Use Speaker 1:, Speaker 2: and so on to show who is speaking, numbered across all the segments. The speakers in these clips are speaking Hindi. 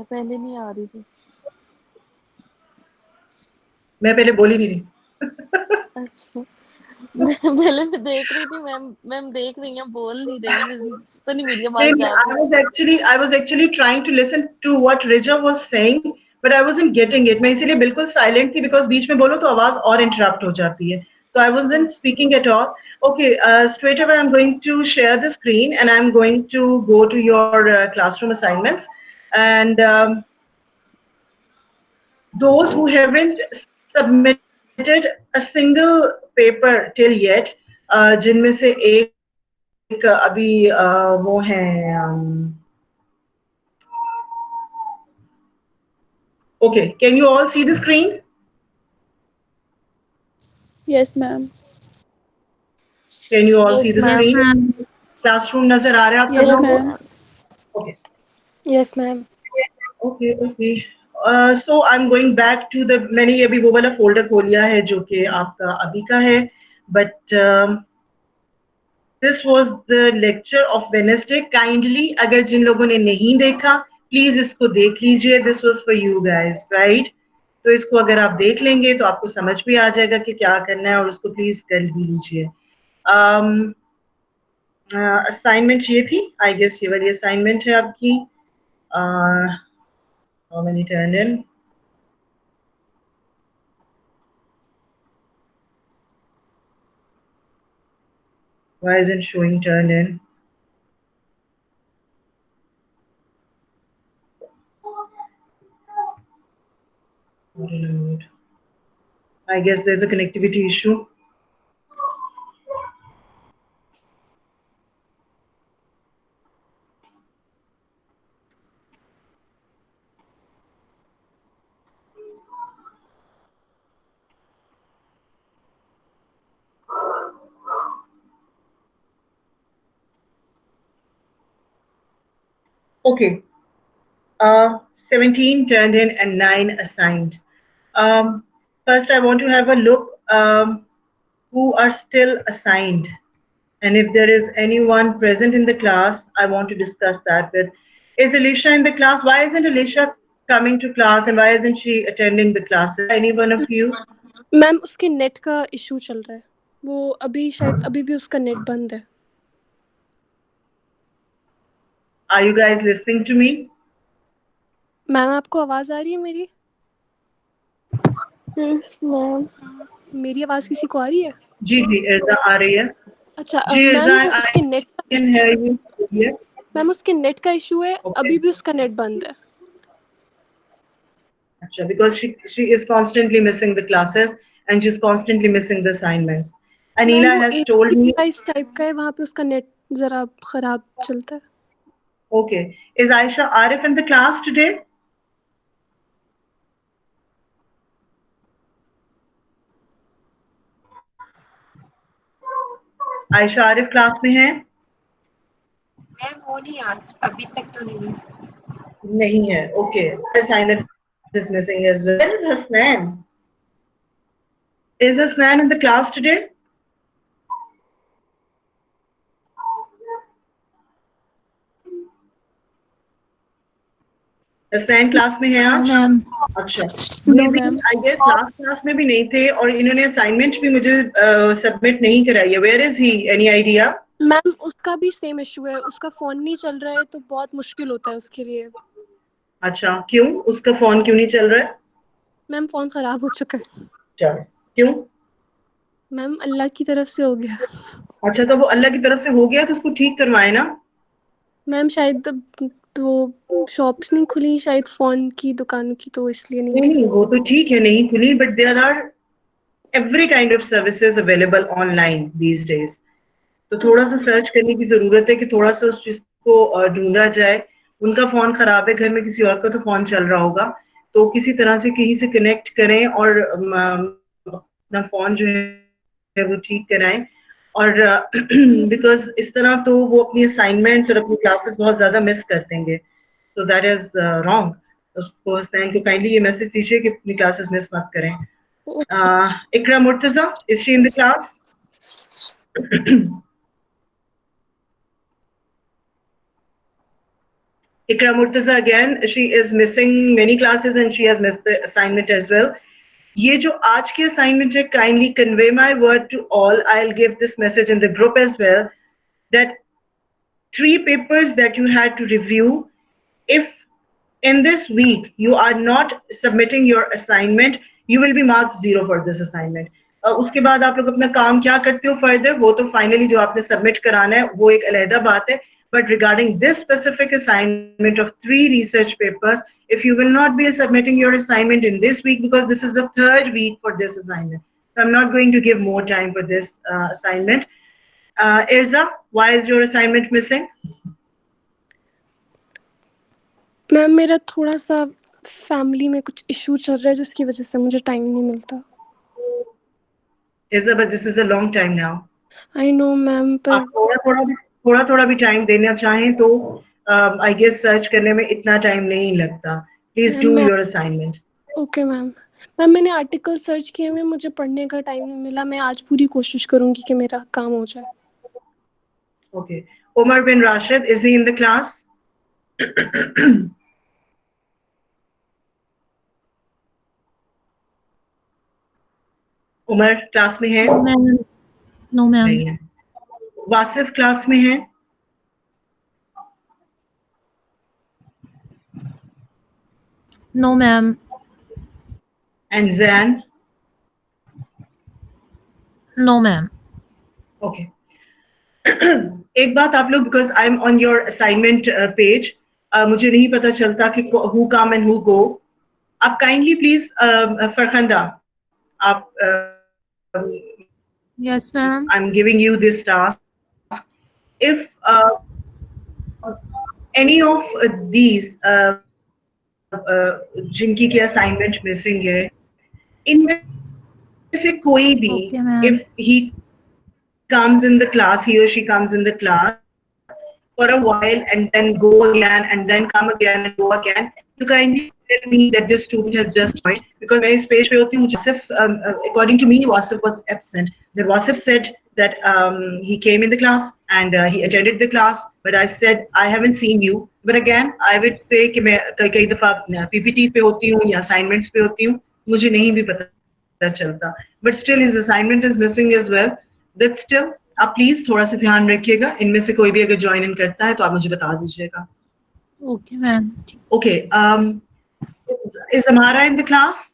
Speaker 1: है, पहले नहीं आ रही थी।
Speaker 2: मैं पहले बोल ही नहीं रही।
Speaker 1: अच्छा। मैं पहले मैं देख रही थी, मैम देख रही हैं, बोल नहीं रही, मुझे तो नहीं मेरी आवाज जा रही।
Speaker 2: I was actually trying to listen to what Rija was saying, but I wasn't getting it. मैं इसीलिए बिल्कुल silent थी because बीच में बोलो तो आवाज और interrupt हो जाती है. So I wasn't speaking at all. Okay, straight away I'm going to share the screen and I'm going to go to your classroom assignments. And those who haven't submitted a single paper till yet, जिनमें से एक अभी वो है okay, can you all see the screen?
Speaker 3: Yes, ma'am.
Speaker 2: Can you all see
Speaker 1: yes
Speaker 2: the
Speaker 1: ma'am.
Speaker 2: screen? Classroom नजर आ रहा है आप सब
Speaker 3: Yes,
Speaker 2: लोगों
Speaker 3: ma'am.
Speaker 2: को? Okay,
Speaker 3: Yes, ma'am.
Speaker 2: okay. So I'm going back to the मैंने ये अभी वो वाला फोल्डर खोल लिया है जो कि आपका अभी का है, but this was the lecture of Wednesday. Kindly अगर जिन लोगों ने नहीं देखा प्लीज इसको देख लीजिए. This was for you guys, right? तो इसको अगर आप देख लेंगे तो आपको समझ भी आ जाएगा कि क्या करना है और उसको प्लीज कर भी लीजिए. असाइनमेंट ये थी, आई गेस ये वाली असाइनमेंट है आपकी. How many turn in? Why isn't showing turn in? I guess there's a connectivity issue. Okay. 17 turned in and 9 assigned. First, I want to have a look who are still assigned. And if there is anyone present in the class, I want to discuss that with. Is Alicia in the class? Why isn't Alicia coming to class and why isn't she attending the classes? Any one of you?
Speaker 3: Ma'am उसके नेट का इशू चल रहा है, वो अभी शायद अभी भी उसका नेट बंद है.
Speaker 2: Are you guys listening to me?
Speaker 3: Ma'am आपको आवाज आ रही है मेरी?
Speaker 1: Yes ma'am.
Speaker 3: मेरी आवाज किसी को आ रही है?
Speaker 2: जी जी इर्जा आ रही है.
Speaker 3: अच्छा
Speaker 2: जी
Speaker 3: मैम
Speaker 2: इर्जा,
Speaker 3: वो उसके नेट का
Speaker 2: I can hear you. Yeah.
Speaker 3: Ma'am उसके नेट का इशू है,
Speaker 2: Okay.
Speaker 3: अभी भी उसका नेट बंद है.
Speaker 2: Because she is constantly missing the classes and she's constantly missing the assignments.
Speaker 3: Ma'am
Speaker 2: Anila
Speaker 3: वो
Speaker 2: has
Speaker 3: एक
Speaker 2: told me.
Speaker 3: डिवाइस टाइप का है, वहाँ पे उसका नेट जरा खराब चलता है.
Speaker 2: Okay. Is Aisha Arif in the class today? Ayesha Arif class में है?
Speaker 4: मैम वो नहीं आज अभी तक तो
Speaker 2: नहीं है. Okay. Assignment is missing as well. Where is Hasnan? Is Hasnan in the class today? Hasnain class में है आज?
Speaker 3: मैम.
Speaker 2: अच्छा.
Speaker 3: No
Speaker 2: maybe
Speaker 3: ma'am.
Speaker 2: I guess last class में भी नहीं थे और इन्होंने असाइनमेंट भी मुझे सबमिट नहीं कराई है. Where is he? Any idea?
Speaker 3: Ma'am उसका भी सेम इशू है, उसका फोन नहीं चल रहा है तो बहुत मुश्किल होता है उसके लिए.
Speaker 2: अच्छा, क्यों? उसका फोन क्यों नहीं चल रहा है?
Speaker 3: मैम फोन खराब हो चुका है.
Speaker 2: अच्छा, क्यों?
Speaker 3: मैम अल्लाह की तरफ से हो गया.
Speaker 2: अच्छा, तो वो अल्लाह की तरफ से हो गया तो उसको ठीक करवाए ना.
Speaker 3: मैम शायद वो शॉप्स नहीं खुली शायद फोन की दुकान की, तो इसलिए नहीं
Speaker 2: नहीं
Speaker 3: किया.
Speaker 2: नहीं, वो तो ठीक है नहीं खुली, but there are every kind of services available online these days. तो थोड़ा सा सर्च करने की जरूरत है कि थोड़ा सा उस चीज को ढूंढा जाए. उनका फोन खराब है, घर में किसी और का तो फोन चल रहा होगा, तो किसी तरह से कहीं से कनेक्ट करें और अपना फोन जो है वो ठीक कराएं. और बिकॉज इस तरह तो वो अपनी असाइनमेंट्स और अपनी क्लासेस बहुत ज्यादा मिस कर देंगे. तो दैट इज रॉन्ग. उसको हसनैन को काइंडली ये मैसेज दीजिए कि अपनी क्लासेस मिस मत करें. Ikra Murtaza, is she in the class? Ikra Murtaza again, she is missing many classes and she has missed the assignment as well. ये जो आज की assignment है, kindly convey my word to all. I'll give this message in the group as well, that 3 papers that you had to review, if in this week you are not submitting your assignment, you will be marked 0 for this assignment. उसके बाद आप लोग अपना काम क्या करते हो फर्दर, वो तो फाइनली जो आपने सबमिट कराना है वो एक अलहदा बात है. But regarding this specific assignment of 3 research papers, if you will not be submitting your assignment in this week, because this is the 3rd week for this assignment, so I'm not going to give more time for this assignment. Irza, why is your assignment missing?
Speaker 3: Ma'am मेरा थोड़ा सा फैमिली में कुछ इशू चल रहा है जिसकी वजह से मुझे टाइम नहीं मिलता.
Speaker 2: Irza, but this is a long time now.
Speaker 3: I know ma'am, पर
Speaker 2: आप थोड़ा भी टाइम देना चाहें तो आई गेस सर्च करने में इतना टाइम नहीं लगता. Please do
Speaker 3: ma'am
Speaker 2: your assignment.
Speaker 3: Okay ma'am. Ma'am मैंने आर्टिकल सर्च किए हुए, मुझे पढ़ने का टाइम नहीं मिला. मैं आज पूरी कोशिश करूंगी कि मेरा काम हो जाए.
Speaker 2: Okay. Omar bin Rashid, is he in the class? Umar class में है?
Speaker 5: No ma'am.
Speaker 2: नहीं है. वासिफ क्लास में है?
Speaker 5: No ma'am.
Speaker 2: And Jain?
Speaker 5: No ma'am.
Speaker 2: Okay. एक बात आप लोग, because I am on your assignment page, मुझे नहीं पता चलता कि who come and who go. आप काइंडली प्लीज फरखंदा, आप
Speaker 5: yes ma'am.
Speaker 2: I'm giving you this task. If any of these जिनकी की assignment missing है, इनमें से कोई भी,
Speaker 5: Okay, ma'am.
Speaker 2: if he comes in the class, he or she comes in the class for a while and then go again and then come again and go again, you kindly tell me that this student has just joined, because मैं इस पेज पे होती हूँ. Wasif, according to me, Wasif was absent. Then Wasif said that he came in the class and he attended the class, but I said I haven't seen you. But again, I would say कि मैं कई दफा PPTs पे होती हूँ या assignments पे होती हूँ, मुझे नहीं भी पता चलता. But still his assignment is missing as well. But still, आप प्लीज थोड़ा सा ध्यान रखिएगा. इनमें से कोई भी अगर ज्वाइन इन करता है तो आप मुझे बता दीजिएगा.
Speaker 5: Okay ma'am.
Speaker 2: ओके. इज अमारा इन द क्लास?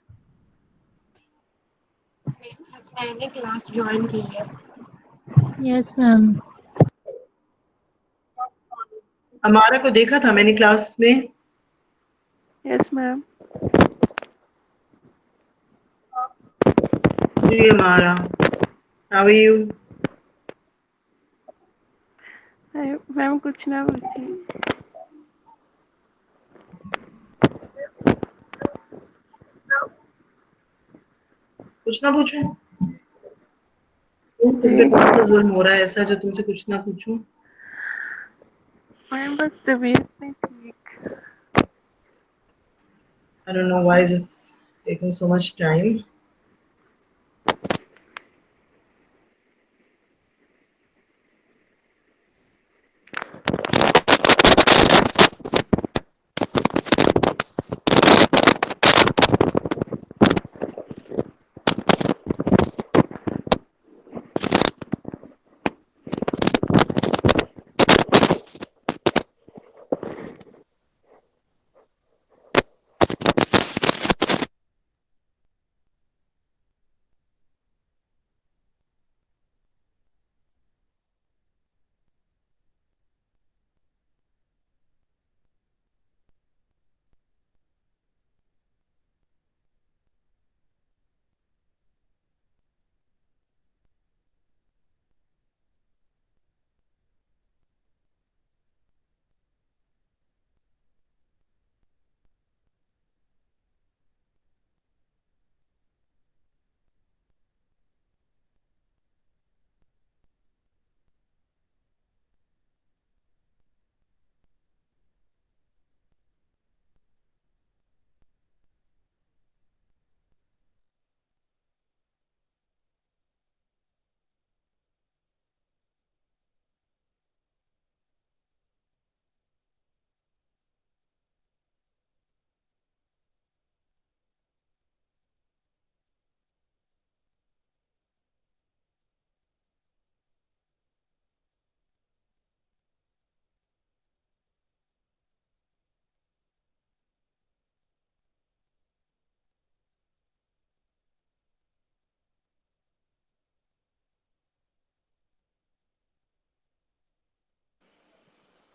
Speaker 4: मैंने क्लास ज्वाइन की है.
Speaker 5: Yes ma'am.
Speaker 2: अमारा को देखा था मैंने क्लास में.
Speaker 3: Yes ma'am.
Speaker 2: जी अमारा, हाउ आर यू?
Speaker 3: मैम कुछ ना पूछिए.
Speaker 2: कुछ ना पूछूं? तुम पे कौन सा जुल्म हो रहा है ऐसा जो तुमसे कुछ ना पूछूं?
Speaker 3: मैम बस तबीयत नहीं ठीक.
Speaker 2: I don't know why is it taking so much time.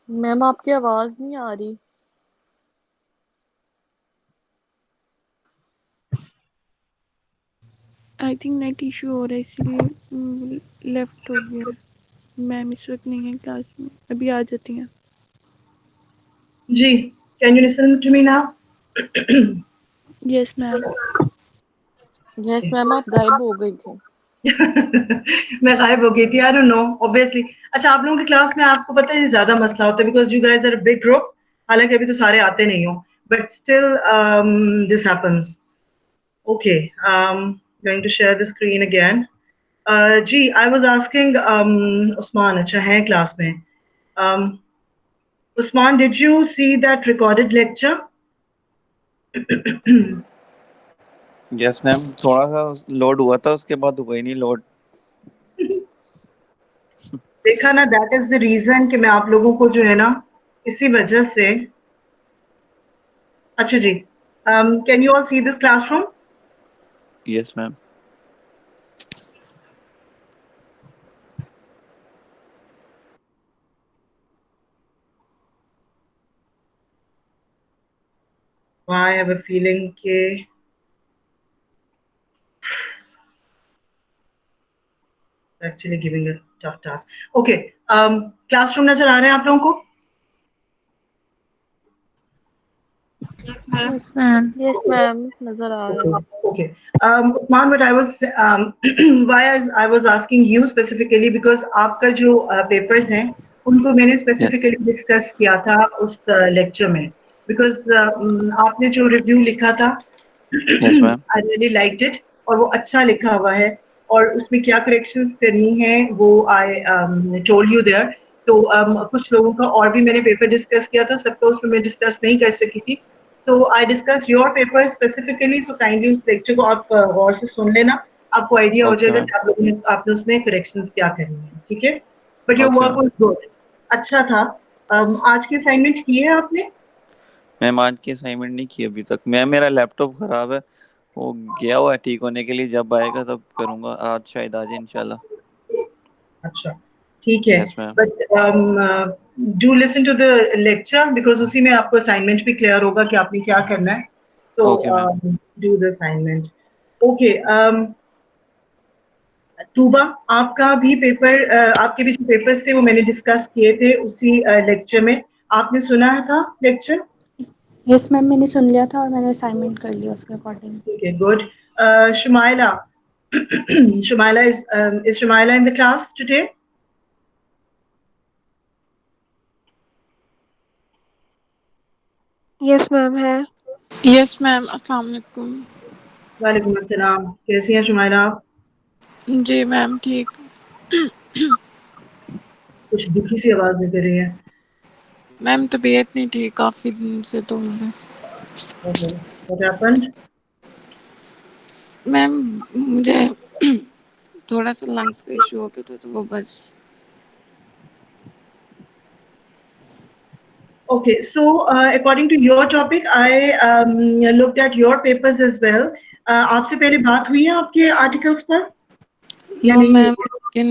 Speaker 1: Ma'am आपकी आवाज नहीं आ रही।
Speaker 3: आई थिंक नेट इशू हो रहा है इसीलिए लेफ्ट हो गया है। मैम इस वक्त नहीं है क्लास में, अभी आ जाती हैं।
Speaker 2: जी, can you listen to me now?
Speaker 3: Yes ma'am.
Speaker 1: Yes ma'am, आप गायब हो गई थी।
Speaker 2: मैं गायब हो गई थी, आई डोंट नो, ऑब्वियसली। अच्छा, आप लोगों की क्लास में आपको पता है ज्यादा मसला होता है because you guys are a big group. हालांकि अभी तो सारे आते नहीं हो, but still this happens. Okay, going to share the screen again. जी, आई वाज आस्किंग उस्मान, अच्छा है क्लास में? Usman, did you see that recorded lecture?
Speaker 6: Yes ma'am, थोड़ा सा लोड हुआ था, उसके बाद हुआ ही नहीं लोड।
Speaker 2: देखा ना, दैट इज द रीजन कि मैं आप लोगों को जो है ना, इसी वजह से। अच्छा जी, can you all see this classroom?
Speaker 6: Yes ma'am.
Speaker 2: I have a feeling कि actually giving a tough task. Okay, classroom नजर आ रहे हैं आप लोगों को?
Speaker 4: Yes ma'am.
Speaker 5: Yes, ma'am.
Speaker 1: Yes ma'am, नजर आ रहा है।
Speaker 2: Okay. Usman, but I was why I was asking you specifically because आपका जो papers हैं उनको मैंने specifically discuss किया था उस lecture में, because आपने जो review लिखा था
Speaker 6: yes ma'am.
Speaker 2: I really liked it, और वो अच्छा लिखा हुआ है, और उसमें क्या corrections करनी है वो I told you there. तो कुछ लोगों का और भी मैंने पेपर डिस्कस किया था, सबका उसमें मैं डिस्कस नहीं कर सकी थी। So I discussed your paper specifically, so kindly उस लेक्चर को आप गौर से सुन लेना, आपको आइडिया हो
Speaker 6: Okay,
Speaker 2: जाएगा
Speaker 6: ma'am.
Speaker 2: कि आपने उसमें करेक्शंस क्या करनी है, ठीक है? But your
Speaker 6: Okay,
Speaker 2: work
Speaker 6: ma'am.
Speaker 2: Was good, अच्छा था। आज की असाइनमेंट की है आपने?
Speaker 6: मैम आज की असाइनमेंट नहीं की अभी तक। मैम मेरा लैपटॉप खराब है, वो गया हुआ है ठीक होने के लिए, जब आएगा तब करूंगा। आज शायद आ जाए इंशाल्लाह।
Speaker 2: अच्छा, ठीक है।
Speaker 6: Yes ma'am.
Speaker 2: But do listen to the lecture because उसी में आपको असाइनमेंट भी क्लियर होगा कि आपने क्या करना है। तो
Speaker 6: okay ma'am.
Speaker 2: Do the assignment. Okay, Tooba, आपका भी पेपर आपके भी जो पेपर्स थे वो मैंने डिस्कस किए थे उसी लेक्चर में, आपने सुना था लेक्चर?
Speaker 7: यस मैम, मैंने सुन लिया था और मैंने असाइनमेंट कर लिया उसके अकॉर्डिंग।
Speaker 2: ठीक है, good. Shumaila, Shumaila is Shumaila in the class today?
Speaker 8: Yes ma'am है।
Speaker 3: यस मैम, अस्सलाम वालेकुम।
Speaker 2: वालेकुम अस्सलाम, कैसी हैं शुमाइला आप?
Speaker 3: जी मैम, ठीक।
Speaker 2: कुछ दुखी सी आवाज निकल रही है।
Speaker 3: मैम तबीयत नहीं ठीक काफी दिन से, तो
Speaker 2: What happened?
Speaker 3: मैम मुझे थोड़ा सा लंग्स का इशू हो गया था, तो वो बस।
Speaker 2: Okay, so according to your topic, I looked at your papers as well. आपसे पहले बात हुई है आपके आर्टिकल्स पर या
Speaker 3: नो
Speaker 2: नहीं
Speaker 3: मैम,
Speaker 2: हुई है?
Speaker 3: लेकिन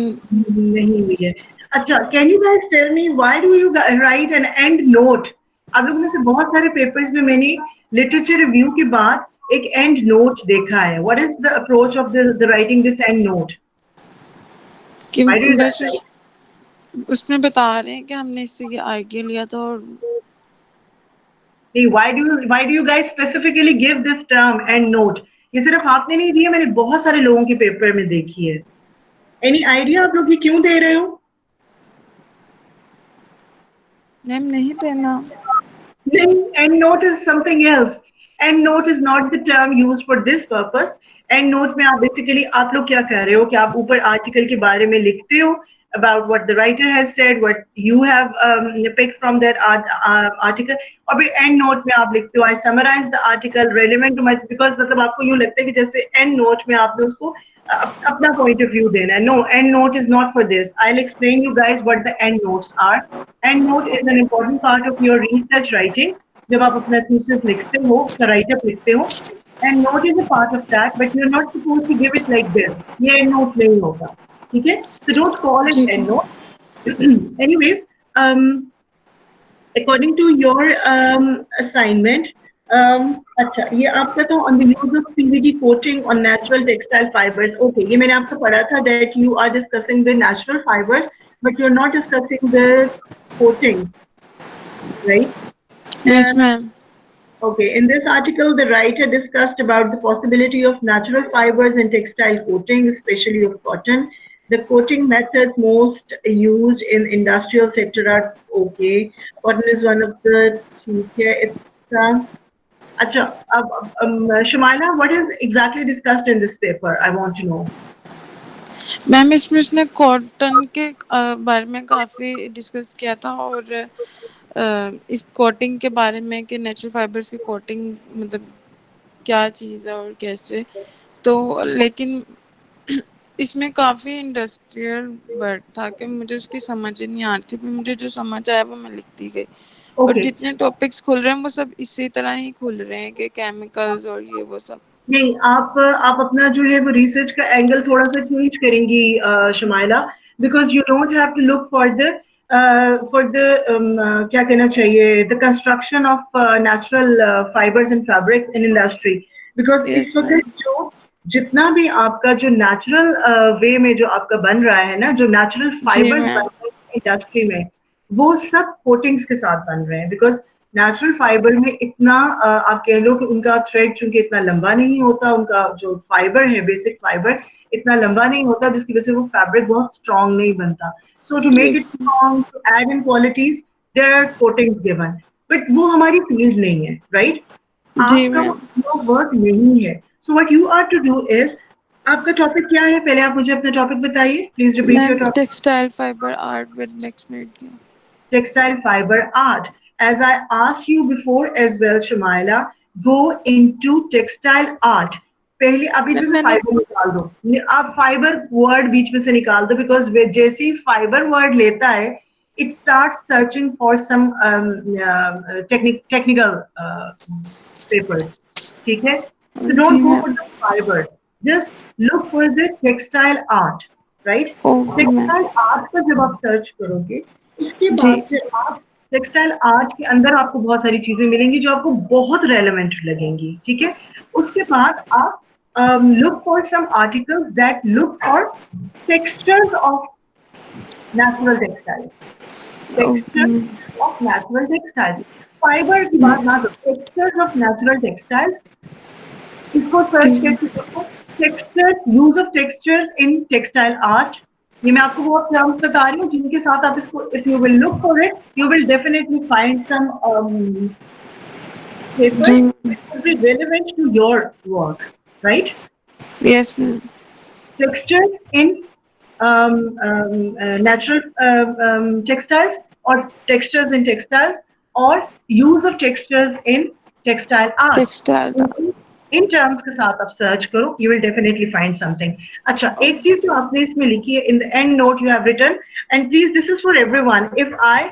Speaker 2: नहीं हुई है। अच्छा, can you guys tell me why do you write an end note? आप लोगों में से बहुत सारे पेपर्स में मैंने लिटरेचर रिव्यू के बाद एक एंड नोट देखा है। What is the approach of the writing this and note?
Speaker 3: कि
Speaker 2: व्हाई डू यू
Speaker 3: बस
Speaker 2: राइट?
Speaker 3: उसमें बता रहे हैं कि हमने इससे ये आइडिया लिया था, और
Speaker 2: नहीं, why do you guys specifically give this term and note? ये सिर्फ आपने नहीं दिया, मैंने बहुत सारे लोगों के पेपर में देखी है। एनी आइडिया आप लोग ये क्यों दे रहे हो?
Speaker 3: मैम नहीं देना।
Speaker 2: End note is something else. End note is not the term used for this purpose. End note में आप basically आप लोग क्या कर रहे हो कि आप ऊपर आर्टिकल के बारे में लिखते हो about what the writer has said, what you have picked from that article, और फिर end note में आप लिखते हो I summarize the article relevant to my, because मतलब आपको यूँ लगता है कि जैसे end note में आपने उसको अपना point of view देना है। No, end note is not for this. I'll explain you guys what the end notes are. End note is an important part of your research writing. जब आप अपना thesis लिखते हो, उसका write up लिखते हो, and note is a part of that, but you're not supposed to give it like this. ये end note नहीं होगा, ठीक है? So don't call it
Speaker 3: ठीक है।
Speaker 2: end note. Anyways, According to your assignment, अच्छा ये आपका तो on the use of PVD coating on natural textile fibers. Okay, ये मैंने आपको पढ़ा था that you are discussing the natural fibers, but you're not discussing the coating, right?
Speaker 3: Yes, ma'am.
Speaker 2: Okay, in this article, the writer discussed about the possibility of natural fibers in textile coating, especially of cotton. The coating methods most used in industrial sector are okay. Cotton is one of the it's Acha, Shumaila, what is exactly discussed in this paper? I want to know.
Speaker 3: Ma'am इसमें उसने कॉटन के बारे में काफ़ी डिस्कस किया था और इस कोटिंग के बारे में कि नेचुरल फाइबर्स की कोटिंग मतलब क्या चीज़ है और कैसे तो लेकिन इसमें काफ़ी इंडस्ट्रियल वर्ड था कि मुझे उसकी समझ ही नहीं आ रही थी पर मुझे जो समझ आया वो मैं लिखती गई और
Speaker 2: Okay.
Speaker 3: जितने टॉपिक्स खुल रहे हैं वो सब इसी तरह ही खुल रहे हैं कि केमिकल्स और ये वो सब
Speaker 2: नहीं आप अपना जो है वो रिसर्च का एंगल थोड़ा सा चेंज करेंगी Shamaila because you don't have to look for the क्या कहना चाहिए the construction of natural fibres and fabrics in industry because
Speaker 3: Yes,
Speaker 2: इस वक्त जो जितना भी आपका जो नेचुरल वे में जो आपका बन रहा है ना जो नेचुरल फाइबर्स
Speaker 3: ma'am.
Speaker 2: बन रहे हैं इंडस्ट्री में वो सब कोटिंग्स के साथ बन रहे हैं बिकॉज नेचुरल फाइबर में इतना आप कह लो कि उनका थ्रेड चूंकि इतना लंबा नहीं होता उनका जो फाइबर है बेसिक फाइबर इतना लंबा नहीं होता जिसकी वजह से वो फैब्रिक बहुत स्ट्रांग नहीं बनता so to make
Speaker 3: Yes.
Speaker 2: It strong to add in qualities there are coatings given but वो हमारी फील्ड नहीं है राइट
Speaker 3: जी
Speaker 2: आपका
Speaker 3: मैम
Speaker 2: वो वर्क नहीं है so what you are to do is आपका टॉपिक क्या है पहले आप मुझे अपना टॉपिक बताइए please repeat your
Speaker 3: ma'am
Speaker 2: topic
Speaker 3: textile fibre art with mix media
Speaker 2: textile fiber art. As I asked you before as well, Shumaila, go into textile art. पहले आप इसमें से फाइबर निकाल दो आप फाइबर वर्ड बीच में से निकाल दो बिकॉज जैसे ही फाइबर वर्ड लेता है it start searching for some technical papers ठीक है so don't go for the fiber just look for the textile art right
Speaker 3: okay ma'am
Speaker 2: textile art पर जब आप सर्च करोगे इसके
Speaker 3: जी।
Speaker 2: बाद फिर आप टेक्सटाइल आर्ट के अंदर आपको बहुत सारी चीजें मिलेंगी जो आपको बहुत रेलेवेंट लगेंगी ठीक है उसके बाद आप look for some articles that look for textures of natural textiles textures of natural textiles fiber की बात ना करो textures of natural textiles इसको सर्च करके देखो textures use of textures in textile art ये मैं आपको वो टर्म्स बता रही हूँ जिनके साथ आप इसको if you will look for it you will definitely find some papers which will be relevant to your work right
Speaker 3: yes ma'am
Speaker 2: textures in natural textiles or textures in textiles or use of textures in textile art
Speaker 3: textile
Speaker 2: in terms के साथ आप सर्च करो you will definitely find something अच्छा एक चीज जो आपने इसमें लिखी है in the end note you have written and please this is for everyone if I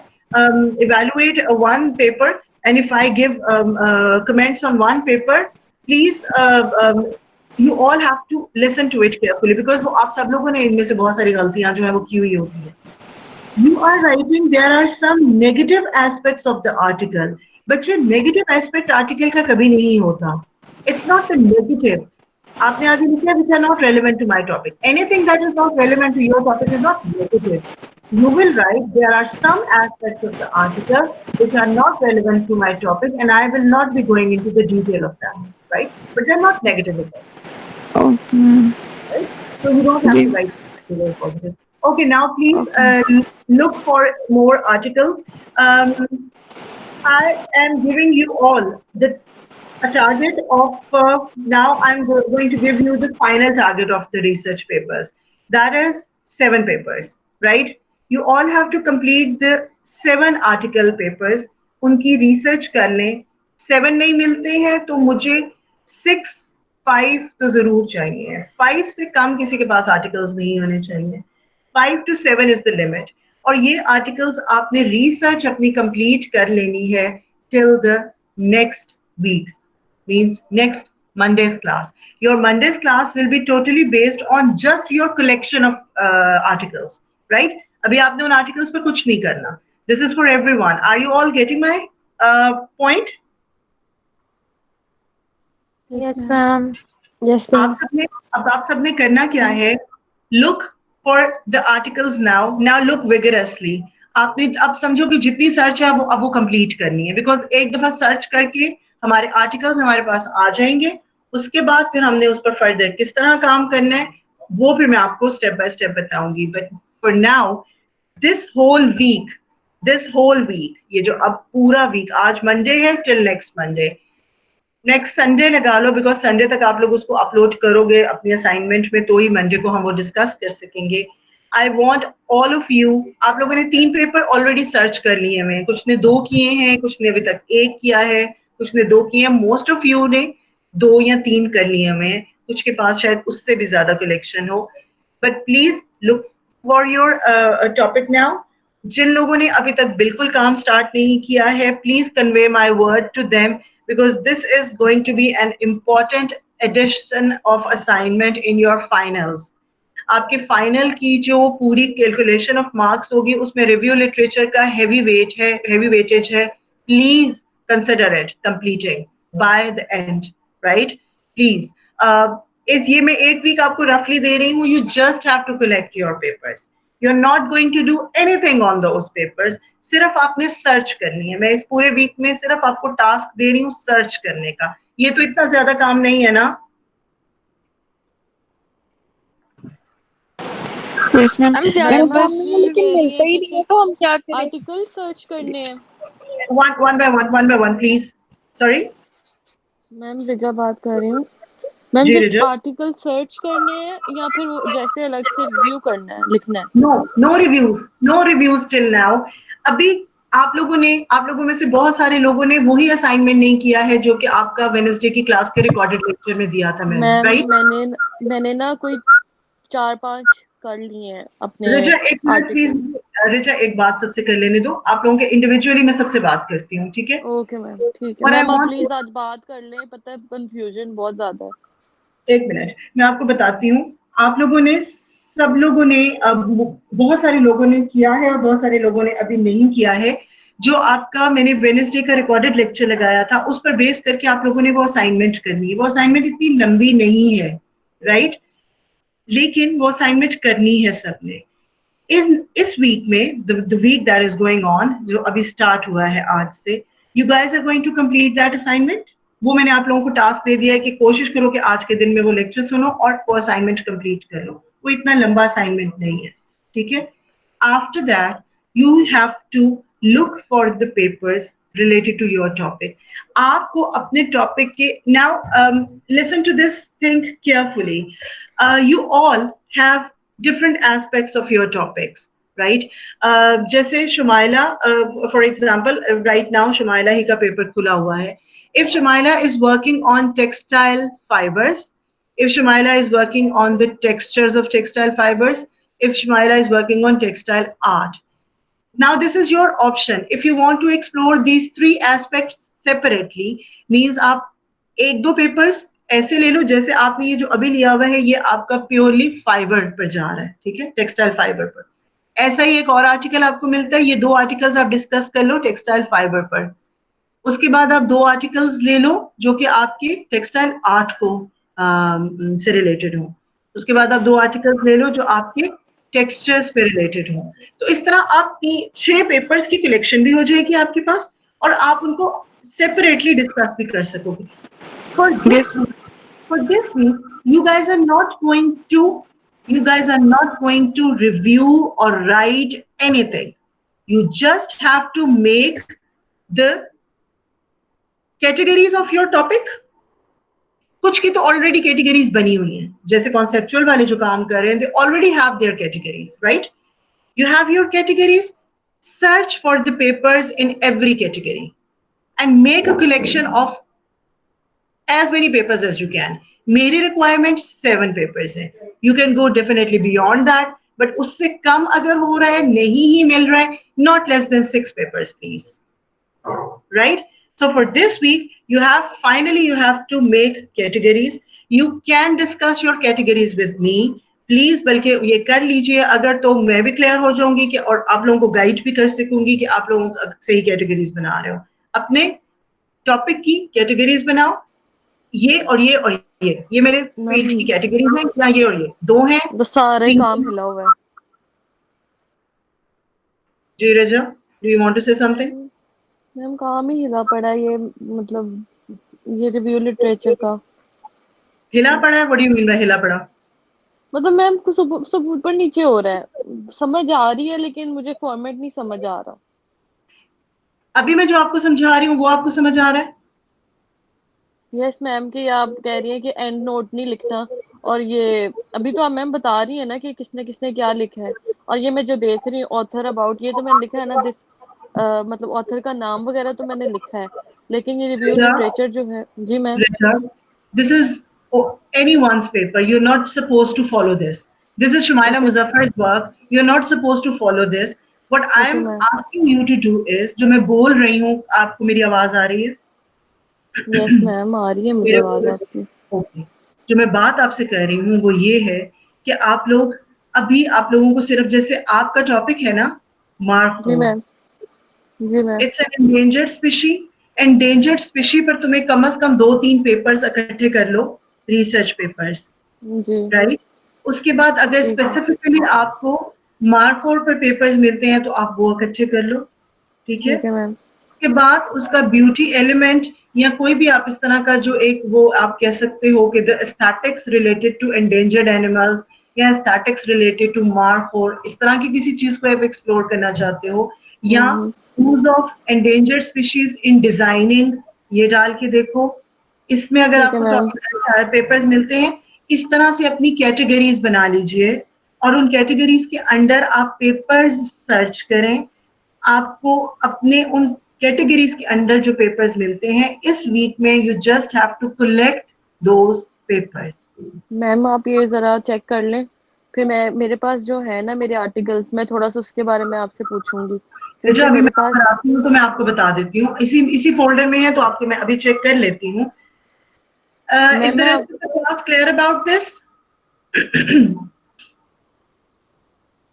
Speaker 2: evaluate one paper and if I give comments on one paper please you all have to listen to it carefully because वो आप सब लोगों ने इनमें से बहुत सारी गलतियां जो है वो की हुई होती है you are writing there are some negative aspects of the article बच्चे negative aspect article का कभी नहीं होता it's not the negative आपने आगे लिखा which are not relevant to my topic anything that is not relevant to your topic is not negative you will write there are some aspects of the article which are not relevant to my topic and I will not be going into the detail of that right but they're not negative at all
Speaker 3: okay
Speaker 2: right so you don't have to write very positive okay now please look for more articles I am giving you all a target of now I'm going to give you the final target of the research papers that is 7 papers right you all have to complete the 7 article papers उनकी research कर लें 7 नहीं मिलते हैं तो मुझे 6 5 तो जरूर चाहिए 5 से कम किसी के पास articles नहीं होने चाहिए 5 to 7 is the limit और ये articles आपने research अपनी complete कर लेनी है till the next week means next Monday's class. Your Monday's class will be totally based on just your collection of articles, right? अभी आपने उन articles पर कुछ नहीं करना. This is for everyone. Are you all getting my point?
Speaker 5: Yes, ma'am.
Speaker 7: Yes,
Speaker 2: आप सबने करना क्या है? Look for the articles now. Now look vigorously. आपने अब समझो कि जितनी सर्च है अब वो कंप्लीट करनी है, बिकॉज एक दफा सर्च करके हमारे आर्टिकल्स हमारे पास आ जाएंगे, उसके बाद फिर हमने उस पर फर्दर किस तरह काम करना है वो फिर मैं आपको स्टेप बाय स्टेप बताऊंगी. But for now this whole week ये जो अब पूरा वीक, आज मंडे है टिल नेक्स्ट संडे लगा लो, बिकॉज संडे तक आप लोग उसको अपलोड करोगे अपनी असाइनमेंट में, तो ही मंडे को हम वो डिस्कस कर सकेंगे. I want all of you, आप लोगों ने 3 पेपर ऑलरेडी सर्च कर लिए हैं, कुछ ने 2 किए हैं, कुछ ने अभी तक 1 किया है, कुछ ने 2 किए हैं. मोस्ट ऑफ यू ने 2 या 3 कर लिए हैं, कुछ के पास शायद उससे भी ज्यादा कलेक्शन हो. But please look for your topic now. जिन लोगों ने अभी तक बिल्कुल काम स्टार्ट नहीं किया है, please convey my word to them, because this is going to be an important addition of assignment in your finals. आपके फाइनल की जो पूरी कैलकुलेशन ऑफ मार्क्स होगी उसमें रिव्यू लिटरेचर का हेवी वेटेज है. Please consider it completing by the end, right? Please इस ये मैं 1 वीक आपको रफली दे रही हूँ. You just have to collect your papers. You are not going to do anything on those papers. सिर्फ आपने सर्च करनी है. मैं इस पूरे वीक में सिर्फ आपको टास्क दे रही हूँ सर्च करने का. ये तो इतना ज्यादा काम नहीं है ना?
Speaker 3: Yes ma'am.
Speaker 1: हम ज्यादा
Speaker 3: मैम
Speaker 1: काम
Speaker 3: बस
Speaker 1: नहीं है, लेकिन मिलता ही नहीं है
Speaker 7: तो हम क्या करें?
Speaker 1: आर्टिकल सर्च करने हैं.
Speaker 2: one by one please. Sorry.
Speaker 1: Ma'am Riza बात कर रही हूँ. Ma'am
Speaker 2: ji
Speaker 1: just
Speaker 2: Riza.
Speaker 1: Article search करने हैं या फिर वो जैसे अलग से रिव्यू करना है, लिखना है?
Speaker 2: No reviews till now. अभी आप लोगों में से बहुत सारे लोगों ने वही असाइनमेंट नहीं किया है जो कि आपका वेडनेसडे की क्लास के रिकॉर्डेड लेक्चर में दिया था मैंने,
Speaker 1: मैम
Speaker 2: राइट?
Speaker 1: मैंने ना कोई 4-5 कर लिए हैं अपने
Speaker 2: रिचा एक मिनट
Speaker 1: आर्टिकल.
Speaker 2: प्लीज. रिचा एक बात सबसे कर लेने दो. आप लोगों के इंडिविजुअली मैं सबसे बात करती हूँ, ठीक है?
Speaker 1: ओके मैम, ठीक है
Speaker 2: और आई
Speaker 1: मैम, आप
Speaker 2: वांट
Speaker 1: प्लीज आज बात कर लें, पता है कंफ्यूजन बहुत ज्यादा है.
Speaker 2: एक मिनट मैं आपको बताती हूँ. आप लोगों ने सब लोगों ने बहुत सारे लोगों ने किया है और बहुत सारे लोगों ने अभी नहीं किया है. जो आपका मैंने वेडनेसडे का रिकॉर्डेड लेक्चर लगाया था उस पर बेस करके आप लोगों ने वो असाइनमेंट करनी है. वो असाइनमेंट इतनी लंबी नहीं है, राइट? लेकिन वो असाइनमेंट करनी है सबने. इस वीक में the week that is going on, जो अभी स्टार्ट हुआ है आज से, you guys are going to complete that assignment. वो मैंने आप लोगों को टास्क दे दिया है कि कोशिश करो कि आज के दिन में वो लेक्चर सुनो और वो असाइनमेंट कंप्लीट कर लो. वो इतना लंबा असाइनमेंट नहीं है, ठीक है? After that you have to look for the papers related to your topic. आपको अपने टॉपिक के now listen to this, think carefully. You all have different aspects of your topics, right? जैसे Shumaila for example right now Shumaila ही का पेपर खुला हुआ है. If Shumaila is working on textile fibers, if Shumaila is working on the textures of textile fibers, if Shumaila is working on textile art. Now this is your option. If you want to explore these 3 aspects separately, means आप 1-2 papers ऐसे ले लो जैसे आपने ये जो अभी लिया हुआ है ये आपका प्योरली फाइबर पर जा रहा है, ठीक है? टेक्सटाइल फाइबर पर. ऐसा ही एक और आर्टिकल आपको मिलता है. ये 2 आर्टिकल्स आप डिस्कस कर लो टेक्सटाइल फाइबर पर. उसके बाद आप 2 आर्टिकल्स ले लो जो कि आपके टेक्सटाइल आर्ट को से रिलेटेड हो. उसके बाद आप 2 आर्टिकल्स ले लो जो आपके टेक्सचर्स पे रिलेटेड हो. तो इस तरह आप 6 पेपर्स की कलेक्शन भी हो जाएगी आपके पास और आप उनको सेपरेटली डिस्कस भी कर सकोगे. For this week, you guys are not going to review or write anything. You just have to make the categories of your topic. कुछ की तो ऑलरेडी कैटेगरीज बनी हुई हैं, जैसे कॉन्सेप्चुअल वाले जो काम कर रहे हैं, they already have their categories, right? You have your categories. Search for the papers in every category and make a collection of as many papers as you can. मेरी requirement 7 papers है. You can go definitely beyond that, but उससे कम अगर हो रहा है, नहीं ही मिल रहा है, not less than 6 papers, please. Right? So for this week, you have to make categories. You can discuss your categories with me. Please बल्कि ये कर लीजिए, अगर तो मैं भी क्लियर हो जाऊंगी कि और आप लोगों को गाइड भी कर सकूंगी कि आप लोगों को सही कैटेगरीज बना रहे हो। अपने टॉपिक की कैटेगरीज बनाओ, ये और ये और ये मेरे फील्ड की कैटेगरीज हैं, या ये और ये दो हैं,
Speaker 1: तो सारे
Speaker 2: तीन।
Speaker 1: काम हिला हुआ है।
Speaker 2: जी Raza, do you want to say something?
Speaker 1: Ma'am काम ही हिला पड़ा है ये, मतलब ये रिव्यू लिटरेचर का।
Speaker 2: हिला पड़ा है? What do you mean by हिला पड़ा?
Speaker 1: मतलब मैम को सब सब ऊपर नीचे हो रहा है, समझ आ रही है लेकिन मुझे फॉर्मेट नहीं समझ आ रहा।
Speaker 2: अभी मैं जो आपको समझा रही हूँ वो आपको समझ आ रहा है?
Speaker 1: यस मैम, कि आप कह रही हैं कि एंड नोट नहीं लिखना, और ये अभी तो आप मैम बता रही है ना कि किसने किसने क्या लिखा है, और ये मैं जो देख रही हूँ ऑथर अबाउट, ये तो मैंने लिखा है ना दिस, मतलब ऑथर का नाम वगैरह तो मैंने लिखा है, लेकिन ये रिव्यू
Speaker 2: रजा,
Speaker 1: लिटरेचर जो है। जी ma'am.
Speaker 2: Rita, this is anyone's paper. You're not supposed to follow this. This is Shumaila
Speaker 1: okay
Speaker 2: Muzaffar's work. You're not supposed to follow this. What
Speaker 1: okay
Speaker 2: I'm
Speaker 1: ma'am.
Speaker 2: asking you to do is, जो मैं बोल रही हूँ, आपको मेरी आवाज आ रही है?
Speaker 1: यस मैम, आ रही है मुझे आवाज आपकी।
Speaker 2: ओके, जो मैं बात आपसे कर रही हूँ वो ये है कि आप लोग अभी आप लोगों को सिर्फ जैसे आपका टॉपिक है ना,
Speaker 1: जी
Speaker 2: मार्को,
Speaker 1: मैम। जी ma'am.
Speaker 2: It's an endangered species. Endangered species पर तुम्हें कम से कम 2-3 पेपर्स इकट्ठे कर लो, रिसर्च पेपर्स,
Speaker 1: जी
Speaker 2: राइट? उसके बाद अगर
Speaker 1: ठीक है।
Speaker 2: स्पेसिफिकली आपको मार्फोर पर पेपर्स मिलते हैं तो आप वो इकट्ठे कर लो, ठीक है?
Speaker 1: ठीक है मैम।
Speaker 2: उसके बाद उसका ब्यूटी एलिमेंट या कोई भी आप इस तरह का जो एक वो आप कह सकते हो कि the aesthetics related to endangered animals या एस्थेटिक्स रिलेटेड टू मार्फोर, इस तरह की किसी चीज को आप एक्सप्लोर करना चाहते हो, या use of endangered species in designing, ये डाल के देखो। इसमें अगर
Speaker 1: ठीक है
Speaker 2: आपको
Speaker 1: मैम।
Speaker 2: टॉपिक पेपर्स मिलते हैं, इस तरह से अपनी कैटेगरीज बना लीजिए और उन कैटेगरीज के अंडर आप पेपर्स सर्च करें। आपको अपने उन कैटेगरीज के अंडर जो पेपर्स मिलते हैं इस वीक में, you just have to collect those papers.
Speaker 1: Ma'am आप ये जरा चेक कर लें, फिर मैं, मेरे पास जो है ना मेरे आर्टिकल्स, मैं थोड़ा सा उसके बारे में आपसे पूछूंगी,
Speaker 2: अच्छा,
Speaker 1: क्योंकि
Speaker 2: अभी
Speaker 1: मेरे
Speaker 2: मैं
Speaker 1: पास।
Speaker 2: कराती हूँ तो मैं आपको बता देती हूँ, इसी इसी फोल्डर में है तो आपको मैं अभी चेक कर लेती हूँ। इज
Speaker 1: मैम
Speaker 2: द
Speaker 1: मैं
Speaker 2: rest of the class clear about this?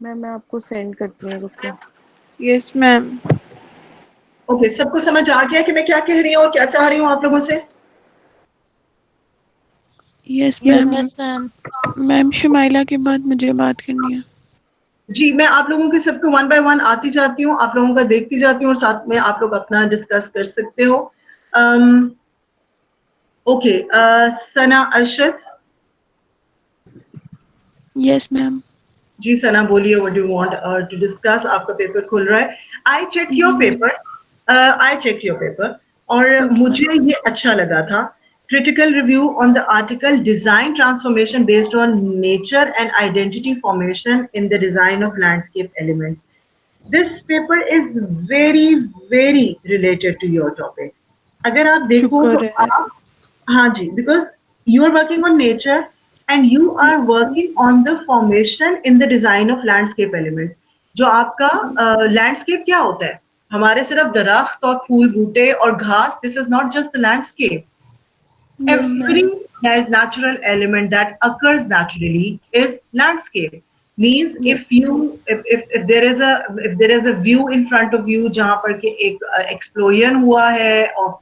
Speaker 1: मैं आपको सेंड करती हूँ, रुको।
Speaker 3: Yes ma'am.
Speaker 2: ओके, सबको समझ आ गया कि मैं क्या कह रही हूँ और क्या चाह रही हूँ आप लोगों से?
Speaker 8: Yes
Speaker 1: yes
Speaker 8: ma'am. Ma'am Shumaila के बाद मुझे बात करनी है।
Speaker 2: जी, मैं आप लोगों के सबको वन बाय वन आती जाती हूँ, आप लोगों का देखती जाती हूँ और साथ में आप लोग अपना डिस्कस कर सकते हो। Okay, Sana Arshad.
Speaker 8: Yes ma'am.
Speaker 2: जी सना, बोलिए, what do you want to discuss? आपका पेपर खुल रहा है। आई चेक योर
Speaker 8: जी
Speaker 2: paper, I check your paper, और
Speaker 8: ओके मैम।
Speaker 2: मुझे ये अच्छा लगा था। Critical review on the article design transformation based on nature and identity formation in the design of landscape elements. This paper is very very related to your topic. अगर आप देखो तो
Speaker 8: शुक्र है।
Speaker 2: आप, हाँ जी, because you are working on nature and you are working on the formation in the design of landscape elements. जो आपका लैंडस्केप क्या होता है? हमारे सिर्फ दरख्त और फूल बूटे और घास, this is not just the landscape.
Speaker 8: Yes
Speaker 2: Every
Speaker 8: ma'am.
Speaker 2: natural element that occurs naturally is landscape. Means
Speaker 8: yes.
Speaker 2: if there is a view in front of you जहाँ पर के एक explosion हुआ है of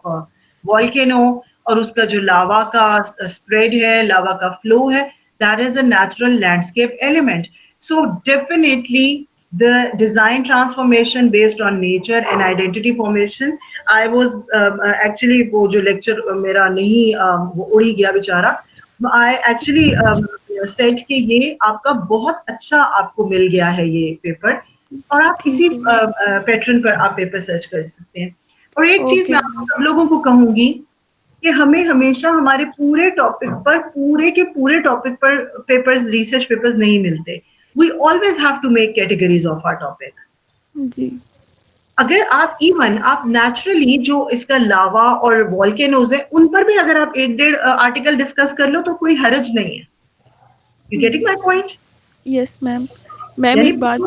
Speaker 2: a volcano और उसका जो लावा का spread है, लावा का flow है, that is a natural landscape element. So definitely the design transformation based on nature and identity formation. I was actually वो जो lecture मेरा नहीं वो उड़ ही गया बेचारा। I actually said कि ये आपका बहुत अच्छा आपको मिल गया है ये पेपर, और आप इसी पैटर्न पर आप पेपर सर्च कर सकते हैं। और एक चीज मैं
Speaker 8: ओके
Speaker 2: आप सब लोगों को कहूंगी कि हमें हमेशा हमारे पूरे टॉपिक पर, पूरे के पूरे टॉपिक पर पेपर्स, रिसर्च पेपर्स नहीं मिलते। We always have to make categories of our topic.
Speaker 8: जी।
Speaker 2: अगर आप इवन आप नेचुरली जो इसका लावा और वॉल्केनोज है उन पर भी अगर आप 1-1.5 आर्टिकल डिस्कस कर लो तो कोई हर्ज नहीं है। You getting my point?
Speaker 8: Yes ma'am. Ma'am
Speaker 2: यानी
Speaker 8: एक बात।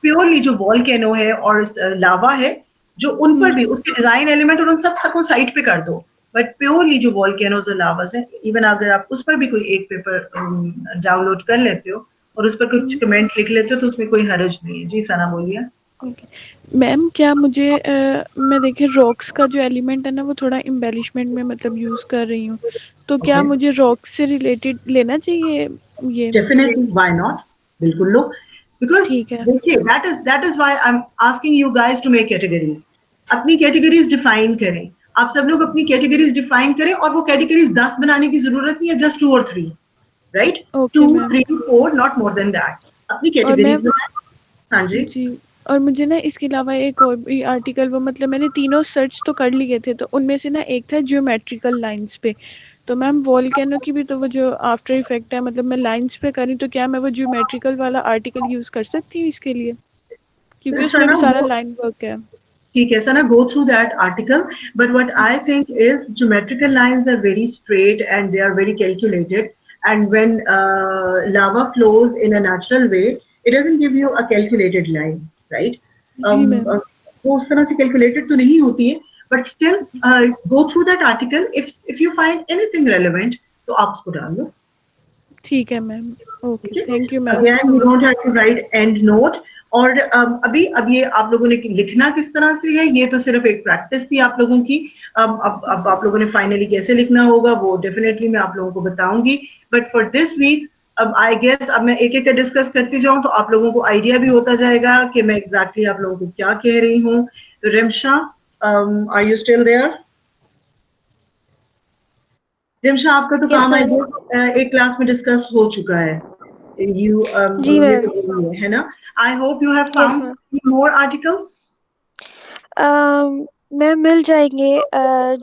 Speaker 2: प्योरली जो वॉल्केनो है और लावा है, जो उन पर भी उसके डिजाइन एलिमेंट और उन सब सबको साइड पे कर दो, बट प्योरली जो वॉल्केनोज और लावास हैं, इवन अगर आप उस पर भी कोई एक पेपर डाउनलोड कर लेते हो और उस पर कुछ कमेंट लिख लेते हो तो उसमें कोई हर्ज नहीं है। जी सना बोलिए।
Speaker 8: मैम क्या मुझे मैं देखिए रॉक्स का जो एलिमेंट है ना वो थोड़ा एम्बेलिशमेंट में मतलब यूज कर रही हूँ, तो क्या
Speaker 2: Okay.
Speaker 8: मुझे रॉक्स से रिलेटेड लेना चाहिए ये?
Speaker 2: Definitely, why not? बिल्कुल लो, because
Speaker 8: ठीक है।
Speaker 2: देखिए that is why I'm asking you guys to make categories. अपनी कैटेगरीज डिफाइन करें, आप सब लोग अपनी कैटेगरीज डिफाइन करें, और वो कैटेगरीज 10 बनाने की जरूरत नहीं है, जस्ट 2 और 3, right?
Speaker 8: Okay
Speaker 2: 2,
Speaker 8: ma'am.
Speaker 2: 3, 4, not more than that. अपनी
Speaker 8: और
Speaker 2: कैटेगरीज
Speaker 8: मैम
Speaker 2: बनाएं। हाँ जी।
Speaker 8: जी, और मुझे ना इसके अलावा एक और भी आर्टिकल, वो मतलब मैंने तीनों सर्च तो कर लिए थे, तो उनमें से ना एक था ज्योमेट्रिकल लाइंस पे। तो मैम वॉल्केनो की भी तो वो जो आफ्टर इफेक्ट है, मतलब मैं लाइंस पे करी, तो क्या मैं वो ज्योमेट्रिकल वाला आर्टिकल यूज कर सकती हूँ इसके लिए, क्योंकि उसमें
Speaker 2: सना
Speaker 8: भी सारा
Speaker 2: वो
Speaker 8: लाइन वर्क है।
Speaker 2: ठीक है सना, go through that article, but what I think is geometrical lines are very straight and they are very calculated, and when lava flows in a natural way, it doesn't give you a calculated line, right?
Speaker 8: जी मैम।
Speaker 2: वो उस तरह से calculated तो नहीं होती है, but still go through that article. If you find anything relevant, तो आप उसको डाल दो।
Speaker 8: ठीक है मैम। ओके,
Speaker 2: ठीक है,
Speaker 8: thank you ma'am
Speaker 2: again
Speaker 8: so
Speaker 2: you
Speaker 8: much.
Speaker 2: Don't have to write end note. और अभी अब ये आप लोगों ने लिखना किस तरह से है, ये तो सिर्फ एक प्रैक्टिस थी आप लोगों की। अब आप लोगों ने फाइनली कैसे लिखना होगा वो डेफिनेटली मैं आप लोगों को बताऊंगी, बट फॉर दिस वीक अब आई गेस अब मैं एक एक का डिस्कस करती जाऊं तो आप लोगों को आइडिया भी होता जाएगा कि मैं एग्जैक्टली आप लोगों को क्या कह रही हूँ। Rimsha, are you still there? Rimsha, आपका तो
Speaker 5: यस
Speaker 2: काम आई
Speaker 5: मैम।
Speaker 2: गेस एक क्लास में डिस्कस हो चुका है। You
Speaker 5: जी
Speaker 2: ये
Speaker 5: मैम।
Speaker 2: तो वही है ना? I hope you have
Speaker 5: yes
Speaker 2: found
Speaker 5: ma'am.
Speaker 2: more articles.
Speaker 5: Ma'am मिल जाएंगे,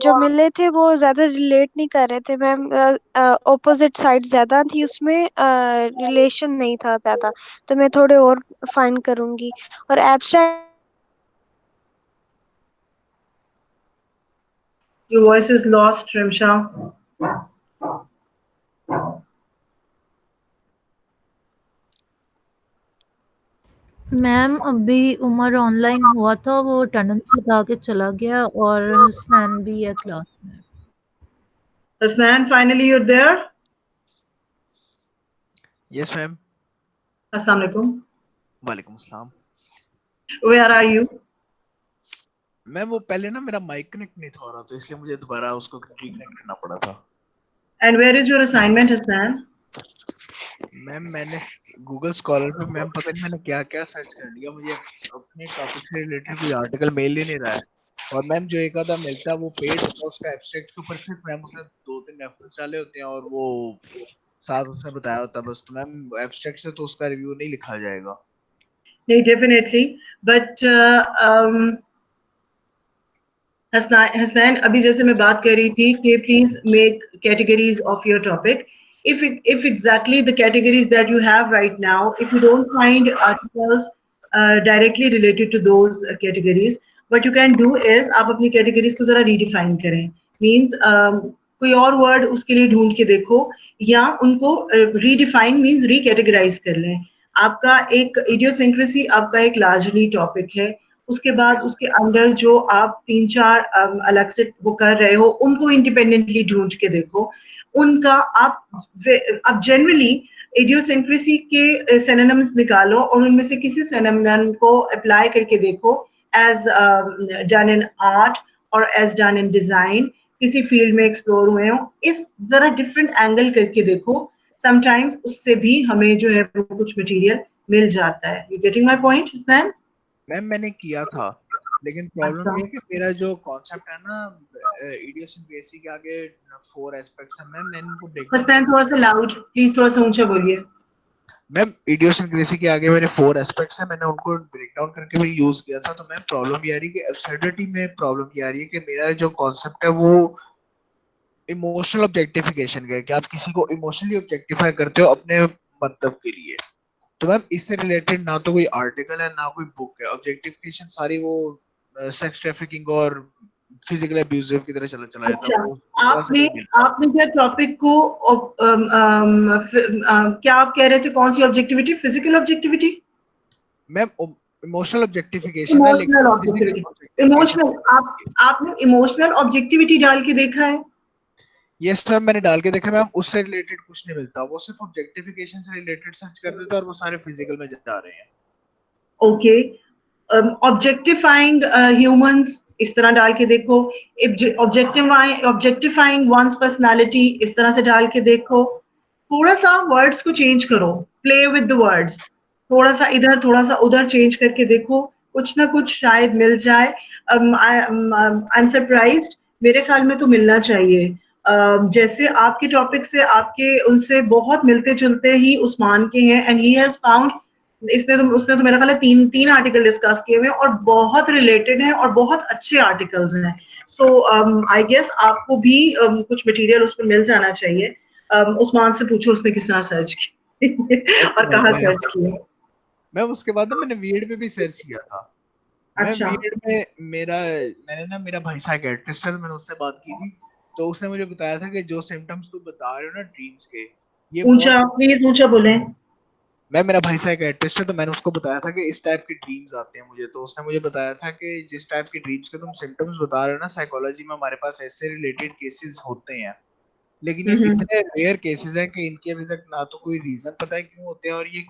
Speaker 5: जो मिले थे वो ज्यादा रिलेट नहीं कर रहे थे मैम, ऑपोजिट साइड ज्यादा थी उसमें, रिलेशन नहीं था ज्यादा, तो मैं थोड़े और फाइंड करूंगी। और abstract
Speaker 2: Your voice is lost, Rimsha.
Speaker 9: Ma'am अभी उमर ऑनलाइन हुआ था, वो अटेंडेंस लगा के चला गया, और हसनैन भी है क्लास में।
Speaker 2: Hasnan, finally you're there.
Speaker 10: Yes, ma'am.
Speaker 2: Assalamu alaikum.
Speaker 10: वालेकुम अस्सलाम।
Speaker 2: Where are you?
Speaker 10: मैम वो पहले ना मेरा माइक कनेक्ट नहीं था हो रहा, तो इसलिए मुझे दोबारा उसको रिकनेक्ट करना पड़ा था।
Speaker 2: And where is your assignment, Hasnan?
Speaker 10: Ma'am मैंने गूगल स्कॉलर पे मैम पता नहीं मैंने क्या क्या सर्च कर लिया, मुझे अपने टॉपिक से रिलेटेड कोई आर्टिकल मिल ही नहीं रहा है। और मैम जो एक आधा मिलता है वो पेड होता है, उसका एब्स्ट्रैक्ट के ऊपर सिर्फ मैम उसने 2-3 रेफरेंस डाले होते हैं और वो साथ उसने बताया होता है बस। तो मैम एब्स्ट्रैक्ट से तो उसका रिव्यू नहीं लिखा जाएगा।
Speaker 2: नहीं, definitely. But हसनैन, अभी जैसे मैं बात कर रही थी कि please make categories of your topic. If exactly the categories that you have right now, if you don't find articles directly related to those categories, what you can do is आप अपनी categories को जरा redefine करें। Means कोई और word उसके लिए ढूंढ के देखो, या उनको redefine means recategorize कर लें। आपका एक idiosyncrasy आपका एक largely topic है, उसके बाद उसके अंदर जो आप 3-4 अलग से वो कर रहे हो उनको इंडिपेंडेंटली ढूंढ के देखो। उनका आप जनरली इडियोसेंक्रेसी के सिनोनिम्स निकालो और उनमें से किसी सिनोनिम को अप्लाई करके देखो, एज डन इन आर्ट और एज डन इन डिजाइन, किसी फील्ड में एक्सप्लोर हुए हो, इस जरा डिफरेंट एंगल करके देखो। समटाइम्स उससे भी हमें जो है वो कुछ मटेरियल मिल जाता है। You getting my point, Hasnain?
Speaker 10: Ma'am मैंने किया था, लेकिन प्रॉब्लम ये है कि मेरा जो कॉन्सेप्ट है ना इडियोसिंक्रेसी के आगे 4 एस्पेक्ट्स हैं मैम, मैंने उनको ब्रेक डाउन
Speaker 2: हसनैन थोड़ा सा लाउड प्लीज, थोड़ा सा ऊंचा बोलिए।
Speaker 10: मैम इडियोसिंक्रेसी के आगे मेरे 4 एस्पेक्ट्स हैं, मैंने उनको ब्रेक डाउन करके भी यूज किया था। तो मैम प्रॉब्लम ये आ रही है कि एब्सर्डिटी में प्रॉब्लम ये आ रही है कि मेरा जो कॉन्सेप्ट है वो इमोशनल ऑब्जेक्टिफिकेशन का है कि आप किसी को इमोशनली ऑब्जेक्टिफाई करते हो अपने मतलब के लिए। तो मैम इससे रिलेटेड ना तो कोई आर्टिकल है ना कोई बुक है, ऑब्जेक्टिफिकेशन सारी वो सेक्स ट्रैफिकिंग और फिजिकल अब्यूजिव की तरह चला चला जाता है,
Speaker 2: अच्छा,
Speaker 10: वो उस तरह से
Speaker 2: आपने
Speaker 10: नहीं मिल रहा।
Speaker 2: आपने क्या टॉपिक को क्या आप कह रहे थे, कौन सी objectivity? Physical objectivity?
Speaker 10: Ma'am emotional objectification है, लेकिन
Speaker 2: emotional
Speaker 10: physical
Speaker 2: objectivity,
Speaker 10: objectification.
Speaker 2: Emotional, आपने इमोशनल ऑब्जेक्टिविटी डाल के देखा है?
Speaker 10: यस मैम, मैंने डाल के देखा मैम, उससे रिलेटेड कुछ नहीं मिलता, वो सिर्फ ऑब्जेक्टिफिकेशन से रिलेटेड सर्च कर देता है और वो सारे फिजिकल में जा रहे हैं।
Speaker 2: ओके, ऑब्जेक्टिफाइंग ह्यूमंस इस तरह डाल के देखो, ऑब्जेक्टिफाइंग वंस पर्सनालिटी इस तरह से डाल के देखो, थोड़ा सा वर्ड्स को चेंज करो, प्ले विद द वर्ड्स, थोड़ा सा इधर थोड़ा सा उधर चेंज करके देखो, कुछ ना कुछ शायद मिल जाए। आई एम सरप्राइज्ड, मेरे ख्याल में तो मिलना चाहिए। जैसे आपके टॉपिक से आपके उनसे बहुत मिलते जुलते ही उस्मान के हैं, एंड ही हैज फाउंड, उसने तो मेरा ख्याल है तीन आर्टिकल डिस्कस किए हुए हैं और बहुत रिलेटेड हैं और बहुत अच्छे आर्टिकल्स हैं। सो आई गेस आपको भी कुछ मटेरियल उस पर मिल जाना चाहिए। उस्मान से पूछो उसने किस तरह सर्च की और कहाँ सर्च किया।
Speaker 10: मैम उसके बाद ना मैंने वीड पे भी सर्च किया था। मैं
Speaker 2: अच्छा,
Speaker 10: वीड में मेरा भाई साइकियाट्रिस्ट है, तो मैंने उससे बात की थी, तो उसने मुझे बताया था कि जो सिम्टम्स तुम बता रहे हो ना ड्रीम्स के, ये
Speaker 2: ऊंचा प्लीज, ऊंचा बोले।
Speaker 10: मेरा भाई साइकियाट्रिस्ट है, तो मैंने उसको बताया था कि इस टाइप के ड्रीम्स आते हैं मुझे, तो उसने मुझे बताया था कि जिस टाइप के ड्रीम्स के तुम सिम्टम्स बता रहे हो ना, साइकोलॉजी में हमारे पास ऐसे रिलेटेड केसेस होते हैं, लेकिन ये इतने रेयर केसेस हैं कि इनके अभी तक ना तो कोई रीजन पता है क्यों होते हैं, और ये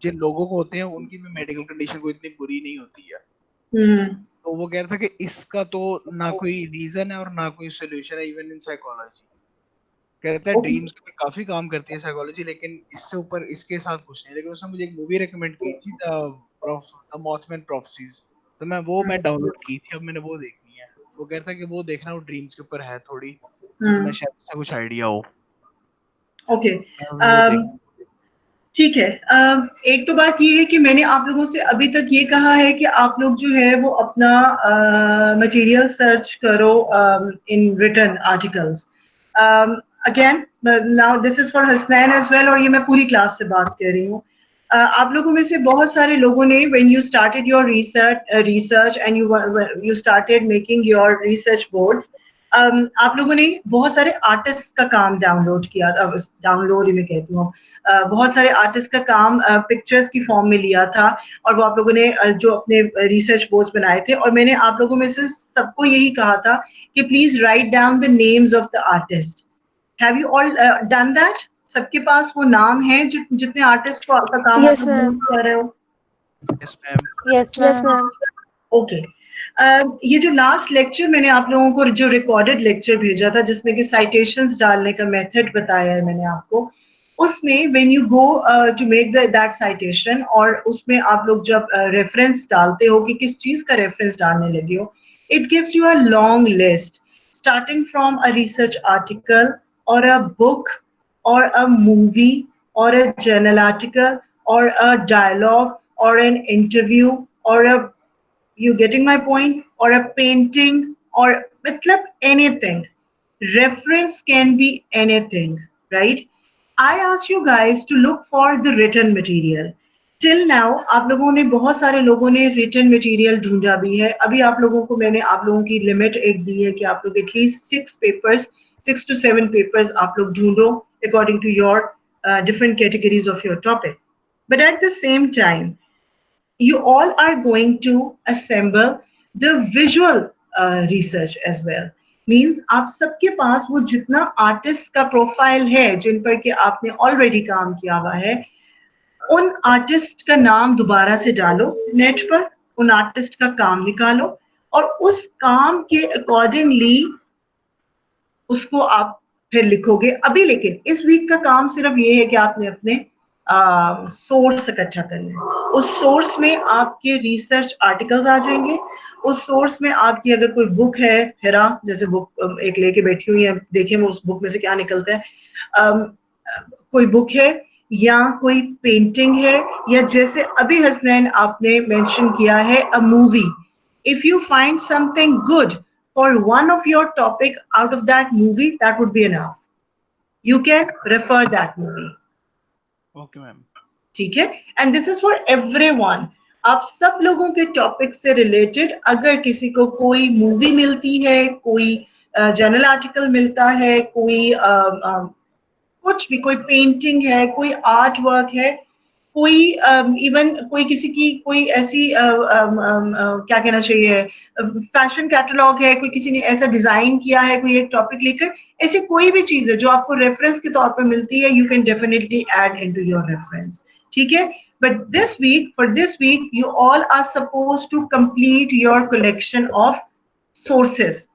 Speaker 10: जिन लोगों को होते हैं उनकी भी मेडिकल कंडीशन कोई इतनी बुरी नहीं होती है। तो वो कह रहा था कि इसका तो ना कोई रीजन है और ना कोई सोल्यूशन है इवन इन साइकोलॉजी। कहता है ड्रीम्स के ऊपर काफी काम करती है साइकोलॉजी, लेकिन इससे ऊपर इसके साथ कुछ नहीं। लेकिन उसने मुझे एक मूवी रेकमेंड की थी, द मॉथमैन प्रोफेसीज, तो मैं डाउनलोड की थी, अब मैंने वो देखनी है। वो कहता है कि वो देखना, वो ड्रीम्स के ऊपर है थोड़ी, तो तुम्हें शायद इसका कुछ आइडिया हो।
Speaker 2: ओके,
Speaker 10: वो देख
Speaker 2: ठीक है। एक तो बात ये है कि मैंने आप लोगों से अभी तक ये कहा है कि आप लोग जो है वो अपना मटेरियल सर्च करो in written articles. Again now this is for Hasnain as well, और ये मैं पूरी क्लास से बात कर रही हूँ। आप लोगों में से बहुत सारे लोगों ने when you started your research and you started making your research boards, आप लोगों ने बहुत सारे आर्टिस्ट का काम डाउनलोड किया, डाउनलोड ही मैं कहती हूँ, बहुत सारे आर्टिस्ट का काम पिक्चर्स की फॉर्म में लिया था, और वो आप लोगों ने जो अपने रिसर्च बोर्ड्स बनाए थे, और मैंने आप लोगों में से सबको यही कहा था कि please write down the names of the artist. Have you all done that? सबके पास वो नाम है जितने आर्टिस्ट का काम आप लोग कर रहे हो?
Speaker 10: Yes ma'am.
Speaker 9: Yes ma'am.
Speaker 2: Okay, ये जो लास्ट लेक्चर मैंने आप लोगों को जो रिकॉर्डेड लेक्चर भेजा था, जिसमें कि साइटेशंस डालने का मेथड बताया है मैंने आपको, उसमें when you go to make that citation, और उसमें आप लोग जब रेफरेंस डालते हो कि किस चीज का रेफरेंस डालने लगे हो, it gives you a long list starting from a research article और a book or a movie or a journal article or a dialogue or an interview or a, you getting my point, or a painting, or matlab anything. Reference can be anything, right? I ask you guys to look for the written material. Till now आप लोगों ने, बहुत सारे लोगों ने रिटन मटेरियल ढूंढा भी है। अभी आप लोगों को मैंने आप लोगों की लिमिट एक दी है कि आप लोग एटलीस्ट 6 to 7 पेपर्स आप लोग ढूंढो according to your different categories of your topic. But at the same time you all are going to assemble the visual research as well. Means आप सबके पास वो जितना आर्टिस्ट का प्रोफाइल है जिन पर कि आपने ऑलरेडी काम किया हुआ है, उन आर्टिस्ट का नाम दोबारा से डालो नेट पर, उन आर्टिस्ट का काम निकालो, और उस काम के अकॉर्डिंगली उसको आप फिर लिखोगे। अभी लेकिन इस वीक का काम सिर्फ ये है कि आपने अपने सोर्स इकट्ठा करना है। उस सोर्स में आपके रिसर्च आर्टिकल्स आ जाएंगे। उस सोर्स में आपकी अगर कोई बुक है, हिरा जैसे बुक एक लेके बैठी हुई है, देखिए मैं उस बुक में से क्या निकलता है। कोई बुक है या कोई पेंटिंग है, या जैसे अभी हसनैन आपने मेंशन किया है a movie. If you find something good for one of your topic out of that movie, that would be enough. You can refer that movie.
Speaker 10: Okay ma'am.
Speaker 2: ठीक है, and this is for everyone. आप सब लोगों के टॉपिक से रिलेटेड अगर किसी को कोई मूवी मिलती है, कोई जर्नल आर्टिकल मिलता है, कोई कुछ भी, कोई पेंटिंग है, कोई आर्ट वर्क है, कोई इवन कोई किसी की कोई ऐसी क्या कहना चाहिए फैशन कैटलॉग है, कोई किसी ने ऐसा डिजाइन किया है, कोई एक टॉपिक लेकर, ऐसी कोई भी चीज है जो आपको रेफरेंस के तौर पर मिलती है, you can definitely add into your reference, ठीक है। But for this week you all are suppose to complete your collection of sources.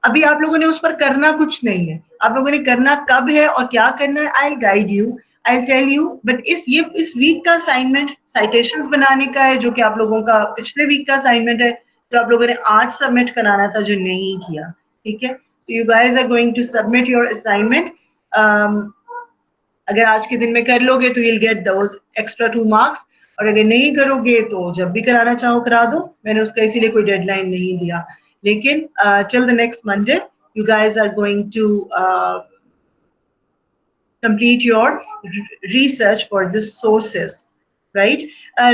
Speaker 2: अभी आप लोगों ने उस पर करना कुछ नहीं है, आप लोगों ने करना कब है और क्या करना है, I guide you, I tell you. But इस वीक का असाइनमेंट साइटेशंस बनाने का है, जो कि आप लोगों का पिछले वीक का असाइनमेंट है, जो आप लोगों ने आज सबमिट कराना था, जो नहीं किया, ठीक है। तो you guys are going to submit your assignment. अगर आज के दिन में कर लोगे तो you'll get those extra 2 marks, और अगर नहीं करोगे तो जब भी कराना चाहो करा दो, मैंने उसका इसीलिए कोई डेडलाइन नहीं दिया। लेकिन till the next Monday you guys are going to complete your research for the sources, right?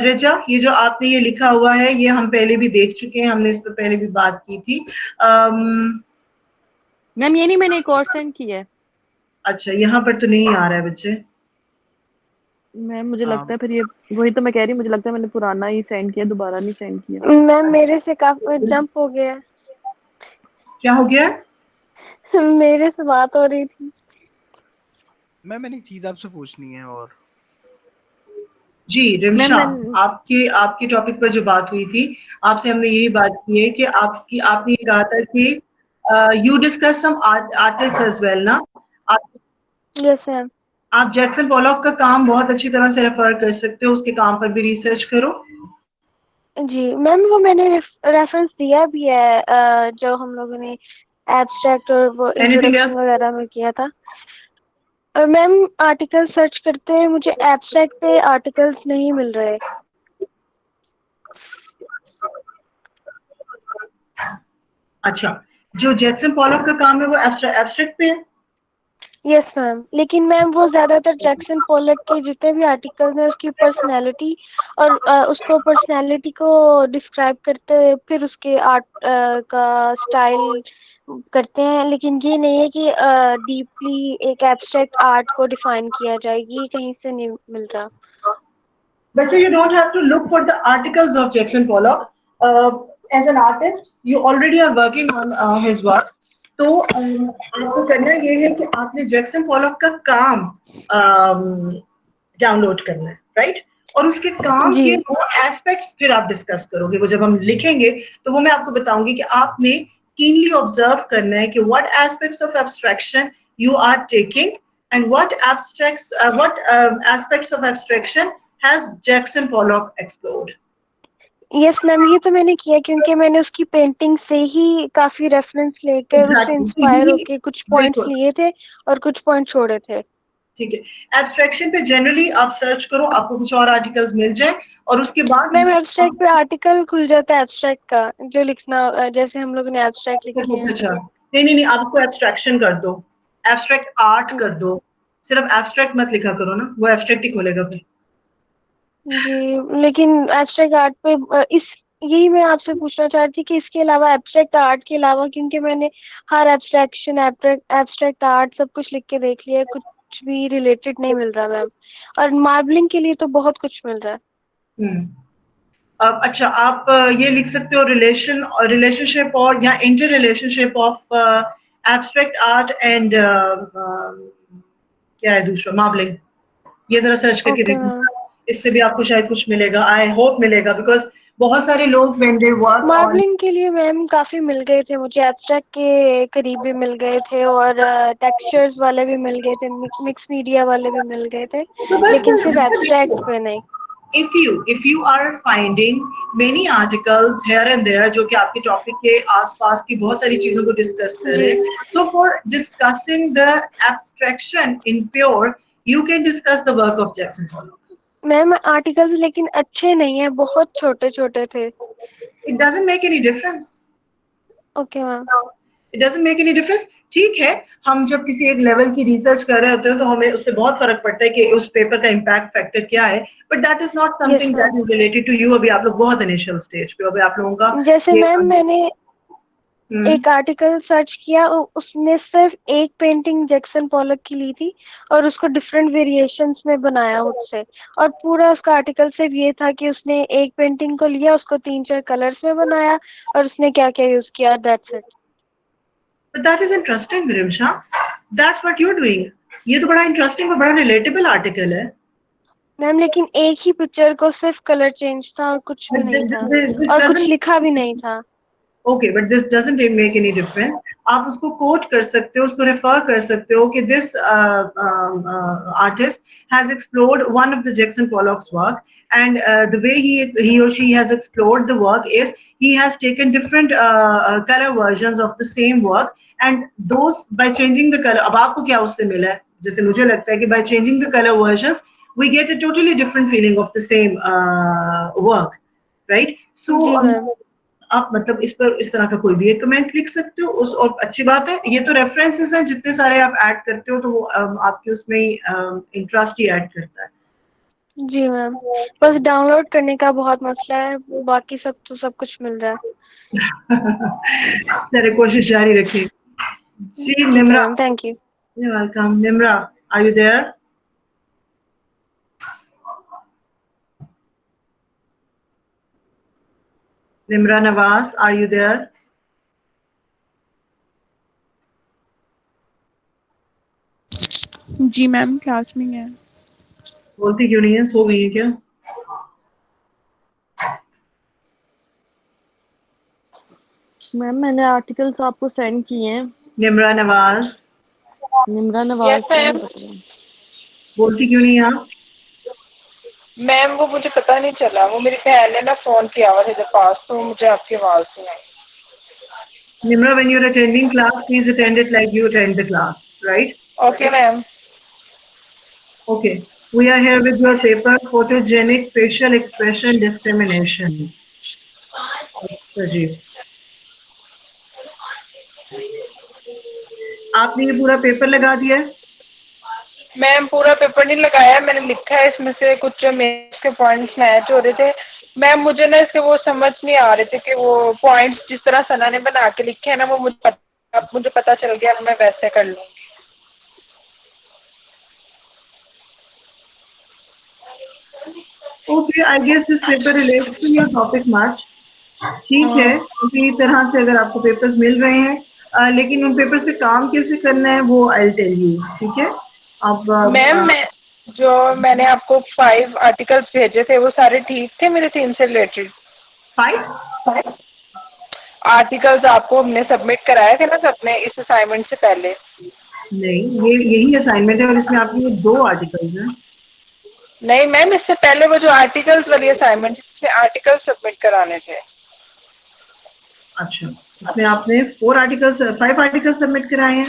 Speaker 2: रजा, ये जो आपने ये लिखा हुआ है ये हम पहले भी देख चुके हैं, हमने इस पर पहले भी बात की थी।
Speaker 1: मैम ये नहीं, मैंने एक और सेंड किया है।
Speaker 2: अच्छा, यहाँ पर तो नहीं आ रहा है बच्चे।
Speaker 1: मैम मुझे लगता है फिर ये वही तो मैं कह रही हूँ, मुझे लगता है मैंने पुराना ही सेंड किया, दोबारा नहीं सेंड किया।
Speaker 5: मैम मेरे से काफी जंप हो गया।
Speaker 2: क्या हो गया?
Speaker 5: मेरे से बात हो रही थी।
Speaker 10: मैंने एक चीज आपसे पूछनी है। और
Speaker 2: जी रिमशा, आपके टॉपिक पर जो बात हुई थी, आपसे हमने यही बात की है कि आपने ये कहा था कि you discuss some artist as well ना।
Speaker 5: Yes ma'am.
Speaker 2: आप जैक्सन पोलॉक का काम बहुत अच्छी तरह से रेफर कर सकते हो, उसके काम पर भी रिसर्च करो।
Speaker 5: जी मैम, वो मैंने रेफरेंस दिया भी है, जो हम लोगों ने एब्स्ट्रैक्ट और वो इंट्रोडक्शन वगैरह में किया था। मैम आर्टिकल सर्च करते हैं, मुझे एब्स्ट्रैक्ट पे आर्टिकल्स नहीं मिल रहे।
Speaker 2: अच्छा, जो जैक्सन पोलॉक का काम है वो एब्स्ट्रैक्ट पे है?
Speaker 5: यस मैम, लेकिन मैम वो ज्यादातर जैक्सन पोलॉक के जितने भी आर्टिकल्स हैं उसकी पर्सनैलिटी और उसको पर्सनैलिटी को डिस्क्राइब करते हुए फिर उसके आर्ट का स्टाइल करते हैं, लेकिन ये नहीं है कि डीपली एक एब्स्ट्रैक्ट आर्ट को डिफाइन किया जाएगी, कहीं से नहीं मिल रहा।
Speaker 2: बच्चे, you don't have to look for the articles of Jackson Pollock. As an artist, you already are working on his work. तो आपको करना ये है कि आपने जैक्सन पोलॉक का काम डाउनलोड करना है, राइट? और उसके काम के वो एस्पेक्ट्स फिर आप डिस्कस करोगे। वो जब हम लिखेंगे तो वो मैं आपको बताऊंगी कि आपने कीनली ऑब्जर्व करना है कि what aspects of abstraction you are taking and what aspects of abstraction has Jackson Pollock explored.
Speaker 5: Yes ma'am, ये तो मैंने किया क्योंकि मैंने उसकी पेंटिंग से ही काफी रेफरेंस लेकर उससे इंस्पायर होकर कुछ पॉइंट्स लिए थे और कुछ पॉइंट छोड़े थे।
Speaker 2: ठीक है, एब्स्ट्रैक्शन पे जनरली आप सर्च करो, आपको कुछ और आर्टिकल्स मिल जाए और उसके बाद
Speaker 5: मैम एब्स्ट्रैक्ट पे आर्टिकल खुल जाता है एब्स्ट्रैक्ट का, जो लिखना जैसे हम लोगों ने एब्स्ट्रैक्ट लिखी है।
Speaker 2: अच्छा, नहीं, आप उसको एब्स्ट्रैक्शन कर दो, एब्स्ट्रैक्ट आर्ट कर दो, सिर्फ एब्स्ट्रैक्ट मत लिखा करो ना, वो एब्स्ट्रैक्ट ही खोलेगा फिर।
Speaker 5: जी, लेकिन एब्स्ट्रैक्ट आर्ट पे यही मैं आपसे पूछना चाहती थी कि इसके अलावा एब्स्ट्रैक्ट आर्ट के अलावा, क्योंकि मैंने हर एब्स्ट्रैक्शन एब्स्ट्रैक्ट आर्ट सब कुछ लिख के देख लिया, कुछ भी रिलेटेड नहीं मिल रहा मैम, और मार्बलिंग के लिए तो बहुत कुछ मिल रहा है।
Speaker 2: अच्छा, आप ये लिख सकते हो रिलेशनशिप और या inter relationship of abstract art and क्या है दूसरा, मार्बलिंग। ये जरा सर्च करके देखो, इससे भी आपको शायद कुछ मिलेगा, आई होप मिलेगा, बिकॉज बहुत सारे लोग
Speaker 5: मार्बलिंग के लिए मैम काफी मिल गए थे मुझे, एब्स्ट्रैक्ट के करीब भी मिल गए थे और टेक्सचर्स वाले भी मिल गए थे, मिक्स मीडिया वाले भी मिल गए थे, लेकिन सिर्फ एब्स्ट्रैक्ट पे नहीं।
Speaker 2: If you are finding many articles here and there जो कि आपके टॉपिक के आसपास की बहुत सारी चीजों को डिस्कस कर रहे हैं, so for discussing the abstraction in pure, you can discuss the work of Jackson Pollock.
Speaker 5: Ma'am articles लेकिन अच्छे नहीं है, बहुत छोटे छोटे थे।
Speaker 2: It doesn't make any difference.
Speaker 5: Okay ma'am.
Speaker 2: It doesn't make any difference. ठीक है, हम जब किसी एक लेवल की रिसर्च कर रहे होते हैं तो हमें उससे बहुत फर्क पड़ता है कि उस पेपर का इम्पैक्ट फैक्टर क्या है, but that is not something that is related to you. अभी आप लोग बहुत इनिशियल स्टेज पे, अभी आप लोगों का
Speaker 5: जैसे मैम मैंने एक आर्टिकल सर्च किया, उसने सिर्फ एक पेंटिंग जैक्सन पॉलक की ली थी और उसको डिफरेंट वेरिएशंस में बनाया उससे, और पूरा उसका आर्टिकल सिर्फ ये था कि उसने एक पेंटिंग को लिया, उसको 3-4 कलर्स में बनाया और उसने क्या क्या यूज किया, that's it.
Speaker 2: But that is interesting, Rimsha. That's what you're doing. ये तो बड़ा इंटरेस्टिंग और बड़ा रिलेटेबल आर्टिकल है।
Speaker 5: मैम लेकिन एक ही पिक्चर को सिर्फ कलर चेंज था और कुछ भी नहीं था और कुछ लिखा भी नहीं था।
Speaker 2: Okay, but this doesn't make any difference. आप उसको कोट कर सकते हो, उसको रेफर कर सकते हो कि this artist has explored one of the Jackson Pollock's work, and the way he or she has explored the work is he has taken different color versions of the same work, and those by changing the color. अब आपको क्या उससे मिला है? जैसे मुझे लगता है कि by changing the color versions, we get a totally different feeling of the same work, right? So. आप मतलब इस पर इस तरह का कोई भी एक कमेंट लिख सकते हो उस, और अच्छी बात है, ये तो रेफरेंसेस हैं, जितने सारे आप ऐड करते हो तो वो आपके उसमें इंटरेस्ट ही ऐड करता है।
Speaker 5: जी मैम, बस डाउनलोड करने का बहुत मसला है, बाकी सब तो सब कुछ मिल रहा है।
Speaker 2: चलिए कोशिश जारी रखिए। जी Nimra,
Speaker 5: thank you.
Speaker 2: You're welcome. Nimra, are you there? Nimra Nawaz, are you there?
Speaker 8: जी मैम, क्लास में है।
Speaker 2: बोलती क्यों नहीं है, सो गई है क्या?
Speaker 1: मैम मैंने आर्टिकल्स आपको सेंड किए हैं।
Speaker 2: निम्रा नवाज।
Speaker 1: निम्रा नवाज
Speaker 2: बोलती क्यों नहीं आप?
Speaker 11: मैम वो मुझे पता नहीं चला, वो मेरी बहन ने ना फोन किया हुआ था इधर पास, तो मुझे आपकी आवाज नहीं आई।
Speaker 2: Nimra, when you're attending class, please attend it like you attend the class, right?
Speaker 11: Okay, ma'am.
Speaker 2: Okay. We are here with your paper, Photogenic Facial Expression Discrimination. सजीव, आपने ये पूरा पेपर लगा दिया है?
Speaker 11: मैम पूरा पेपर नहीं लगाया, मैंने लिखा है इसमें से कुछ जो मेरे पॉइंट्स मैच हो रहे थे। मैम मुझे ना इसके वो समझ नहीं आ रहे थे कि वो पॉइंट्स जिस तरह सना ने बना के लिखे हैं ना, वो मुझे पता चल गया, मैं वैसे कर लूँगी।
Speaker 2: Okay, I guess this paper relates to your topic much. ठीक है, इसी तरह से अगर आपको पेपर्स मिल रहे हैं, लेकिन उन पेपर्स पे काम कैसे करना है वो I'll tell you, ठीक है? अब
Speaker 11: मैम मैंने आपको 5 आर्टिकल्स भेजे थे, वो सारे ठीक थे मेरे थीम से रिलेटेड?
Speaker 2: 5
Speaker 11: आर्टिकल्स आपको हमने सबमिट कराए थे ना सबने इस असाइनमेंट से पहले?
Speaker 2: नहीं, ये यही असाइनमेंट है और इसमें आपके ये 2 आर्टिकल्स हैं।
Speaker 11: नहीं मैम, इससे पहले वो जो आर्टिकल्स वाली असाइनमेंट इसमें आर्टिकल्स सबमिट कराने थे।
Speaker 2: अच्छा, इसमें आपने 5 आर्टिकल्स सबमिट कराए हैं?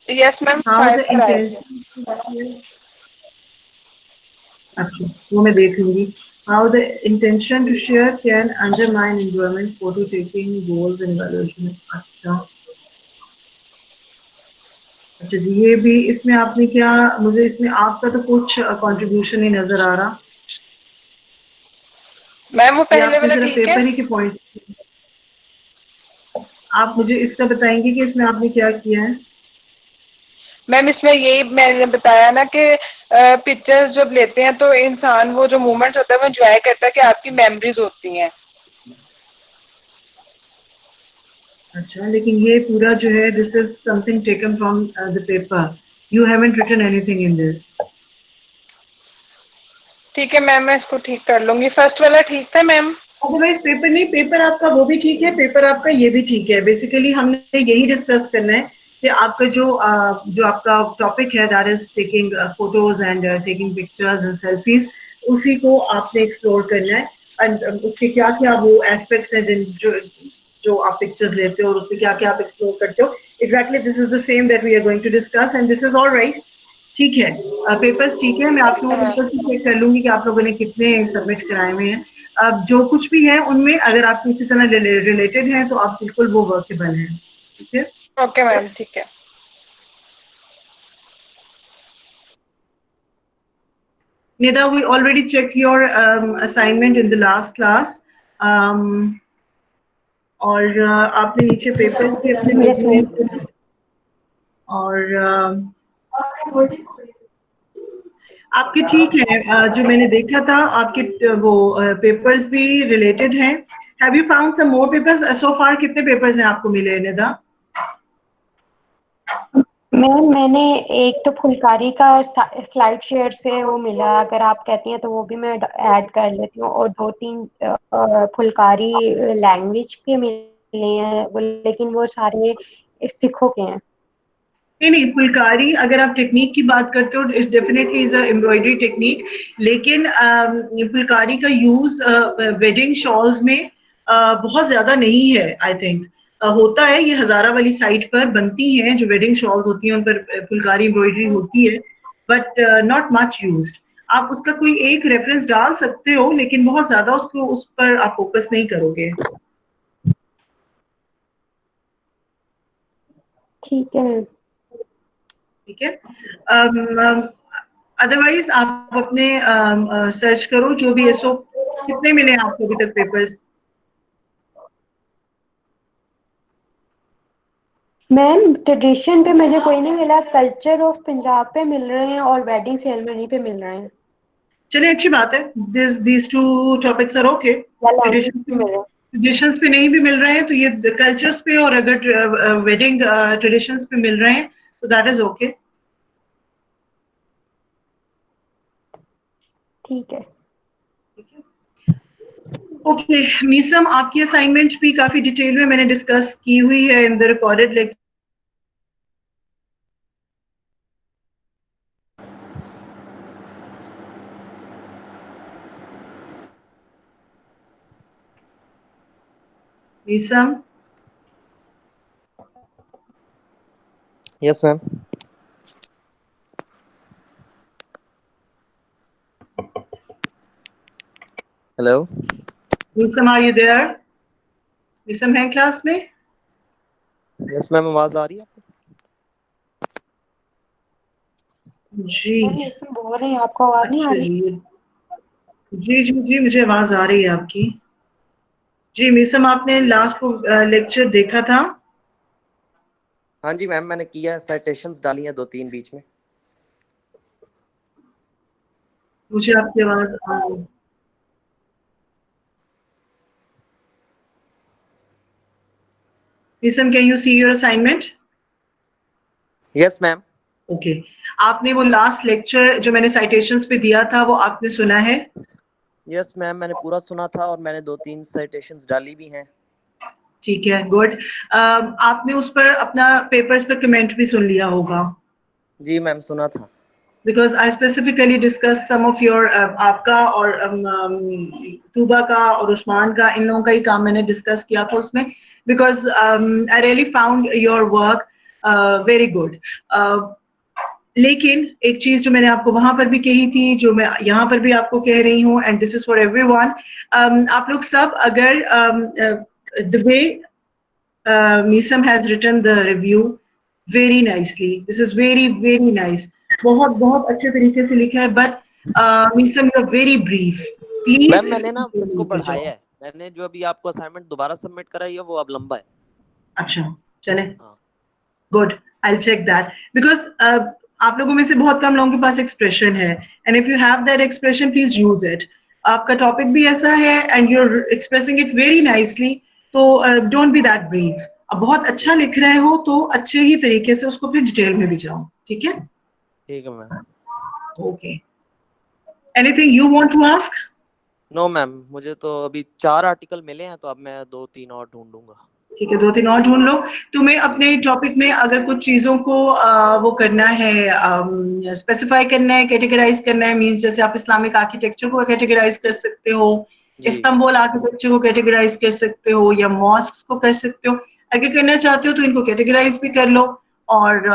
Speaker 11: यस मैम, 5 कराए थे।
Speaker 2: अच्छा, वो मैं देख लूंगी। How the intention to share can undermine enjoyment photo taking goals and evaluation. अच्छा जी, ये भी इसमें आपने क्या, मुझे इसमें आपका तो कुछ कंट्रीब्यूशन नहीं नजर आ रहा
Speaker 11: मैम। वो पहले वाला
Speaker 2: सिर्फ
Speaker 11: ठीक है?
Speaker 2: पेपर ही के पॉइंट्स, आप मुझे इसका बताएंगे कि इसमें आपने क्या किया है?
Speaker 11: मैम इसमें यही मैंने बताया ना कि पिक्चर्स जब लेते हैं तो इंसान वो जो मोमेंट्स होता है वो एंजॉय करता है कि आपकी मेमोरीज होती हैं।
Speaker 2: अच्छा, लेकिन ये पूरा जो है, this is something taken from the paper, you haven't written anything in this.
Speaker 11: ठीक है मैम, मैं इसको ठीक कर लूंगी। फर्स्ट वाला ठीक था मैम?
Speaker 2: अदरवाइज पेपर नहीं, पेपर आपका वो भी ठीक है, पेपर आपका ये भी ठीक है। बेसिकली हमने यही डिस्कस करना है कि आपका जो आपका टॉपिक है, that is taking photos and taking pictures and selfies, उसी को आपने एक्सप्लोर करना है। एंड उसके क्या क्या वो एस्पेक्ट्स हैं जिन जो आप पिक्चर्स लेते हो और उसमें क्या क्या आप एक्सप्लोर करते हो। Exactly this is the same that we are going to discuss and this is all right. ठीक है, पेपर्स ठीक है, मैं आप लोगों को पेपर्स भी चेक कर लूंगी कि आप लोगों ने कितने सबमिट कराए हुए हैं। अब जो कुछ भी है उनमें अगर आप किसी तरह रिलेटेड हैं तो आप बिल्कुल वो वर्केबल हैं, ठीक है?
Speaker 11: ओके मैम, ठीक है।
Speaker 2: Nida, we already checked your assignment in the last class. और आपने नीचे पेपर्स भी अपने लिख
Speaker 7: यस मैम।
Speaker 2: दिए और आपके ठीक है, जो मैंने देखा था आपके वो पेपर्स भी रिलेटेड हैं। Have you found some more papers? So far कितने पेपर्स हैं आपको मिले निदा?
Speaker 7: मैम मैंने एक तो फुलकारी का स्लाइड शेयर से वो मिला, अगर आप कहती हैं तो वो भी मैं ऐड कर लेती हूँ, और 2-3 फुलकारी लैंग्वेज के मिले हैं वो, लेकिन वो सारे सिखों के हैं।
Speaker 2: नहीं, फुलकारी अगर आप टेक्निक की बात करते हो, it definitely is a embroidery technique, लेकिन फुलकारी का यूज वेडिंग शॉल्स में बहुत ज्यादा नहीं है। आई थिंक होता है, ये हजारा वाली साइट पर बनती हैं जो वेडिंग शॉल्स होती हैं, उन पर फुलकारी एम्ब्रॉयडरी होती है, बट नॉट मच यूज्ड। आप उसका कोई एक रेफरेंस डाल सकते हो, लेकिन बहुत ज्यादा उसको उस पर आप फोकस नहीं करोगे।
Speaker 7: ठीक है मैम।
Speaker 2: ठीक है। अदरवाइज आप अपने सर्च करो जो भी है। सो कितने मिले आपको अभी तक पेपर्स?
Speaker 7: मैम ट्रेडिशन पे मुझे कोई नहीं मिला, कल्चर ऑफ पंजाब पे मिल रहे हैं और वेडिंग सेरेमनी पे मिल रहे हैं।
Speaker 2: चलिए, अच्छी बात है। These two topics are okay.
Speaker 7: Language पे मिल रहे हैं।
Speaker 2: ट्रेडिशंस पे नहीं भी मिल रहे हैं तो ये कल्चर्स पे, और अगर वेडिंग ट्रेडिशंस पे मिल रहे हैं तो दैट इज ओके।
Speaker 7: ठीक है।
Speaker 2: ओके मीसम, आपकी असाइनमेंट भी काफी डिटेल में मैंने डिस्कस की हुई है in the recorded lecture. Meesam,
Speaker 12: yes ma'am. Hello
Speaker 2: Meesam, are you there? Meesam है क्लास में?
Speaker 12: यस मैम, आवाज आ रही है आपको?
Speaker 2: जी
Speaker 7: बोल रहे हैं, आपको आवाज नहीं आ
Speaker 2: अच्छा
Speaker 7: रही?
Speaker 2: जी जी जी, मुझे आवाज आ रही है आपकी। जी मीसम, आपने लास्ट लेक्चर देखा था?
Speaker 12: हाँ जी मैम, मैंने किया है, साइटेशंस डाली हैं 2-3 बीच में।
Speaker 2: मुझे आपकी आवाज आ रही है। Meesam, can you see your assignment?
Speaker 12: Yes ma'am.
Speaker 2: Okay, आपने वो लास्ट लेक्चर जो मैंने साइटेशंस पे दिया था वो आपने सुना है?
Speaker 12: यस मैम, मैंने पूरा सुना था और मैंने 2-3 साइटेशंस डाली भी हैं।
Speaker 2: ठीक है, गुड। आपने उस पर अपना पेपर्स पे कमेंट भी सुन लिया होगा?
Speaker 12: जी मैम, सुना था।
Speaker 2: Because I specifically discuss some of your, आपका और तूबा का और उस्मान का, इन लोगों का ही काम मैंने डिस्कस किया था उसमें, because I really found your work very good. लेकिन एक चीज जो मैंने आपको वहां पर भी कही थी, जो मैं यहाँ पर भी आपको कह रही हूँ, and this is for everyone, आप लोग सब अगर the way Meesam has written the review very nicely, this is very very nice, बहुत बहुत अच्छे तरीके से लिखा है, but Meesam you are very brief, please
Speaker 12: ma'am मैंने ना
Speaker 2: इसको
Speaker 12: इसको
Speaker 2: लेकर
Speaker 12: बढ़ाया
Speaker 2: जाओ।
Speaker 12: है, मैंने जो अभी आपको असाइनमेंट दोबारा सबमिट कराई है वो अब लंबा है।
Speaker 2: अच्छा, चले,
Speaker 12: हाँ।
Speaker 2: Good, I check that, because आप लोगों में से बहुत कम लोगों के पास एक्सप्रेशन है, and if you have that expression please use it. आपका टॉपिक भी ऐसा है and you are expressing it very nicely, तो डोंट बी दैट ब्रीफ। अब बहुत अच्छा लिख रहे हो तो अच्छे ही तरीके से उसको फिर डिटेल में भी जाओ, ठीक है?
Speaker 12: ठीक है ma'am.
Speaker 2: Okay, anything you want to ask?
Speaker 12: No ma'am, मुझे तो अभी 4 आर्टिकल मिले हैं, तो अब मैं 2-3 और ढूंढूंगा।
Speaker 2: ठीक है, 2-3 और ढूंढ लो। तुम्हें अपने टॉपिक में अगर कुछ चीजों को वो करना है, स्पेसिफाई करना है, कैटेगराइज करना है, मींस जैसे आप इस्लामिक आर्किटेक्चर को कैटेगराइज कर सकते हो, इस्तांबुल आर्किटेक्चर को कैटेगराइज कर सकते हो, या मॉस्क को कर सकते हो। अगर करना चाहते हो तो इनको कैटेगराइज भी कर लो, और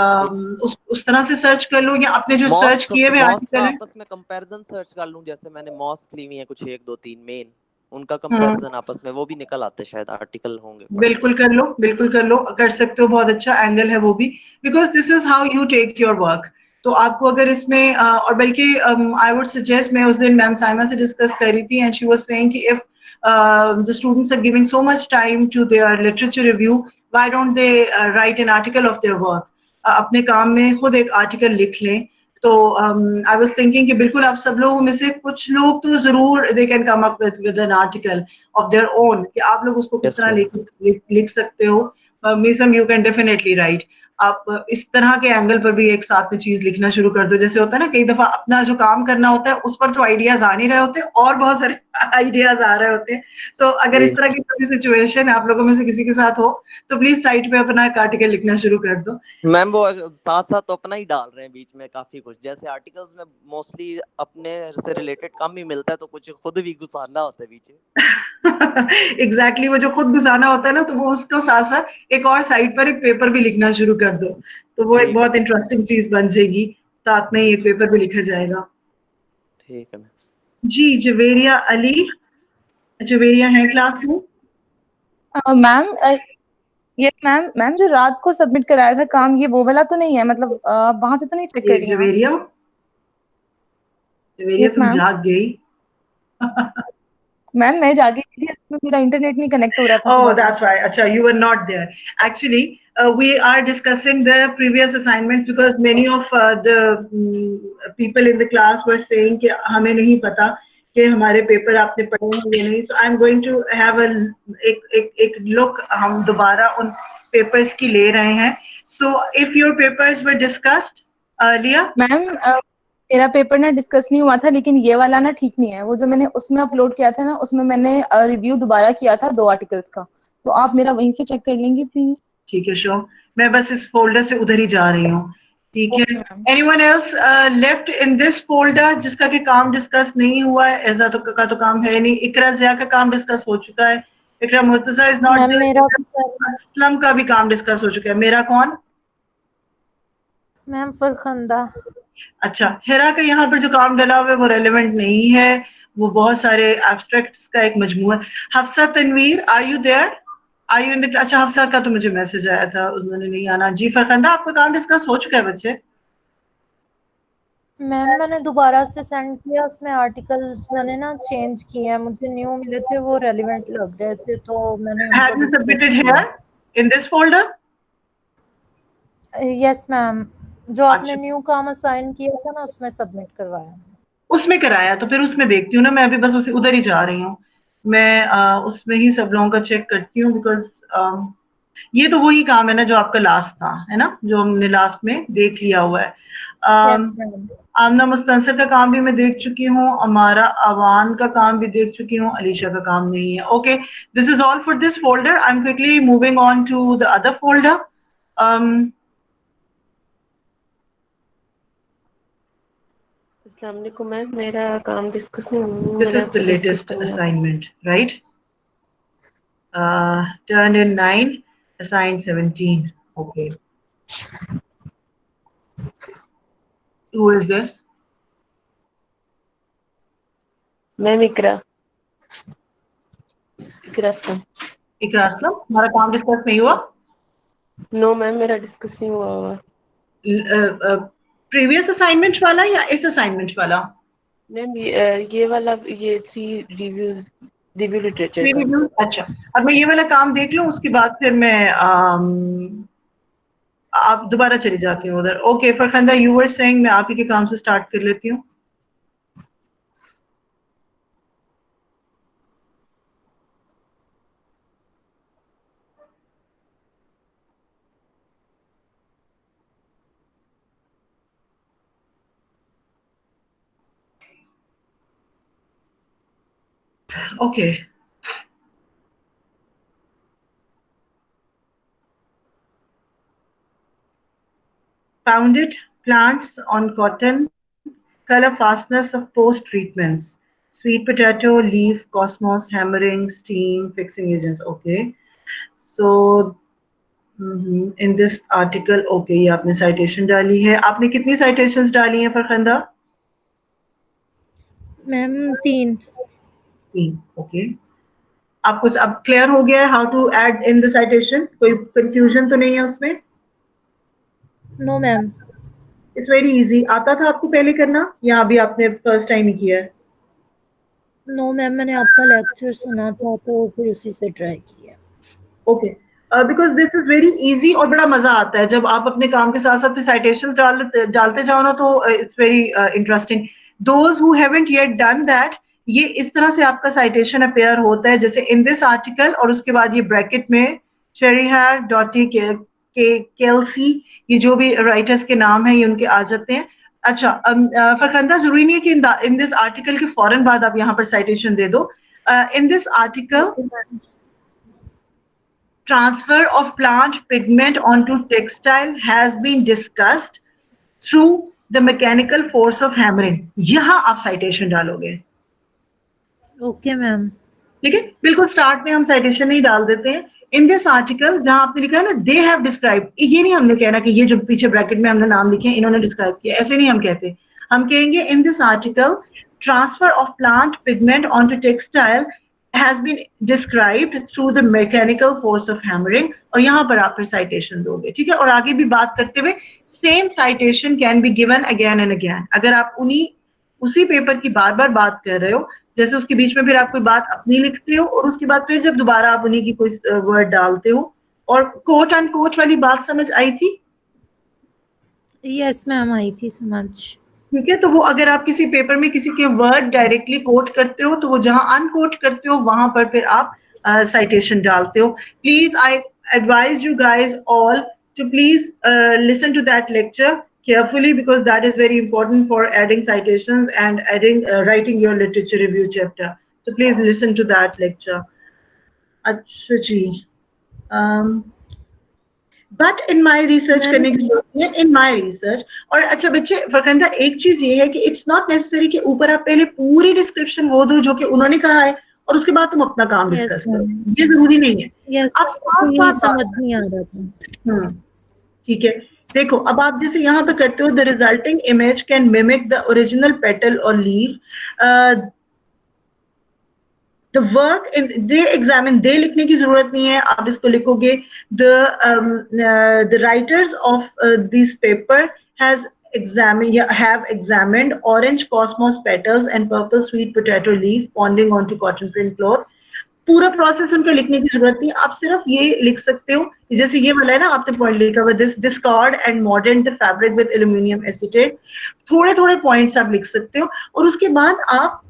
Speaker 2: उस तरह से सर्च कर लो, या अपने जो सर्च किए हुए
Speaker 12: मॉस्क का
Speaker 2: आर्टिकल है।
Speaker 12: आपस में कंपैरिजन सर्च कर लूं, जैसे मैंने मॉस्क ली हुई है कुछ 1-2-3 मेन, उनका कंपैरिजन आपस में वो भी निकल आते, शायद आर्टिकल होंगे।
Speaker 2: बिल्कुल कर लो, बिल्कुल कर लो, कर सकते हो, बहुत अच्छा एंगल है वो भी, because this is how you take your work. तो आपको अगर इसमें और बल्कि आई वुड सजेस्ट, मैं उस दिन मैम साइमा से डिस्कस कर रही थी एंड शी वाज सेइंग कि if the students are giving so much time to their literature review. Why don't they write an article of their work? अपने काम में खुद एक आर्टिकल लिख लें. तो आई वाज थिंकिंग कि बिल्कुल आप सब लोगों में से कुछ लोग तो जरूर they can come up with an article of their own, कि आप लोग उसको किस
Speaker 12: Yes,
Speaker 2: तरह
Speaker 12: ma'am.
Speaker 2: लिख सकते हो. मिसम यू कैन डेफिनेटली राइट. आप इस तरह के एंगल पर भी एक साथ में चीज लिखना शुरू कर दो. जैसे होता है ना, कई दफा अपना जो काम करना होता है उस पर तो आइडियाज आ नहीं रहे होते और बहुत सारे आइडियाज आ रहे होते हैं. सो अगर इस
Speaker 12: जी
Speaker 2: तरह की कोई सिचुएशन आप लोगों में से किसी के साथ हो तो प्लीज साइट पे अपना एक आर्टिकल लिखना शुरू कर दो.
Speaker 12: मैम, वो साथ साथ तो अपना ही डाल रहे हैं बीच में काफी कुछ. जैसे आर्टिकल्स में मोस्टली अपने से रिलेटेड कम ही मिलता है, तो कुछ खुद भी घुसाना होता है बीच में.
Speaker 2: एग्जैक्टली वो जो खुद गुजारना होता है ना, तो वो उसको साथ साथ एक और साइड पर एक पेपर भी लिखना शुरू कर दो, तो वो एक
Speaker 12: ठीक है
Speaker 2: बहुत
Speaker 12: मैम.
Speaker 2: इंटरेस्टिंग चीज बन जाएगी. साथ में ही एक पेपर भी लिखा जाएगा.
Speaker 12: ठीक है मैम.
Speaker 2: जी, जवेरिया अली. जवेरिया है क्लास में?
Speaker 13: मैम ये मैम मैम जो रात को सबमिट कराया था काम, ये वो वाला तो नहीं है? मतलब वहां से तो नहीं चेक कर
Speaker 2: एक
Speaker 13: रही हैं आप?
Speaker 2: जवेरिया. जवेरिया
Speaker 13: यस
Speaker 2: तुम
Speaker 13: मैम.
Speaker 2: जाग गई.
Speaker 13: मैम मैं जागी थी, इसमें मेरा इंटरनेट नहीं कनेक्ट हो रहा था
Speaker 2: Oh,
Speaker 13: सुबह से.
Speaker 2: that's why. Acha, you were not there. Actually, we are discussing the previous assignments because many of the people in the class were saying कि हमें नहीं पता कि हमारे पेपर आपने पढ़े हैं या नहीं. So I'm going to have एक look. हम दोबारा उन papers की ले रहे हैं. So if your papers were discussed earlier.
Speaker 13: Ma'am मेरा पेपर ना डिस्कस नहीं हुआ था, लेकिन ये वाला ना ठीक नहीं है. वो जो मैंने उसमें अपलोड किया था ना, उसमें मैंने रिव्यू दोबारा किया था 2 आर्टिकल्स का, तो आप मेरा वहीं से चेक कर लेंगे प्लीज.
Speaker 2: ठीक है, श्योर. मैं बस इस फोल्डर से उधर ही जा रही हूँ. ठीक है.
Speaker 13: Okay ma'am.
Speaker 2: Anyone else left in this folder जिसका कि काम डिस्कस नहीं हुआ है? एर्जा का तो काम है नहीं. इकरा ज़िया का काम डिस्कस हो चुका है. इकरा मुर्तजा इज नॉट
Speaker 9: मैम मेरा
Speaker 2: देयर. असलम का भी काम डिस्कस हो चुका है. मेरा कौन?
Speaker 9: मैम फरखंदा.
Speaker 2: अच्छा, हिरा का यहाँ पर जो काम डला हुआ है वो रेलेवेंट नहीं है. वो बहुत सारे एब्स्ट्रैक्ट्स का एक मजमूआ है. Hafsa Tanveer, are you there? Are you in the? अच्छा, हफ्सा का तो मुझे मैसेज आया था, उन्होंने नहीं आना. जी फरखंदा, आपका काम डिस्कस हो चुका है बच्चे?
Speaker 9: मैम मैंने दोबारा से सेंड किया, उसमें आर्टिकल्स मैंने ना चेंज किए हैं, मुझे न्यू मिले थे, वो रेलेवेंट लग रहे थे, तो मैंने उनको
Speaker 2: Have you
Speaker 9: डिस्कस
Speaker 2: submitted
Speaker 9: किया.
Speaker 2: here in this folder?
Speaker 9: Yes ma'am, जो आपने
Speaker 2: अच्छा,
Speaker 9: न्यू काम असाइन किया था ना उसमें सबमिट करवाया.
Speaker 2: उसमें कराया तो फिर उसमें देखती हूँ ना. मैं अभी बस उधर ही जा रही हूँ. मैं उसमें ही सब लोगों का चेक करती हूँ बिकॉज ये तो वही काम है ना जो आपका लास्ट था, है ना, जो हमने लास्ट में देख लिया हुआ है.
Speaker 9: Yes ma'am.
Speaker 2: आमना मुस्तनसर का काम भी मैं देख चुकी हूँ. अमारा अवान का काम भी देख चुकी हूँ. अलीशा का काम नहीं है. Okay, this is all for this folder. I am quickly moving on to the other folder.
Speaker 1: अस्सलाम वालेकुम मैम, मेरा काम डिस्कस नहीं हुआ.
Speaker 2: This is the latest assignment, right? Turn in 9, assign 17. Okay. Who is this?
Speaker 1: Ma'am Iqra. Iqra Aslam.
Speaker 2: Iqra Aslam. हमारा काम डिस्कस नहीं हुआ?
Speaker 1: नो मैम, मेरा डिस्कस नहीं हुआ होगा.
Speaker 2: प्रीवियस असाइनमेंट वाला या इस असाइनमेंट वाला?
Speaker 1: मैम ये वाला, ये रिव्यू लिटरेचर का.
Speaker 2: रिव्यू. अच्छा, अब मैं ये वाला काम देख लूं, उसके बाद फिर मैं आप दोबारा चली जाती हूँ उधर. Okay Farkhanda, you were saying. मैं आप ही के काम से स्टार्ट कर लेती हूँ. Okay. Founded plants on cotton, color fastness of post treatments, sweet potato, leaf, cosmos, hammering, steam, fixing agents. Okay. So in this article, okay, ये आपने citation डाली है. आपने कितनी citations डाली हैं फरखंदा?
Speaker 9: मैम 3.
Speaker 2: ओके. आपको अब क्लियर हो गया है how to add in the citation? कोई कंफ्यूजन तो नहीं है उसमें?
Speaker 9: No ma'am.
Speaker 2: It's very easy. आता था आपको पहले करना या अभी आपने फर्स्ट टाइम ही किया है?
Speaker 9: नो मैम, मैंने आपका लेक्चर सुना था तो फिर उसी से ट्राई किया।
Speaker 2: Okay, because this is very easy और बड़ा मजा आता है जब आप अपने काम के साथ साथ साइटेशंस डालते जाओ ना, तो it's very interesting. Those who haven't yet done that, ये इस तरह से आपका साइटेशन अपेयर होता है, जैसे इन दिस आर्टिकल और उसके बाद ये ब्रैकेट में शेरिहार डॉटी केल्सी, ये जो भी राइटर्स के नाम है ये उनके आ जाते हैं। अच्छा, फरखंदा, जरूरी नहीं है कि इन दिस आर्टिकल के फौरन बाद आप यहाँ पर साइटेशन दे दो। इन this article, transfer of plant pigment onto textile has been discussed through the mechanical force of hammering। यहाँ आप साइटेशन डालोगे।
Speaker 9: Okay ma'am.
Speaker 2: ठीक है, बिल्कुल स्टार्ट में हम साइटेशन नहीं डाल देते हैं। इन दिस आर्टिकल जहां आपने लिखा है ना दे हैव डिस्क्राइब, ये नहीं हमने कहना कि ये जो पीछे ब्रैकेट में हमने नाम लिखे हैं इन्होंने डिस्क्राइब किया, ऐसे नहीं हम कहते। हम कहेंगे in this article transfer of plant pigment on to textile has been described through the mechanical force of hammering, और यहाँ पर आप फिर citation दोगे। ठीक है, और आगे भी बात करते हुए same citation can be given again and again। अगर आप उसी पेपर की बार बार बात कर रहे हो, जैसे उसके बीच में फिर आप कोई बात अपनी लिखते हो और उसके बाद फिर जब दोबारा आप उन्हीं की कोई वर्ड डालते हो, और कोट एंड कोट वाली बात समझ आई थी?
Speaker 9: यस मैम, आई थी समझ।
Speaker 2: ठीक है, तो वो अगर आप किसी पेपर में किसी के वर्ड डायरेक्टली कोट करते हो तो वो जहां अनकोट करते हो वहां पर फिर आप साइटेशन डालते हो। Please I advise you guys all to please listen to that lecture carefully, because that is very important for adding citations and adding writing your literature review chapter. So please listen to that lecture. अच्छा जी, बट इन माई रिसर्च करने की जरूरत है, इन माई रिसर्च। और अच्छा बच्चे, फरकंदा, एक चीज ये है कि इट्स नॉट नेसेसरी कि ऊपर आप पहले पूरी डिस्क्रिप्शन वो दो जो कि उन्होंने कहा है और उसके बाद तुम अपना काम डिस्कस करो, ये जरूरी नहीं है। आप साथ साथ
Speaker 9: समझ नहीं आ रहा था।
Speaker 2: ठीक है, देखो अब आप जैसे यहाँ पे करते हो, the resulting image can mimic the original petal और leave. The work in they examine, they लिखने की जरूरत नहीं है, आप इसको लिखोगे the writers of this paper have examined orange cosmos petals and purple sweet potato leaf ponding onto cotton print cloth। पूरा प्रोसेस उनका लिखने की जरूरत नहीं, आप सिर्फ ये लिख सकते हो, जैसे ये वाला है ना, आपने पॉइंट लिखा हुआ this discard and modern the fabric with aluminium acetate, थोड़े थोड़े पॉइंट्स आप लिख सकते हो। और उसके बाद आप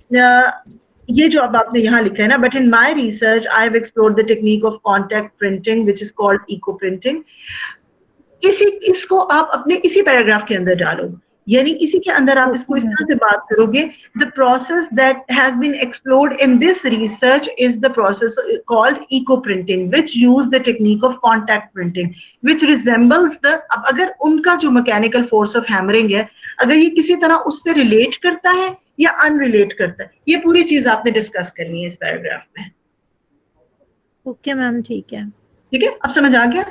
Speaker 2: ये जो अब आपने यहाँ लिखा है ना, but in my research I have explored the technique of contact printing which is called eco printing. इसको आप अपने इसी पैराग्राफ के अंदर डालो, यानी इसी के अंदर आप इसको इस तरह से बात करोगे, the process that has been explored in this research is the process called eco printing which use the technique of contact printing which resembles the. अब अगर उनका जो मैकेनिकल फोर्स ऑफ हैमरिंग है, अगर ये किसी तरह उससे रिलेट करता है या अनरिलेट करता है, ये पूरी चीज आपने डिस्कस करनी है इस पैराग्राफ में।
Speaker 9: ओके मैम, ठीक है।
Speaker 2: ठीक है, अब समझ आ गया?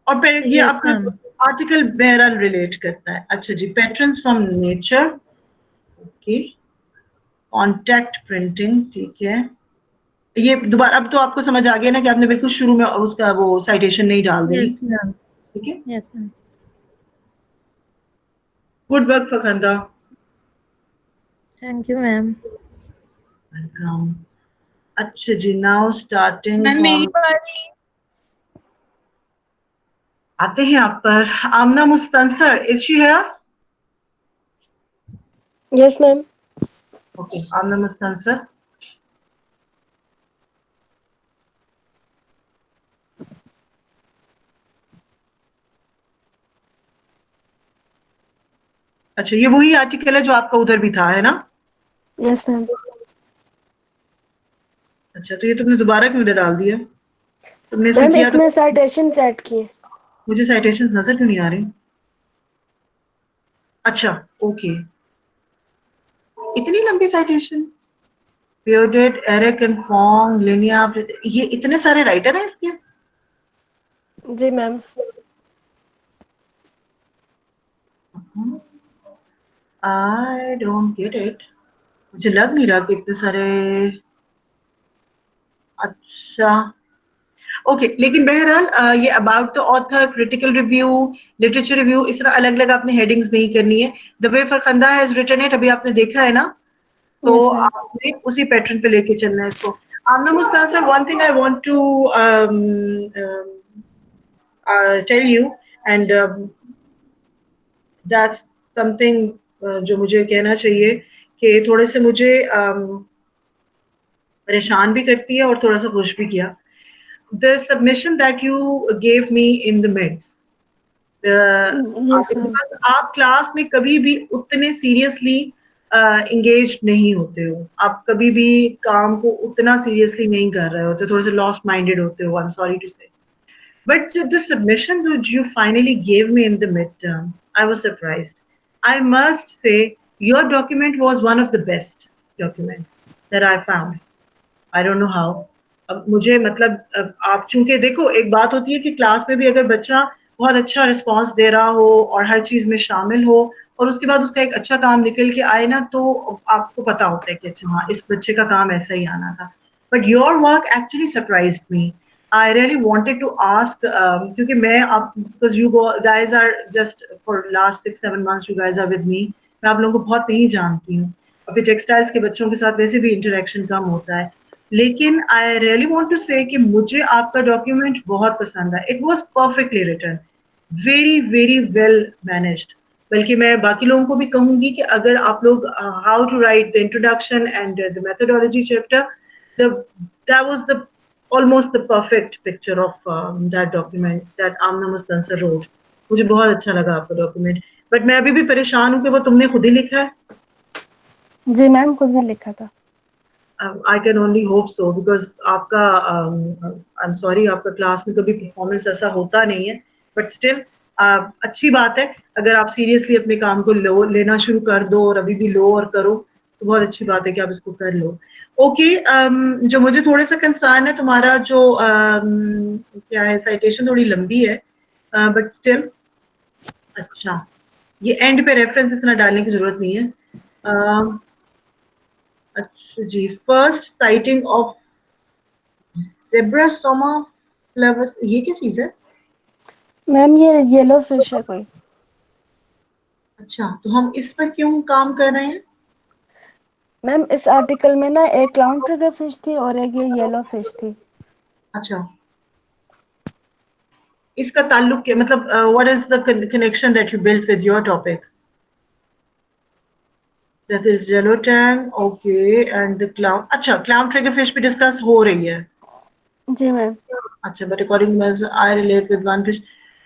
Speaker 2: और फिर ये आपका आर्टिकल बहरहाल रिलेट करता है। अच्छा जी, patterns from nature, okay, contact printing, ठीक है। ये दोबारा अब तो आपको समझ आ गया ना कि आपने बिल्कुल शुरू में उसका वो साइटेशन नहीं डाल देनी। ठीक है,
Speaker 9: yes ma'am.
Speaker 2: Good work Farkhanda.
Speaker 9: Thank you ma'am.
Speaker 2: Welcome. अच्छा जी, नाउ स्टार्टिंग
Speaker 3: मेरी बारी।
Speaker 2: आते हैं आप पर। Amna Mustansar, is she here?
Speaker 14: Yes ma'am.
Speaker 2: Okay, Amna Mustansar. अच्छा, ये वही आर्टिकल है जो आपका उधर भी था, है ना?
Speaker 14: Yes ma'am.
Speaker 2: अच्छा, तो ये तुमने दोबारा क्यों इधर डाल दिया? तुमने
Speaker 14: मैम
Speaker 2: किया
Speaker 14: इसमें साइटेशंस ऐड किए।
Speaker 2: मुझे साइटेशंस नजर क्यों नहीं आ रही? अच्छा, ओके, इतनी लंबी साइटेशन, पियोडेट, एरिक एंड फॉन्ग, लिनिया, ये इतने सारे राइटर हैं इसके?
Speaker 14: जी ma'am.
Speaker 2: I don't get it, मुझे लग नहीं रहा कि इतने सारे। अच्छा, ओके, लेकिन बहरहाल ये about the author, critical review, literature review, इस तरह अलग अलग आपने हेडिंग्स नहीं करनी है। The way Farkhanda has written it, अभी आपने देखा है ना, तो
Speaker 14: Yes, ma'am.
Speaker 2: आपने उसी पैटर्न पे लेके चलना है इसको। Amna Mustan sir, one thing I want to tell you, and that's something जो मुझे कहना चाहिए कि थोड़े से मुझे परेशान भी करती है और थोड़ा सा खुश भी किया। The submission that you gave me in the midst,
Speaker 14: Yes, ma'am.
Speaker 2: because आप क्लास में कभी भी उतने सीरियसली इंगेज नहीं होते हो, आप कभी भी काम को उतना सीरियसली नहीं कर रहे होते, थोड़े से लॉस्ट माइंडेड होते हो, आई एम सॉरी टू से। But the submission that you finally gave me in the midterm, I was surprised. I must say, your document was one of the best documents that I found. I don't know how. अब मुझे मतलब अब आप चूंकि देखो, एक बात होती है कि क्लास में भी अगर बच्चा बहुत अच्छा रिस्पांस दे रहा हो और हर चीज में शामिल हो और उसके बाद उसका एक अच्छा काम निकल के आए ना, तो आपको पता होता है कि अच्छा हाँ, इस बच्चे का काम ऐसा ही आना था। But your work actually surprised me. I really wanted to ask, क्योंकि मैं आप, because you guys are just for last 6-7 months, you guys are with me, मैं आप लोगों को बहुत नहीं जानती हूँ। अभी टेक्सटाइल्स के बच्चों के साथ वैसे भी इंटरेक्शन कम होता है, लेकिन आई रियली वांट टू से कि मुझे आपका डॉक्यूमेंट बहुत पसंद है। It was perfectly written, very very well managed. बल्कि मैं बाकी लोगों को भी कहूंगी कि अगर आप लोग how to write the introduction and the methodology chapter, that was the almost the perfect picture of that document that Amna Mustansar wrote. मुझे बहुत अच्छा लगा आपका डॉक्यूमेंट, बट मैं अभी भी परेशान हूँ कि वो तुमने खुद ही लिखा है।
Speaker 14: जी मैम, खुद ही लिखा था।
Speaker 2: I can only hope so, because आपका I'm sorry, आपका क्लास में कभी परफॉर्मेंस ऐसा होता नहीं है, बट स्टिल अच्छी बात है। अगर आप सीरियसली अपने काम को लेना शुरू कर दो और अभी भी लो और करो, तो बहुत अच्छी बात है कि आप इसको कर लो। ओके, जो मुझे थोड़ा सा कंसर्न है, तुम्हारा जो क्या है, साइटेशन थोड़ी लंबी है, बट स्टिल अच्छा, ये एंड पे रेफरेंस इतना डालने की जरूरत नहीं है। अच्छा जी, फर्स्ट साइटिंग ऑफ जेब्रास्टोमा फ्लेवस, ये क्या चीज है?
Speaker 14: मैम ये येलो फिश है कोई।
Speaker 2: अच्छा, तो हम इस पर क्यों काम कर रहे हैं?
Speaker 14: मैम इस आर्टिकल में ना एक क्लाउन ट्रिगर फिश थी और एक ये येलो फिश थी।
Speaker 2: अच्छा, इसका ताल्लुक क्या, मतलब what is the connection that you built with your topic? That is yellow tang, okay, and the clown. अच्छा, क्लाउन ट्रिगर फिश पे डिस्कस हो रही है।
Speaker 14: जी मैम।
Speaker 2: अच्छा, but according I relate with one fish,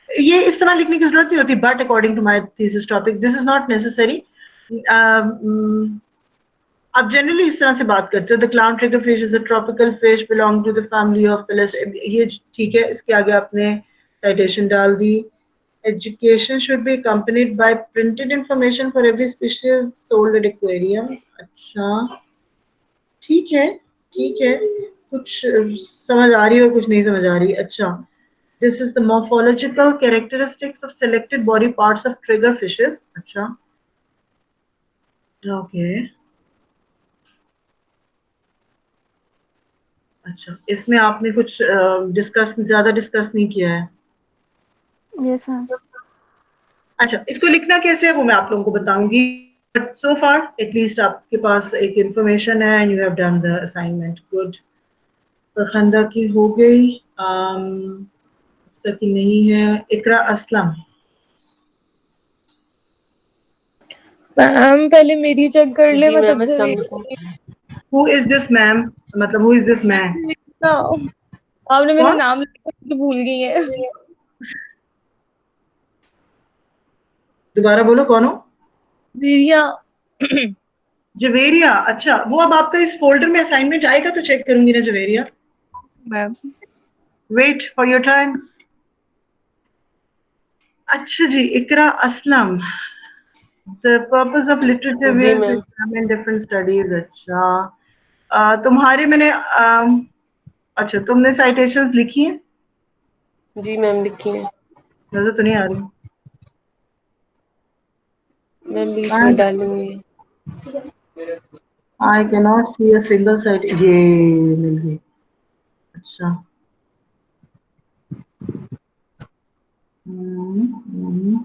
Speaker 2: ये इस तरह लिखने की जरूरत नहीं होती, but according to my thesis topic this is not necessary. आप जनरली इस तरह से बात करते हो, the clown trigger fish is a tropical fish belong to the family of phyllis, ये ठीक है। इसके आगे आपने साइटेशन डाल दी। Education should be accompanied by printed information for every species sold at aquariums। अच्छा, ठीक है, ठीक है, कुछ समझ आ रही है और कुछ नहीं समझ आ रही। अच्छा, this is the morphological characteristics of selected body parts of trigger fishes। अच्छा, ओके, अच्छा, इसमें आपने कुछ ज्यादा डिस्कस नहीं किया है।
Speaker 14: Yes ma'am.
Speaker 2: अच्छा, इसको लिखना कैसे है वो मैं आप लोगों को बताऊंगी, बट सो फार एटलीस्ट आपके पास एक इंफॉर्मेशन है and you have done the assignment. Good. Farkhanda की हो गई, सकी नहीं है। इकरा असलम,
Speaker 13: मैम पहले मेरी चेक कर ले,
Speaker 14: जी
Speaker 13: मैं तब
Speaker 14: मैम,
Speaker 13: से
Speaker 14: अस्सलाम
Speaker 13: वेट कर
Speaker 14: वालेकुम।
Speaker 13: रही हूँ।
Speaker 2: हु इज दिस मैम, मतलब who is this man?
Speaker 13: Ma'am, आपने मेरा
Speaker 2: कौन?
Speaker 13: नाम लिखा तो भूल गई है।
Speaker 2: दोबारा बोलो, कौन हो?
Speaker 13: वीरिया।
Speaker 2: जवेरिया, अच्छा, वो अब आपका इस फोल्डर में असाइनमेंट आएगा तो चेक करूंगी ना Javeria.
Speaker 13: Ma'am.
Speaker 2: Wait for your time. अच्छा जी, Iqra Aslam, the purpose of literature
Speaker 14: जी
Speaker 2: is to
Speaker 14: ma'am.
Speaker 2: Examine different studies. अच्छा, तुम्हारे मैंने अच्छा, तुमने साइटेशंस लिखी हैं?
Speaker 14: जी मैम, लिखी है।
Speaker 2: नजर तो नहीं आ रही।
Speaker 14: मैम बीच में डालूंगी।
Speaker 2: I can not see a single site, ये मिल गई। अच्छा, हम्म, हम्म,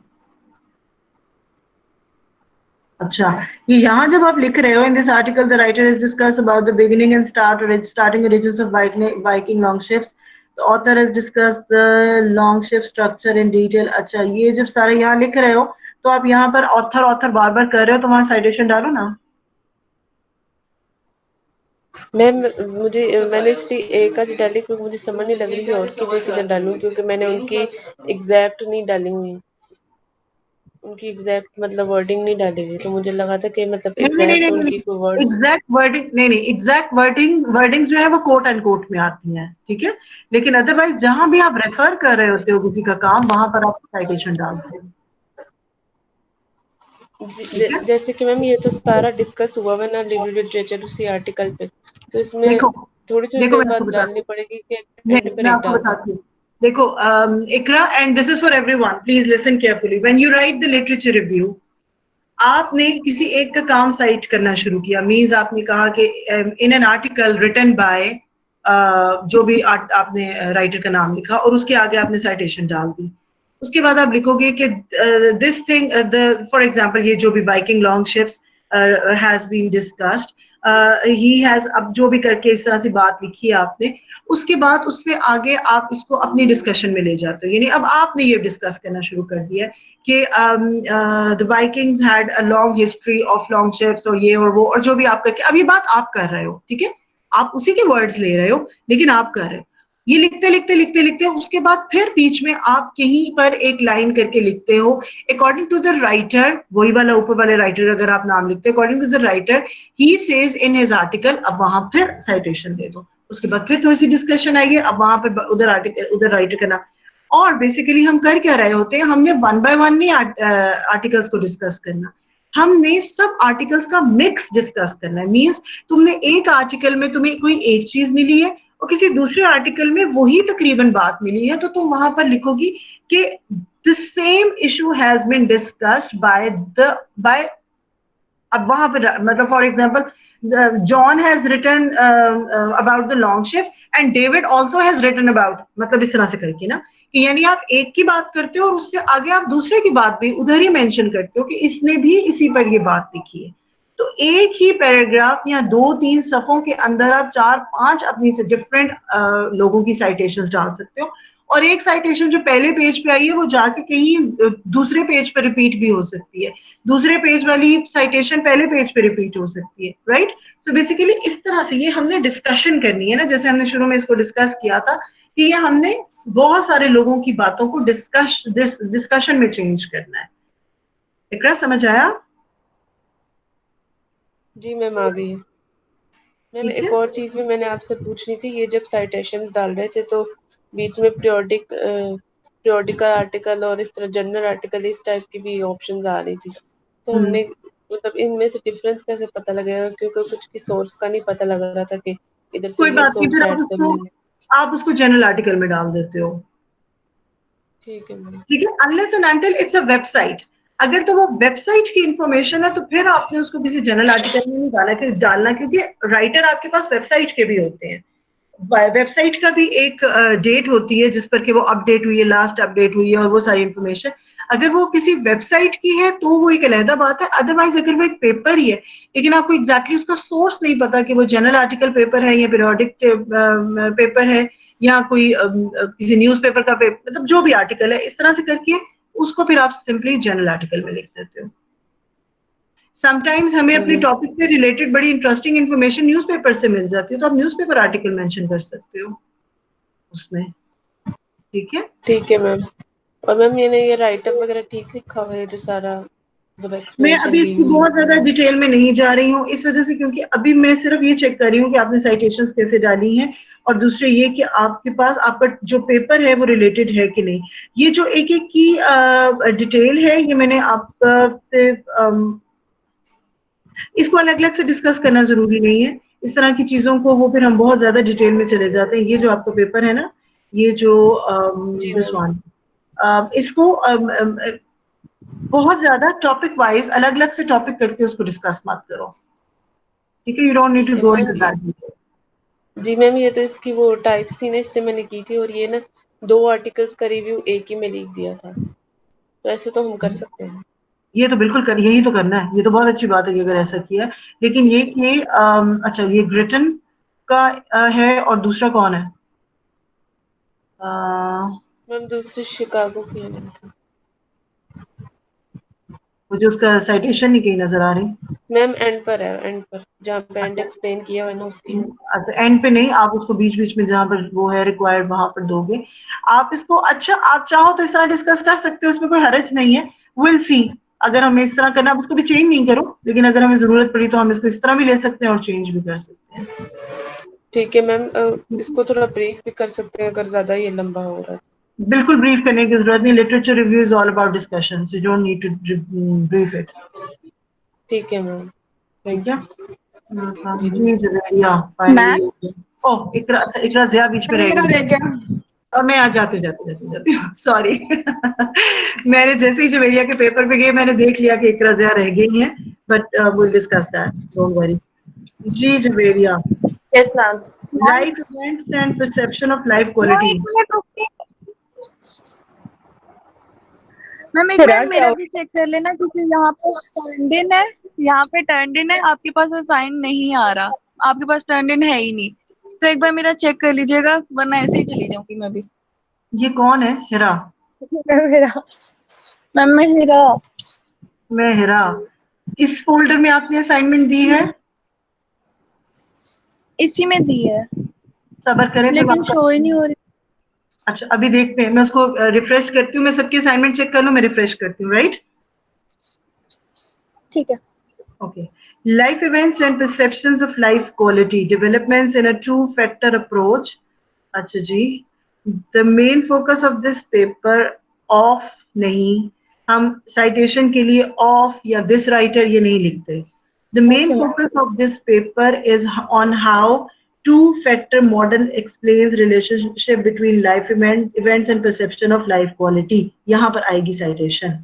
Speaker 2: अच्छा, ये यहाँ जब आप लिख रहे हो इन this article the writer is discuss about the beginning and starting origins of biking long shifts, the author has discuss the long shift structure in detail. अच्छा, ये जब सारे यहाँ लिख रहे हो तो आप यहाँ पर ऑथर ऑथर बार बार कर रहे हो तो वहाँ साइटेशन डालो ना।
Speaker 15: मैम मैंने इसलिए एक आध डाली क्योंकि मुझे समझ नहीं लग रही है और किधर डालूं, क्योंकि मैंने उनकी एग्जैक्ट नहीं डाली हुई, उनकी एग्जैक्ट मतलब वर्डिंग नहीं डाली हुई, तो मुझे लगा था कि मतलब एग्जैक्ट उनकी कोई वर्ड्स।
Speaker 2: एग्जैक्ट वर्डिंग नहीं, एग्जैक्ट वर्डिंग्स जो है वो कोट एंड कोट में आती हैं, ठीक है, लेकिन अदरवाइज जहां भी आप रेफर कर रहे होते हो किसी का काम वहां पर आप साइटेशन डालते हो।
Speaker 15: जैसे कि मैम ये तो सारा डिस्कस हुआ हुआ ना रिव्यू लिटरेचर उसी आर्टिकल पे, तो इसमें
Speaker 2: देखो
Speaker 15: थोड़ी थोड़ी
Speaker 2: देखो
Speaker 15: देर
Speaker 2: मैं आपको
Speaker 15: बाद
Speaker 2: बताती
Speaker 15: डालनी पड़ेगी कि
Speaker 2: हूँ,
Speaker 15: एंड पर
Speaker 2: मैं
Speaker 15: एक
Speaker 2: आपको
Speaker 15: डाल दूं?
Speaker 2: बताती हूँ। देखो Iqra, and this is for everyone, please listen carefully, when you write the literature review, आपने किसी एक का काम साइट करना शुरू किया, मीन्स आपने कहा कि in an article written by, जो भी आपने राइटर का नाम लिखा और उसके आगे आपने साइटेशन डाल दी। उसके बाद आप लिखोगे कि दिस थिंग, फॉर एग्जांपल ये जो भी Viking long ships has been discussed, he has, अब जो भी करके इस तरह से बात लिखी है आपने, उसके बाद उससे आगे आप इसको अपनी डिस्कशन में ले जाते हो, यानी अब आपने ये डिस्कस करना शुरू कर दिया है कि the Vikings had a long history of long ships और ये और वो और जो भी आप करके, अब ये बात आप कर रहे हो, ठीक है, आप उसी के वर्ड्स ले रहे हो लेकिन आप कर रहे हो। ये लिखते लिखते लिखते लिखते उसके बाद फिर बीच में आप कहीं पर एक लाइन करके लिखते हो, अकॉर्डिंग टू द राइटर, वही वाला ऊपर वाले राइटर अगर आप नाम लिखते हो, according to the writer he says in his article, अब वहां फिर साइटेशन दे दो। उसके बाद फिर थोड़ी सी डिस्कशन आई है, अब वहां पे उधर आर्टिकल, उधर राइटर का नाम। और बेसिकली हम कर क्या रहे होते हैं, हमने वन बाय वन नहीं आर्टिकल्स को डिस्कस करना, हमने सब आर्टिकल्स का मिक्स डिस्कस करना है। मींस तुमने एक आर्टिकल में तुम्हें कोई एक चीज मिली है और किसी दूसरे आर्टिकल में वही तकरीबन बात मिली है, तो तुम वहां पर लिखोगी कि the same issue has been discussed by, अब वहां पर मतलब for example John has written about the long shift and David also has written about, मतलब इस तरह से करके ना, कि यानी आप एक की बात करते हो और उससे आगे आप दूसरे की बात भी उधर ही मेंशन करते हो कि इसने भी इसी पर ये बात लिखी है। तो एक ही पैराग्राफ या दो तीन सफों के अंदर आप चार पांच अपनी से डिफरेंट लोगों की साइटेशंस डाल सकते हो, और एक साइटेशन जो पहले पेज पे आई है वो जाके कहीं दूसरे पेज पर रिपीट भी हो सकती है, दूसरे पेज वाली साइटेशन पहले पेज पे रिपीट हो सकती है, राइट। सो बेसिकली इस तरह से ये हमने डिस्कशन करनी है ना, जैसे हमने शुरू में इसको डिस्कस किया था कि ये हमने बहुत सारे लोगों की बातों को डिस्कशन में चेंज करना है। इकरा समझ आया?
Speaker 15: जी मैम आ गई है। मैम एक और चीज भी मैंने आपसे पूछनी थी, ये जब साइटेशंस डाल रहे थे तो बीच में पीरियोडिकल आर्टिकल और इस तरह जनरल आर्टिकल इस टाइप की भी ऑप्शंस आ रही थी, तो हमने मतलब इनमें से डिफरेंस कैसे पता लगेगा, क्योंकि कुछ की सोर्स का नहीं पता लग रहा था कि इधर से
Speaker 2: कोई
Speaker 15: ये
Speaker 2: बात नहीं,
Speaker 15: सोर्स
Speaker 2: फिर
Speaker 15: ऐड करनी है।
Speaker 2: आप उसको जनरल आर्टिकल में डाल देते हो,
Speaker 15: ठीक है मैम।
Speaker 2: ठीक है, unless and until it's a website. अगर तो वो वेबसाइट की इंफॉर्मेशन है तो फिर आपने उसको किसी जनरल आर्टिकल में नहीं डालना, क्योंकि राइटर आपके पास वेबसाइट के भी होते हैं, वेबसाइट का भी एक डेट होती है जिस पर कि वो अपडेट हुई है, लास्ट अपडेट हुई है और वो सारी इंफॉर्मेशन, अगर वो किसी वेबसाइट की है तो वो एक अलहदा बात है। अदरवाइज अगर वो एक पेपर ही है लेकिन आपको एग्जैक्टली उसका सोर्स नहीं पता कि वो जनरल आर्टिकल पेपर है या पीरियोडिक पेपर है या कोई किसी न्यूज़पेपर का पेपर, मतलब जो भी आर्टिकल है, इस तरह से करके उसको फिर आप सिंपली जनरल आर्टिकल में लिख देते हो। समटाइम्स हमें अपने टॉपिक से रिलेटेड बड़ी इंटरेस्टिंग इंफॉर्मेशन न्यूज़पेपर से मिल जाती है, तो आप न्यूज़पेपर आर्टिकल मेंशन कर सकते हो उसमें, ठीक है?
Speaker 15: ठीक है मैम। और मैम ये राइटअप वगैरह ठीक लिखा हुआ है जो सारा मतलब
Speaker 2: मैं
Speaker 15: एक्सप्लेनेशन
Speaker 2: अभी
Speaker 15: दी
Speaker 2: इसकी
Speaker 15: हुई
Speaker 2: बहुत
Speaker 15: है?
Speaker 2: ज्यादा डिटेल में नहीं जा रही हूँ इस वजह से क्योंकि अभी मैं सिर्फ ये चेक कर रही हूँ कि आपने साइटेशंस कैसे डाली हैं, और दूसरे ये कि आपके पास आपका जो पेपर है वो रिलेटेड है कि नहीं। ये जो एक एक की डिटेल है ये मैंने आपसे इसको अलग अलग से डिस्कस करना जरूरी नहीं है, इस तरह की चीजों को वो फिर हम बहुत ज्यादा डिटेल में चले जाते हैं। ये जो आपका पेपर है ना, ये जो दिस वन, इसको बहुत ज्यादा टॉपिक वाइज अलग अलग से टॉपिक करके उसको डिस्कस मत करो, ठीक है? You don't need to go into that detail.
Speaker 15: जी मैम, ये तो इसकी वो टाइप्स थी ना, इससे मैंने की थी, और ये ना 2 आर्टिकल्स का रिव्यू एक ही में लिख दिया था, तो ऐसे तो हम कर सकते हैं।
Speaker 2: ये तो बिल्कुल यही तो करना है, ये तो बहुत अच्छी बात है कि अगर ऐसा किया है। लेकिन ये कि अच्छा ये ग्रिटन का है और दूसरा कौन है?
Speaker 15: मैम दूसरी शिकागो की है था।
Speaker 2: मुझे उसका साइटेशन नहीं कहीं नजर आ रही।
Speaker 15: मैम एंड पर है, एंड पर जहाँ पे एंड एक्सप्लेन किया हुआ है ना उसकी।
Speaker 2: अच्छा एंड पे नहीं, आप उसको बीच बीच में जहाँ पर वो है रिक्वायर्ड वहां पर दोगे आप इसको। अच्छा आप चाहो तो इस तरह डिस्कस कर सकते हो, उसमें कोई हर्ज नहीं है। विल सी, अगर हमें इस तरह करना, आप उसको भी चेंज नहीं करो, लेकिन अगर हमें जरूरत पड़ी तो हम इसको इस तरह भी ले सकते हैं और चेंज भी कर सकते हैं।
Speaker 15: ठीक है मैम, इसको थोड़ा ब्रीफ भी कर सकते हैं अगर ज्यादा ये लंबा हो रहा है।
Speaker 2: बिल्कुल ब्रीफ करने की जरूरत नहीं, literature review is all about discussion, so you don't need to brief it.
Speaker 15: ठीक है मैम,
Speaker 2: ठीक
Speaker 15: थैंक
Speaker 2: है।
Speaker 15: यू।
Speaker 2: जी जवेरिया फाइनली। ओह इकरा ज़िया बीच में रह गई और मैं आज जाते जाते सॉरी मैंने जैसे ही जवेरिया के पेपर पे गए मैंने देख लिया कि इकरा ज़िया रह गई हैं, but will discuss that, don't worry. जी Javeria,
Speaker 16: yes ma'am.
Speaker 2: Life events and perception of life quality.
Speaker 17: Ma'am एक
Speaker 16: फिर
Speaker 17: मिनट
Speaker 16: क्या
Speaker 17: मेरा भी चेक कर लेना, क्योंकि यहाँ पे टर्न इन है, यहाँ पे टर्न इन है, आपके पास साइन नहीं आ रहा, आपके पास टर्न इन है ही नहीं, तो एक बार मेरा चेक कर लीजिएगा, वरना ऐसे ही चली जाऊंगी मैं भी।
Speaker 2: ये कौन है? हिरा?
Speaker 17: मैम मैं हिरा।
Speaker 2: मैं हिरा। इस फोल्डर में आपने असाइनमेंट दी है?
Speaker 17: इसी में दी है,
Speaker 2: सबर करें फिर
Speaker 17: लेकिन
Speaker 2: वापस।
Speaker 17: शो ही नहीं हो रही।
Speaker 2: अच्छा अभी देखते हैं, मैं उसको रिफ्रेश करती हूँ, मैं सबकी असाइनमेंट चेक कर लूँ, मैं रिफ्रेश करती हूँ, राइट?
Speaker 17: ठीक है।
Speaker 2: Okay. Life events and perceptions of life quality, developments in a two-factor approach. अच्छा जी, the main focus of this paper of नहीं, हम citation के लिए of या this writer ये नहीं लिखते. The main focus of this paper is on how two-factor model explains relationship between life events and perception of life quality. यहाँ पर आएगी citation.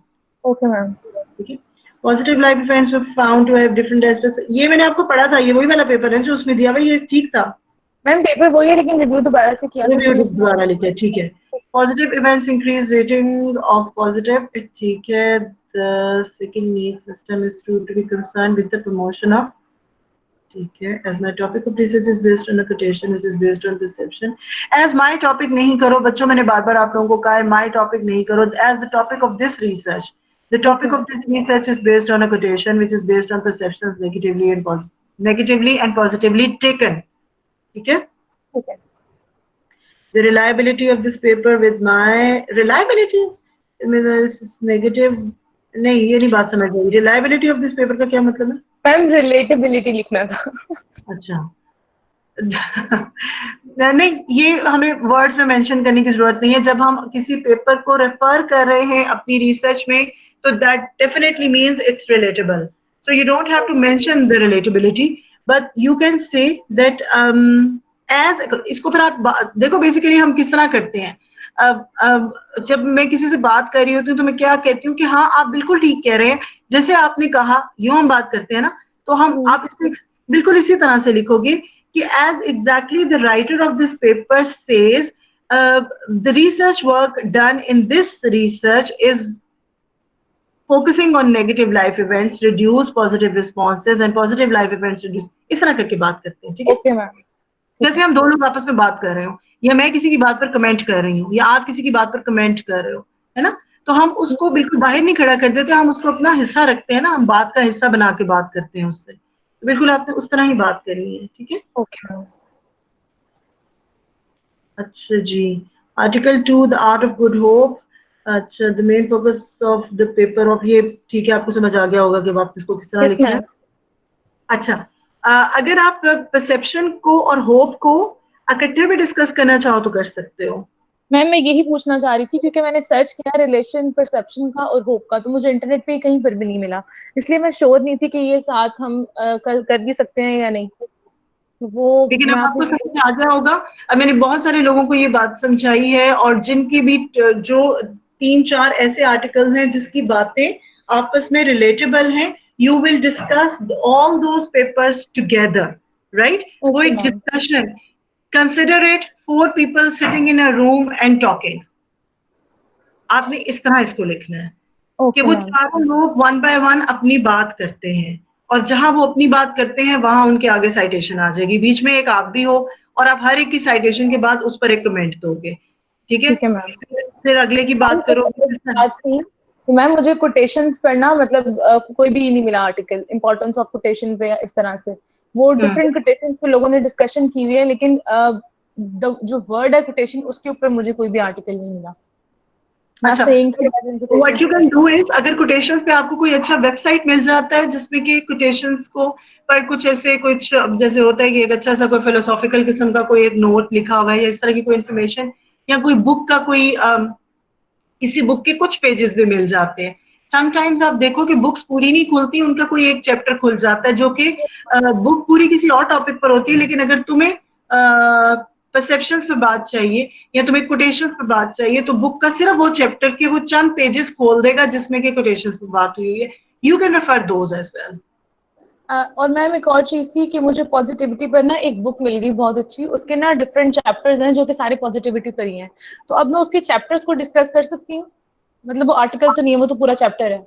Speaker 17: Okay ma'am.
Speaker 2: ठीक है। Positive life events were found to have different aspects, ये मैंने आपको पढ़ा था, ये वही वाला पेपर है जो उसमें दिया हुआ, ये ठीक था।
Speaker 16: मैम पेपर वही है, लेकिन रिव्यू दोबारा से किया था।
Speaker 2: रिव्यू दोबारा लिखा है, ठीक है। Positive events increase rating of positive, ठीक है। The second need system is to be concern with the promotion of, ठीक है। As my topic of research is based on a quotation which is based on perception. As my topic नहीं करो बच्चों, मैंने बार-बार आप लोगों को कहा है माय टॉपिक नहीं करो, as the topic of this research. The topic of this research is based on a quotation which is based on perceptions negatively and positively taken. ठीक है?
Speaker 16: Okay.
Speaker 2: The reliability of this paper with my reliability is negative. नहीं ये नहीं बात समझ रही। Reliability of this paper का क्या मतलब है?
Speaker 16: मैम रिलेटेबिलिटी लिखना था।
Speaker 2: अच्छा नहीं ये हमें वर्ड्स में मेंशन करने की जरूरत नहीं है, जब हम किसी पेपर को रेफर कर रहे हैं अपनी रिसर्च में तो that definitely means it's relatable, so you don't have to mention the relatability but you can say that as, इसको फिर आप देखो बेसिकली हम किस तरह करते हैं। अब जब मैं किसी से बात कर रही होती हूँ तो मैं क्या कहती हूँ कि हाँ आप बिल्कुल ठीक कह रहे हैं, जैसे आपने कहा यूं हम बात करते हैं ना, तो हम आप इसको बिल्कुल इसी तरह से लिखोगे कि as exactly the writer of this paper says, the research work done in this research is focusing on negative life events, reduce positive responses and positive life events reduce, इस तरह करके बात करते हैं, ठीक है?
Speaker 16: Okay, ma'am.
Speaker 2: जैसे हम दो लोग आपस में बात कर रहे हो या मैं किसी की बात पर कमेंट कर रही हूँ या आप किसी की बात पर कमेंट कर रहे हो, है ना, तो हम उसको बिल्कुल बाहर नहीं खड़ा कर देते, हम उसको अपना हिस्सा रखते हैं ना, हम बात का हिस्सा बना के बात करते हैं उससे, बिल्कुल आपने उस तरह ही बात करनी है, ठीक है?
Speaker 16: ओके।
Speaker 2: अच्छा जी, article 2 the art of good hope, अच्छा the main focus of the paper of, ये ठीक है आपको समझ आ गया होगा कि आप इसको किस तरह लिखना है। अच्छा अगर आप परसेप्शन को और होप को इकट्ठे में डिस्कस करना चाहो तो कर सकते हो।
Speaker 16: मैम मैं यही पूछना चाह रही थी क्योंकि मैंने सर्च किया रिलेशन परसेप्शन का और होप का, तो मुझे इंटरनेट पे कहीं पर भी नहीं मिला, इसलिए मैं श्योर नहीं थी कि ये साथ हम कर भी सकते हैं या नहीं, वो
Speaker 2: लेकिन
Speaker 16: मैं
Speaker 2: अब आपको
Speaker 16: आपसे
Speaker 2: समझ आ गया होगा। अब मैंने बहुत सारे लोगों को ये बात समझाई है और जिनकी भी जो 3-4 ऐसे आर्टिकल्स हैं जिसकी बातें आपस में रिलेटेबल हैं, you will discuss all those papers together, right? वो एक discussion, consider it 4 people sitting in a room and talking, आपने इस तरह इसको लिखना है। कि वो चारों लोग वन बाय वन अपनी बात करते हैं, और जहां वो अपनी बात करते हैं वहां उनके आगे साइटेशन आ जाएगी, बीच में एक आप भी हो और आप हर एक की साइटेशन के बाद उस पर एक कमेंट दोगे। ठीक है फिर अगले की बात करोगे।
Speaker 16: बात थी तो मैम मुझे कोटेशंस पढ़ना मतलब कोई भी नहीं मिला आर्टिकल इंपॉर्टेंस ऑफ कोटेशन पे इस तरह से, वो डिफरेंट कोटेशन पे लोगों ने डिस्कशन की हुई है, लेकिन जो वर्ड है कोटेशन उसके ऊपर मुझे कोई भी आर्टिकल नहीं मिला।
Speaker 2: अच्छा, what you can do is, अगर कोटेशंस पे आपको कोई अच्छा वेबसाइट मिल जाता है जिसमें कि कोटेशंस को पर कुछ ऐसे कुछ जैसे होता है कि एक अच्छा सा कोई फिलोसॉफिकल किस्म का कोई एक नोट लिखा हुआ है या इस तरह की कोई इन्फॉर्मेशन, या कोई बुक का कोई किसी बुक के कुछ पेजेस भी मिल जाते हैं। समटाइम्स आप देखो कि बुक्स पूरी नहीं खुलती, उनका कोई एक चैप्टर खुल जाता है जो कि बुक पूरी किसी और टॉपिक पर होती है, लेकिन अगर तुम्हें परसेप्शंस पे बात चाहिए या तुम्हें कोटेशंस पे बात चाहिए तो बुक का सिर्फ वो चैप्टर के वो चंद पेजेस खोल देगा जिसमें कि कोटेशंस पे बात हुई है। You can refer those as well.
Speaker 16: और मैम एक और चीज थी कि मुझे पॉजिटिविटी पर ना एक बुक मिल गई बहुत अच्छी, उसके ना डिफरेंट चैप्टर्स हैं जो कि सारे पॉजिटिविटी पर ही हैं, तो अब मैं उसके चैप्टर्स को डिस्कस कर सकती हूँ, मतलब वो आर्टिकल तो नहीं है, वो तो पूरा चैप्टर है।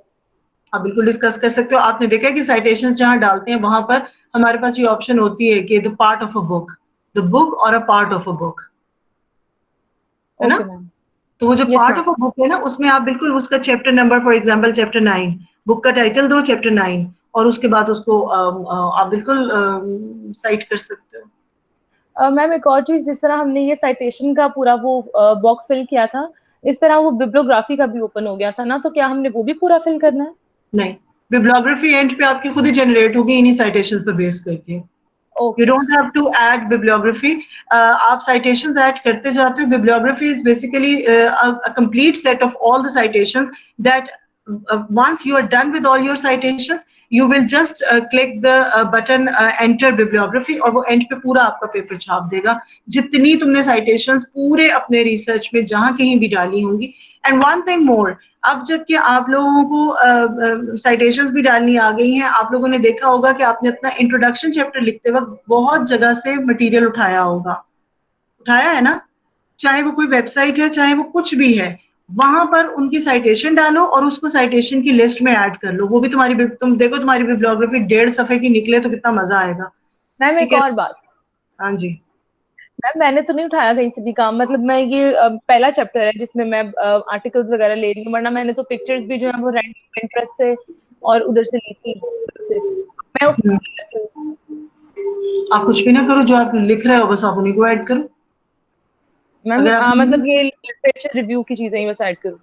Speaker 2: आप बिल्कुल डिस्कस कर सकते हो। आपने देखा है कि साइटेशंस जहां डालते हैं वहां पर हमारे पास ये ऑप्शन होती है कि the part of a book, the book और a part of a book, है ना? तो वो जो पार्ट ऑफ अ बुक है ना उसमें आप बिल्कुल उसका chapter number, for example chapter 9, book का टाइटल दो चैप्टर 9 और उसके बाद उसको आप बिल्कुल साइट कर सकते हो।
Speaker 16: मैम एक और चीज, जिस तरह हमने ये साइटेशन का पूरा वो बॉक्स फिल किया था, इस तरह वो बिब्लियोग्राफी का भी ओपन हो गया था ना, तो क्या हमने वो भी पूरा फिल करना है?
Speaker 2: नहीं, बिब्लियोग्राफी एंड पे आपकी खुद ही जनरेट होगी इन्हीं साइटेशंस पे बेस करके। You don't have to add bibliography. आप citations add करते जाते हो. Bibliography is basically a complete set of all the citations that once you are done with all your citations, you will just click the button enter bibliography और वो end पे पूरा आपका पेपर छाप देगा जितनी तुमने citations पूरे अपने research में जहाँ कहीं भी डाली होंगी। And one thing more, अब जबकि आप लोगों को साइटेशंस भी डालनी आ गई हैं, आप लोगों ने देखा होगा कि आपने अपना इंट्रोडक्शन चैप्टर लिखते वक्त बहुत जगह से मटेरियल उठाया होगा, उठाया है ना? चाहे वो कोई वेबसाइट है, चाहे वो कुछ भी है, वहां पर उनकी साइटेशन डालो और उसको साइटेशन की लिस्ट में ऐड कर लो। वो भी तुम्हारी, तुम देखो तुम्हारी बिब्लियोग्राफी 1.5 सफे की निकले तो कितना मजा आएगा।
Speaker 16: मैम एक और बात।
Speaker 2: हाँ जी
Speaker 16: मैम मैंने तो नहीं उठाया कहीं से भी काम, मतलब मैं ये पहला चैप्टर है जिसमें मैं आर्टिकल्स वगैरह ले रही हूँ, वरना मैंने तो पिक्चर्स भी जो है वो रैंडम इंटरेस्ट से और उधर से ली थी। मैं उस
Speaker 2: आप कुछ भी ना करो, जो आप लिख रहे हो बस आप उन्हीं को ऐड करो।
Speaker 16: मैम मतलब ये लिटरेचर रिव्यू की चीजें ही बस ऐड करूँ?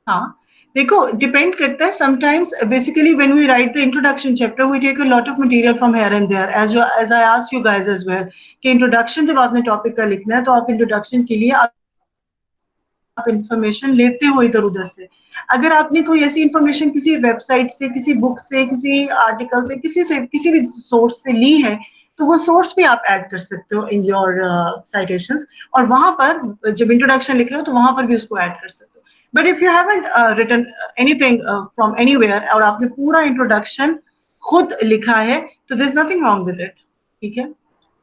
Speaker 2: हाँ देखो, डिपेंड करता है। Sometimes basically when we write the introduction chapter we take a lot of material from here and there, as I asked you guys as well कि इंट्रोडक्शन जब आपने टॉपिक का लिखना है तो आप इंट्रोडक्शन के लिए आप इंफॉर्मेशन लेते हो इधर उधर से। अगर आपने कोई ऐसी इंफॉर्मेशन किसी वेबसाइट से, किसी बुक से, किसी आर्टिकल से, किसी भी सोर्स से ली है तो वो सोर्स भी आप ऐड कर सकते हो इन योर साइटेशंस, और वहां पर जब इंट्रोडक्शन लिख रहे हो तो वहां पर भी उसको ऐड कर सकते हो। But if you haven't written anything from anywhere और आपने पूरा इंट्रोडक्शन खुद लिखा है तो there is nothing wrong with it. ठीक है।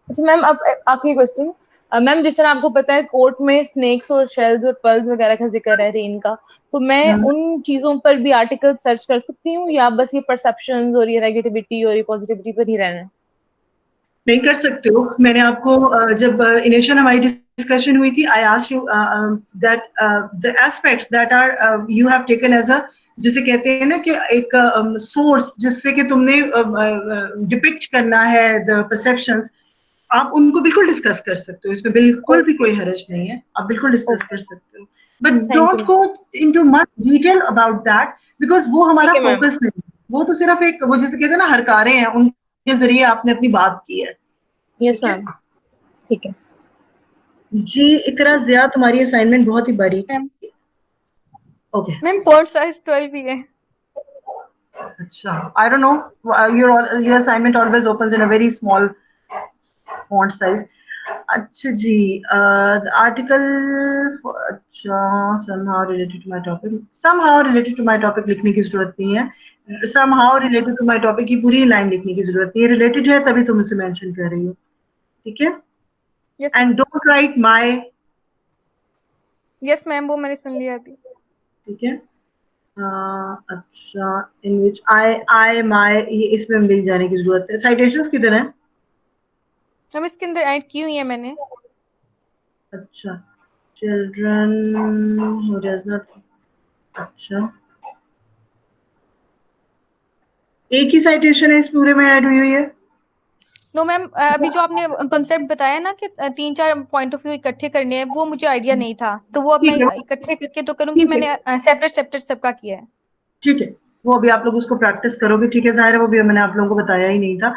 Speaker 16: अच्छा मैम, अब आखिरी क्वेश्चन। मैम जिस तरह आपको पता है कोर्ट में स्नेक्स और शेल्स और पर्ल्स वगैरह का जिक्र है रेन का, तो मैं उन चीजों पर भी आर्टिकल सर्च कर सकती हूँ या बस ये परसेप्शंस और ये नेगेटिविटी और ये पॉजिटिविटी पर ही रहना है?
Speaker 2: नहीं कर सकते हो। मैंने आपको जब इनिशियल हमारी डिस्कशन हुई थी, I asked you that the aspects that are you have taken as a, जिसे कहते हैं ना कि एक सोर्स जिससे कि तुमने डिपिक्ट करना है द परसेप्शंस, आप उनको बिल्कुल डिस्कस कर सकते हो। इसमें बिल्कुल भी कोई हर्ज नहीं है, आप बिल्कुल डिस्कस कर सकते हो, but don't go into much detail about that because वो हमारा फोकस नहीं है। वो तो सिर्फ एक, वो जिसे कहते हैं ना हरकारे हैं, उनके जरिए आपने अपनी बात की है।
Speaker 16: यस मैम, ठीक है
Speaker 2: जी। इकरा ज़िया, तुम्हारी असाइनमेंट बहुत ही बारीक है। ओके
Speaker 17: मैम फॉन्ट साइज 12 ही है।
Speaker 2: अच्छा, I don't know, your assignment always opens in a very small font size. अच्छा जी, आर्टिकल, अच्छा, somehow related to my topic, somehow related to my topic लिखने की जरूरत नहीं है। somehow related to my topic की पूरी लाइन लिखने की जरूरत नहीं है, रिलेटेड है तभी तुम इसे मेंशन कर रही हो। ठीक है। And don't write my.
Speaker 17: Yes ma'am, वो मैंने सुन लिया अभी।
Speaker 2: ठीक है। अच्छा, इन विच आई माई, ये इसमें मिल जाने की जरूरत है। साइटेशंस किधर है?
Speaker 16: हम इसके अंदर ऐड की हुई है मैंने।
Speaker 2: अच्छा, चिल्ड्रन हु डज नॉट, अच्छा एक ही साइटेशन है इस पूरे में ऐड हुई हुई है?
Speaker 16: नो मैम, अभी जो आपने कॉन्सेप्ट बताया ना कि 3-4 पॉइंट ऑफ व्यू इकट्ठे करने हैं, वो मुझे आइडिया नहीं था, तो वो अब मैं
Speaker 2: ठीक है,
Speaker 16: इकट्ठे करके तो करूंगी।
Speaker 2: ठीक है,
Speaker 16: मैंने सेपरेट सेपरेट सबका किया है।
Speaker 2: ठीक है, वो अभी आप लोग उसको प्रैक्टिस करोगे, ठीक है, जाहिर है वो भी मैंने आप लोगों को बताया ही नहीं था।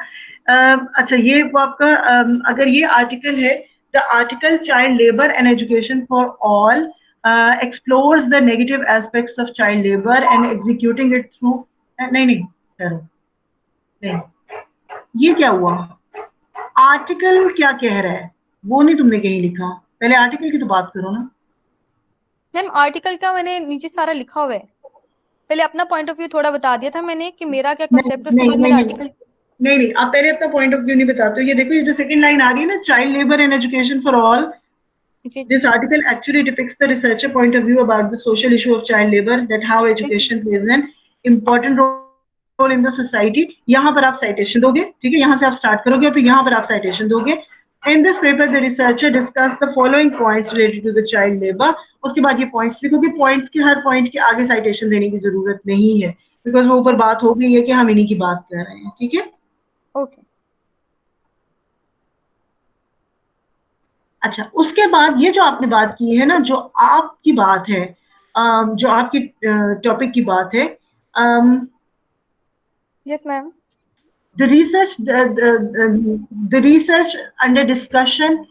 Speaker 2: अच्छा, ये वो आपका अगर ये आर्टिकल है, the article child labour and education for all explores the negative aspects of child labour and executing it through, नहीं नहीं ठहरो, नहीं, ये क्या हुआ? आर्टिकल क्या कह रहा है वो नहीं तुमने कहीं लिखा, पहले आर्टिकल की तो बात करो ना।
Speaker 16: मैम आर्टिकल का मैंने नीचे सारा लिखा हुआ है, पहले अपना पॉइंट ऑफ व्यू थोड़ा बता दिया था मैंने कि मेरा क्या
Speaker 2: नहीं
Speaker 16: कॉन्सेप्ट है, उसके
Speaker 2: नहीं
Speaker 16: बाद
Speaker 2: नहीं
Speaker 16: मैंने
Speaker 2: नहीं
Speaker 16: आर्टिकल।
Speaker 2: नहीं नहीं, आप पहले अपना पॉइंट ऑफ व्यू नहीं बताते हो। ये देखो, ये जो सेकंड लाइन आ रही है ना, child labour and education for all, this article actually depicts the researcher point of view about the social issue of child labor, that how education plays an important role in the society। यहाँ पर आप citation दोगे, ठीक है, यहाँ से आप start करोगे और फिर यहाँ पर आप citation दोगे। In this paper, the researcher discussed the following points related to the child labor। उसके बाद ये points लिखोगे, points के हर point के आगे citation देने की जरूरत नहीं है, because वो ऊपर बात हो गई है कि हम इन्हीं की बात कर रहे हैं, ठीक है?
Speaker 16: ओके।
Speaker 2: अच्छा, उसके बाद ये जो आपने बात की है ना, जो आपकी बात है, जो आपकी टॉपिक की बात है,
Speaker 16: yes ma'am.
Speaker 2: The research under discussion,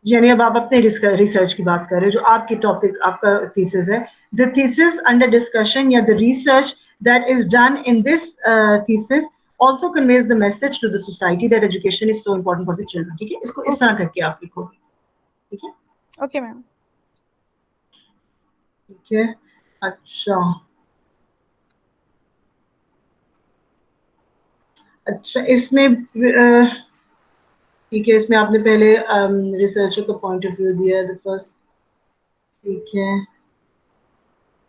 Speaker 2: यानी अब आप अपने रिसर्च की बात कर रहे हो, जो आपकी टॉपिक आपका थीसिस है, द थीसिस अंडर डिस्कशन या the research that is done in this thesis also conveys the message to the society that education is so important for the children। ठीक है, इसको इस तरह करके आप लिखोगे, ठीक है?
Speaker 16: Okay ma'am.
Speaker 2: ठीक है, अच्छा अच्छा, इसमें ठीक है, इसमें आपने पहले रिसर्चर का पॉइंट ऑफ व्यू दिया है फर्स्ट, ठीक है।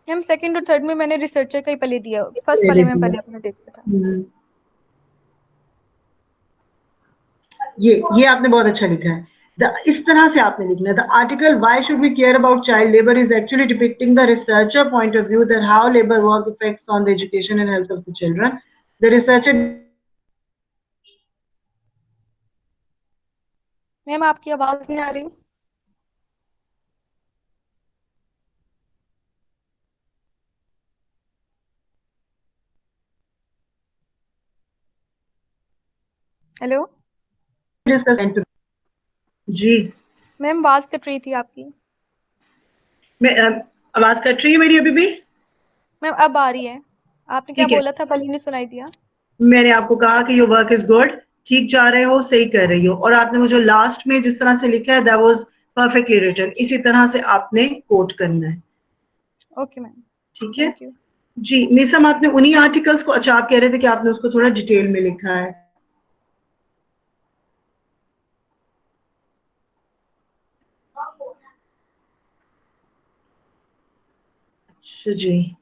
Speaker 16: मैम सेकंड और थर्ड में मैंने रिसर्चर का ही पहले दिया, फर्स्ट वाले में पहले अपना देखा था।
Speaker 2: ये आपने बहुत अच्छा लिखा है। इस तरह से आपने लिखना है, the article why should we care about child labour is actually depicting the researcher point of view that how labour work effects on the education and health of the children. The researcher.
Speaker 16: Ma'am आपकी आवाज नहीं आ रही। हेलो
Speaker 2: जी
Speaker 16: मैम, आवाज कट रही थी आपकी।
Speaker 2: मैं आवाज कट रही है मेरी अभी भी?
Speaker 16: मैम अब आ रही है। आपने क्या बोला था, पहले नहीं सुनाई दिया।
Speaker 2: मैंने आपको कहा कि योर वर्क इज गुड, ठीक जा रहे हो, सही कर रही हो, और आपने मुझे लास्ट में जिस तरह से लिखा है दैट वाज परफेक्टली रिटन, इसी तरह से आपने कोट करना है।
Speaker 16: ओके मैम,
Speaker 2: ठीक है जी। मीसम, आपने उन्हीं आर्टिकल्स को, अच्छा आप कह रहे थे कि आपने उसको थोड़ा डिटेल में लिखा है। अच्छा जी,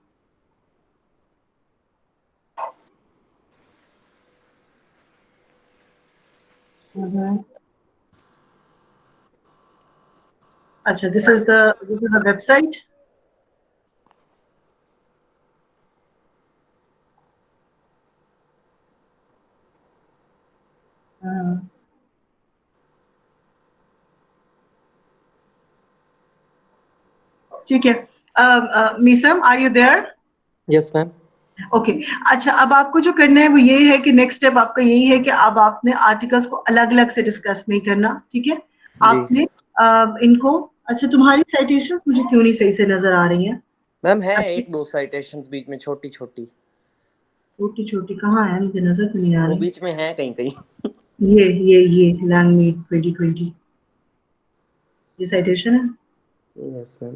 Speaker 2: अच्छा, दिस इज द वेबसाइट। ठीक है, Meesam are you there?
Speaker 12: Yes ma'am.
Speaker 2: Okay, अच्छा, अब आपको जो करना है वो ये है कि नेक्स्ट स्टेप आपका यही है कि अब आपने आर्टिकल्स को अलग अलग से डिस्कस नहीं करना, ठीक है? आपने इनको, अच्छा तुम्हारी साइटेशंस मुझे क्यों नहीं सही से नजर आ रही हैं?
Speaker 12: मैम है एक दो साइटेशंस बीच में छोटी छोटी।
Speaker 2: छोटी छोटी कहाँ है, मुझे नजर तो नहीं आ रही।
Speaker 12: वो बीच में है कहीं कहीं।
Speaker 2: ये लैंगमेड 2020 ये साइटेशन है।
Speaker 12: Yes ma'am.